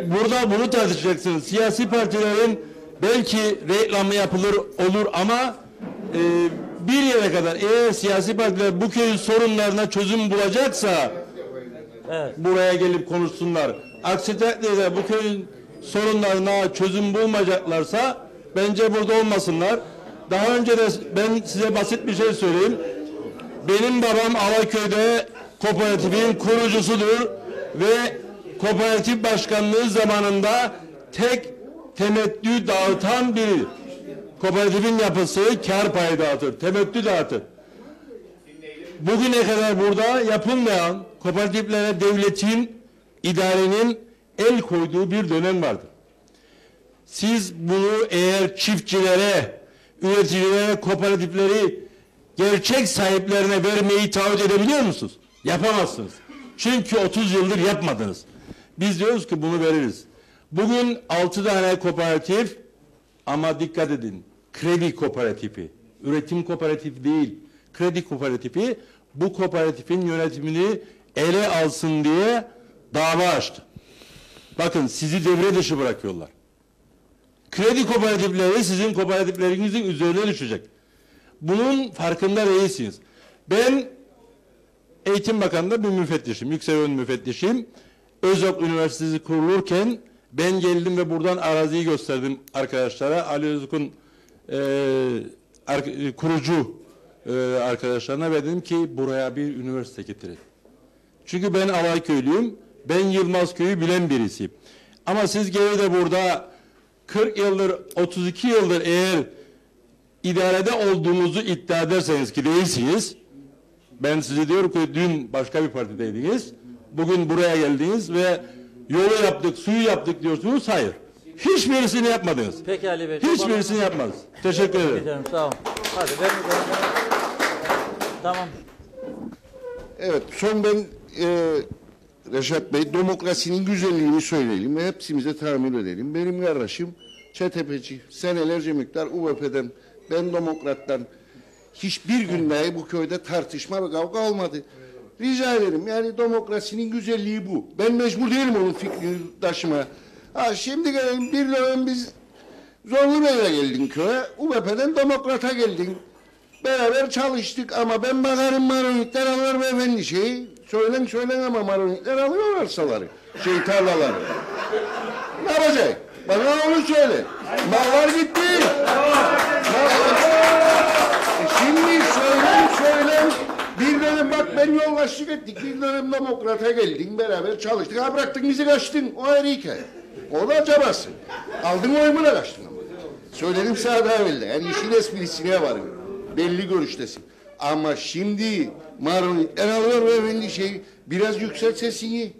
[SPEAKER 1] Burada bunu tartışacaksınız. Siyasi partilerin belki reklamı yapılır olur ama bir yere kadar eğer siyasi partiler bu köyün sorunlarına çözüm bulacaksa buraya gelip konuşsunlar. Aksi takdirde bu köyün sorunlarına çözüm bulmayacaklarsa bence burada olmasınlar. Daha önce de ben size basit bir şey söyleyeyim. Benim babam Alaköy'de kooperatifin kurucusudur ve kooperatif başkanlığı zamanında tek temettü dağıtan biri. Kooperatifin yapısı kar payı dağıtır, temettü dağıtır. Bugüne kadar burada yapılmayan kooperatiflere devletin, idarenin el koyduğu bir dönem vardır. Siz bunu eğer çiftçilere, üreticilere, kooperatifleri gerçek sahiplerine vermeyi taahhüt edebiliyor musunuz? Yapamazsınız. Çünkü 30 yıldır yapmadınız. Biz diyoruz ki bunu veririz. Bugün 6 tane kooperatif, ama dikkat edin, kredi kooperatifi, üretim kooperatifi değil, kredi kooperatifi bu kooperatifin yönetimini ele alsın diye dava açtı. Bakın sizi devre dışı bırakıyorlar. Kredi kooperatifleri sizin kooperatiflerinizin üzerine düşecek. Bunun farkında değilsiniz. Ben Eğitim Bakanı'nda bir müfettişim, yükseköğretim müfettişiyim. Özok Üniversitesi kurulurken ben geldim ve buradan araziyi gösterdim arkadaşlara. Ali Özok'un kurucu arkadaşlarına ve dedim ki buraya bir üniversite getirin. Çünkü ben Alayköylüyüm, ben Yılmazköy'ü bilen birisiyim. Ama siz geri de burada 40 yıldır, 32 yıldır eğer idarede olduğunuzu iddia ederseniz ki değilsiniz, ben size diyorum ki dün başka bir partideydiniz, bugün buraya geldiniz ve yolu yaptık, suyu yaptık diyorsunuz, hayır. Hiçbirisini yapmadınız.
[SPEAKER 6] Peki Ali Bey.
[SPEAKER 1] Hiçbirisini yapmadınız. Teşekkür ederim.
[SPEAKER 6] Sağ olun. Hadi ver. Tamam.
[SPEAKER 12] Evet, son ben Reşat Bey, demokrasinin güzelliğini söyleyelim ve hepsimize tahammül edelim. Benim kardeşim ÇTP'ci, senelerce miktar UVP'den, ben demokrattan, hiçbir gün dahi bu köyde tartışma ve kavga olmadı. Rica ederim, yani demokrasinin güzelliği bu. Ben mecbur değilim onun fikrini taşıma. Ha, şimdi gelelim, bir dönem biz Zorlu Bey'le geldin köye, UVP'den demokrata geldin. Beraber çalıştık ama ben bakarım maronitler alır beyefendi söylen ama maronitler alıyor arsaları, tarlaları. Ne yapacak? Bana onu söyle. Mallar gitti. Şimdi söylem. Bir dönem bak ben yoldaşlık ettik. Bir dönem demokrata geldin, beraber çalıştık. Ha bıraktın bizi kaçtın. O ayrı hikaye. O da acabası. Aldın oymuna kaçtın ama. Söyledim sana daha evvel de. Yani işin esprisine var. Belli görüştesin. Ama şimdi maronitler alıyor beyefendi biraz yükselt sesini.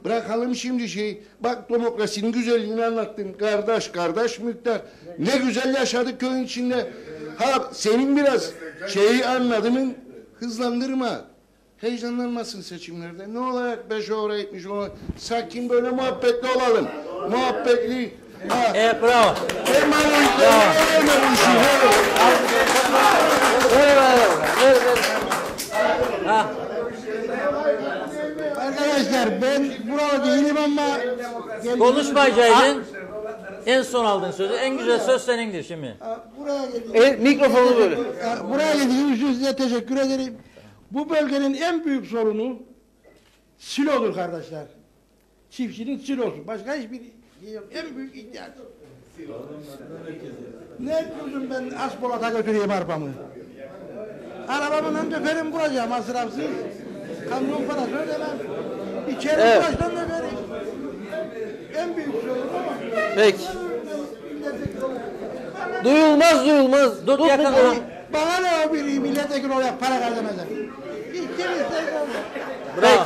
[SPEAKER 12] Bırakalım şimdi Bak demokrasinin güzelliğini anlattın. Kardeş müktar. Ne güzel yaşadık köyün içinde. Ha senin biraz anladığın hızlandırma. Heyecanlanmasın seçimlerde. Ne olarak 5 oraya 70 oraya. Sakin böyle muhabbetli olalım. Muhabbetli.
[SPEAKER 6] Bravo.
[SPEAKER 3] Arkadaşlar ben burada değilim ama
[SPEAKER 6] konuşmayacaktın. En son aldığın sözü. En güzel söz senindir şimdi.
[SPEAKER 3] Mikrofonu böyle. Buraya geldiğiniz için size teşekkür ederim. Bu bölgenin en büyük sorunu silodur kardeşler. Çiftçinin silosu. Başka hiçbir şey yok. En büyük ihtiyaç. Ne diyorsun ben Aspolat'a götüreyim arpamı? Arabamın dökerim buraya masrafsız. Kamyon parası ödemem. İçeri baştan dökerim. En büyük sorun ama.
[SPEAKER 5] Peki. Duyulmaz. Dur yakala.
[SPEAKER 3] Bana ne o biri milletvekili olarak para kazanacak. İçerisinde
[SPEAKER 5] Bravo.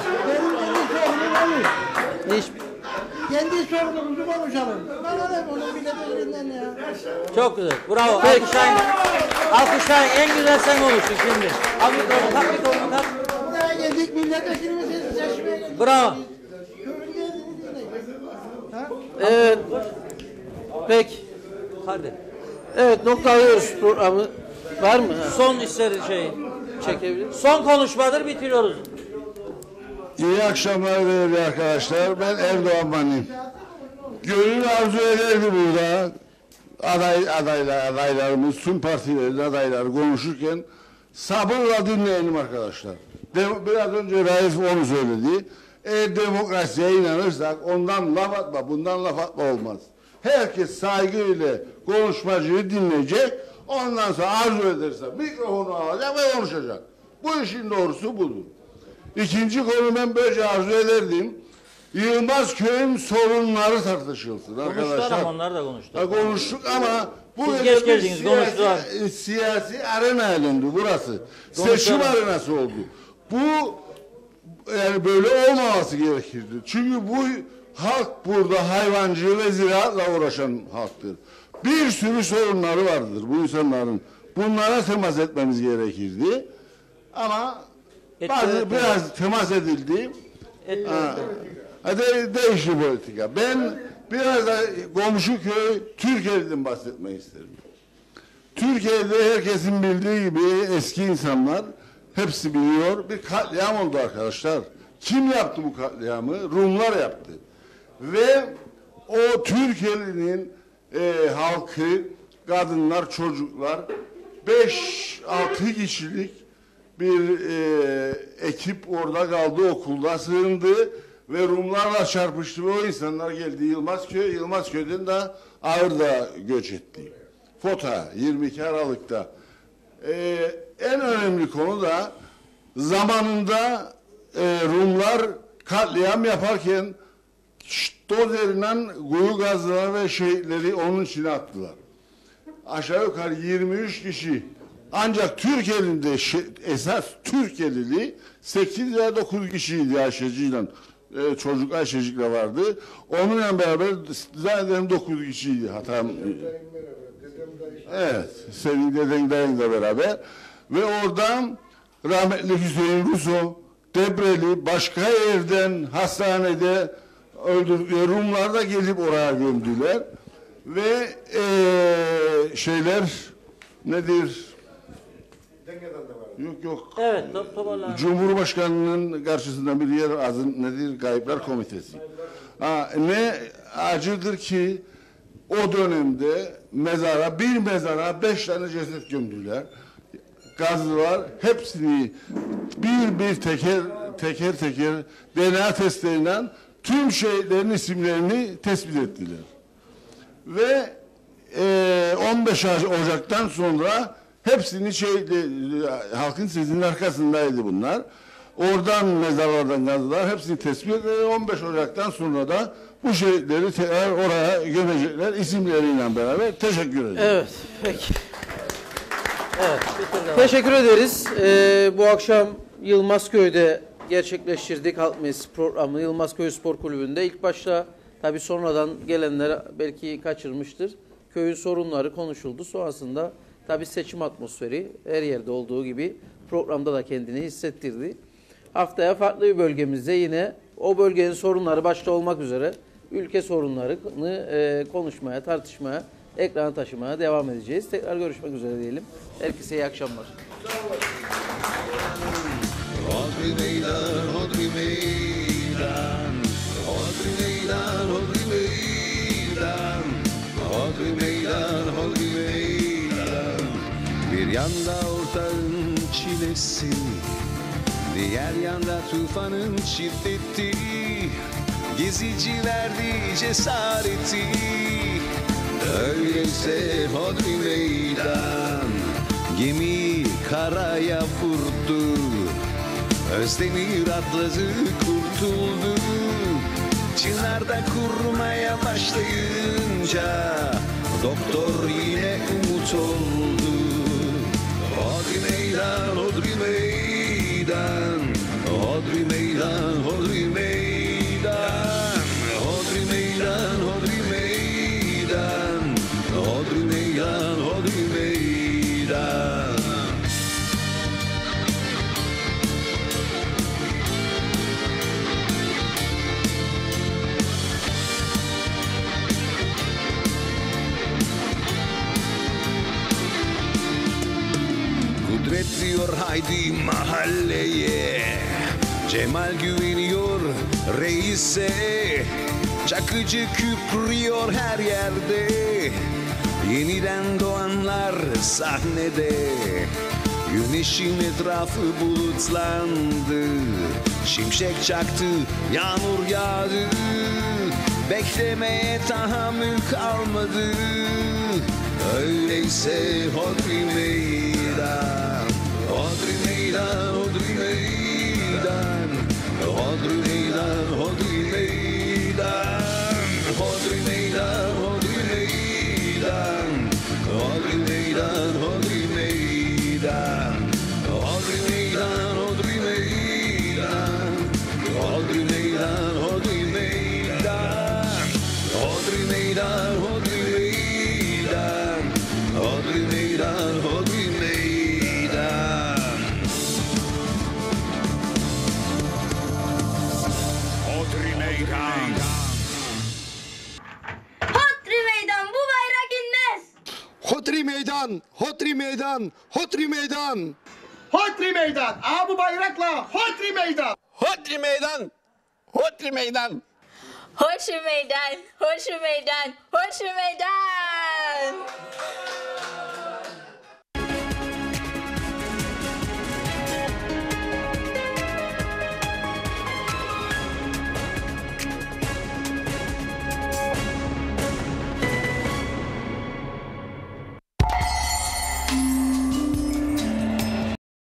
[SPEAKER 3] Kendi sorunumuzu konuşalım. Bana ne bunun milletvekilinden ya.
[SPEAKER 6] Çok güzel. Bravo. Alkışlayın. En güzel sen olursun şimdi. Al mikrofonu tak.
[SPEAKER 3] Buraya geldik milletvekilimizi seçmeye geldik.
[SPEAKER 6] Bravo.
[SPEAKER 5] Evet. Peki.
[SPEAKER 6] Hadi.
[SPEAKER 5] Evet, noktalıyoruz programı. Var mı?
[SPEAKER 6] Son işleri çekebilir. Son konuşmadır, bitiriyoruz.
[SPEAKER 14] İyi akşamlar değerli arkadaşlar. Ben Erdoğan Manim. Gönül arzu ederdi burada. Adaylarımız, tüm partilerin adayları konuşurken sabırla dinleyelim arkadaşlar. Biraz önce Raif onu söyledi. Eğer demokrasiye inanırsak ondan laf atma, bundan laf atma olmaz. Herkes saygıyla konuşmacıyı dinleyecek,
[SPEAKER 12] Ondan sonra arzu ederse mikrofonu alacak ve konuşacak. Bu işin doğrusu budur. İkinci konu ben böylece arzu ederdim. Yılmazköy'ün sorunları tartışılsın arkadaşlar.
[SPEAKER 6] Konuştular ama onlar da konuştu.
[SPEAKER 12] Konuştuk ama bu
[SPEAKER 6] Siz geç geldiniz, konuştular.
[SPEAKER 12] Siyasi arena döndü burası.
[SPEAKER 6] Konuştular.
[SPEAKER 12] Seçim arenası oldu. Bu yani böyle olmaması gerekirdi. Çünkü bu halk burada hayvancılığı ve ziraatla uğraşan halktır. Bir sürü sorunları vardır bu insanların. Bunlara temas etmemiz gerekirdi. Ama biraz temas edildi. Değişti politika. Ben biraz da komşu köy Türkiye'den bahsetmek isterim. Türkiye'de herkesin bildiği gibi eski insanlar hepsi biliyor. Bir katliam oldu arkadaşlar. Kim yaptı bu katliamı? Rumlar yaptı. Ve o Türkiye'nin halkı, kadınlar, çocuklar 5-6 kişilik bir ekip orada kaldı, okulda sığındı ve Rumlarla çarpıştı ve o insanlar geldi Yılmazköy'den de Ağır'da göç etti. FOTA 22 Aralık'ta. En önemli konu da zamanında Rumlar katliam yaparken dozerinden kuyu gazları ve şehitleri onun içine attılar. Aşağı yukarı 23 kişi ancak Türkiye'de esas Türkiye'li 8 veya 9 kişiydi Ayşeci'yle çocuk Ayşecik'le vardı. Onunla beraber zaten 9 kişiydi hatam. Evet, senin deden dayınla beraber ve oradan rahmetli Hüseyin Ruso, Debreli başka yerden hastanede öldürdükleri Rumlar da gelip oraya gömdüler ve şeyler nedir? Yok.
[SPEAKER 6] Evet, toparlan.
[SPEAKER 12] Cumhurbaşkanının karşısında bir yer azın nedir? Kayıplar Komitesi. Ne acıdır ki o dönemde bir mezara 5 tane ceset gömdüler. Gazlılar hepsini bir teker DNA testleriyle tüm şehitlerin isimlerini tespit ettiler. Ve 15 Ocak'tan sonra hepsini halkın sesinin arkasındaydı bunlar. Oradan mezarlardan kazdılar. Hepsini tespit ettiler. 15 Ocak'tan sonra da bu şehitleri tekrar oraya gömecekler isimleriyle beraber. Teşekkür ederim.
[SPEAKER 5] Evet, peki. Evet, teşekkür ederiz. Bu akşam Yılmazköy'de gerçekleştirdik Halk Meclisi programını Yılmazköy Spor Kulübü'nde. İlk başta tabii sonradan gelenler belki kaçırmıştır. Köyün sorunları konuşuldu. Sonrasında tabii seçim atmosferi her yerde olduğu gibi programda da kendini hissettirdi. Haftaya farklı bir bölgemizde yine o bölgenin sorunları başta olmak üzere ülke sorunlarını konuşmaya, tartışmaya, ekrana taşımaya devam edeceğiz. Tekrar görüşmek üzere diyelim. Herkese iyi akşamlar.
[SPEAKER 4] Hodri meydan, hodri meydan, hodri meydan, hodri meydan, hodri meydan, hodri meydan. Bir yanda ortağın çilesi, diğer yanda tufanın şiddeti, gezici verdi cesareti. Öyleyse hodri meydan, gemi karaya vurdu, Özdemir atladı kurtuldu. Çınarda kurmaya başlayınca doktor yine umut oldu. Hodri meydan, hodri meydan, hodri meydan, hodri meydan, hodri meydan, hodri meydan, hodri meydan, hodri meydan. Kudret diyor haydi mahalleye, Cemal güveniyor reise, Çakıcı kükrüyor her yerde, yeniden doğanlar sahnede. Güneşin etrafı bulutlandı, şimşek çaktı, yağmur yağdı, beklemeye tahammül kalmadı. öyleyse hodri meydan, hodri meydan, hodri meydan, hodri meydan, hodri meydan, hodri meydan, hodri meydan, hodri meydan, hodri meydan, hodri meydan, hodri meydan, hodri meydan, hodri meydan, hodri meydan, hodri meydan, hodri meydan, hodri meydan.
[SPEAKER 8] Hodri meydan.
[SPEAKER 13] Hodri meydan, bu bayrak inmez.
[SPEAKER 23] Hodri meydan, hodri meydan, hodri meydan.
[SPEAKER 24] Hodri meydan. Aa, bu bayrakla hodri meydan.
[SPEAKER 23] Hodri meydan, hodri meydan.
[SPEAKER 13] Hodri meydan, hodri meydan, hodri meydan.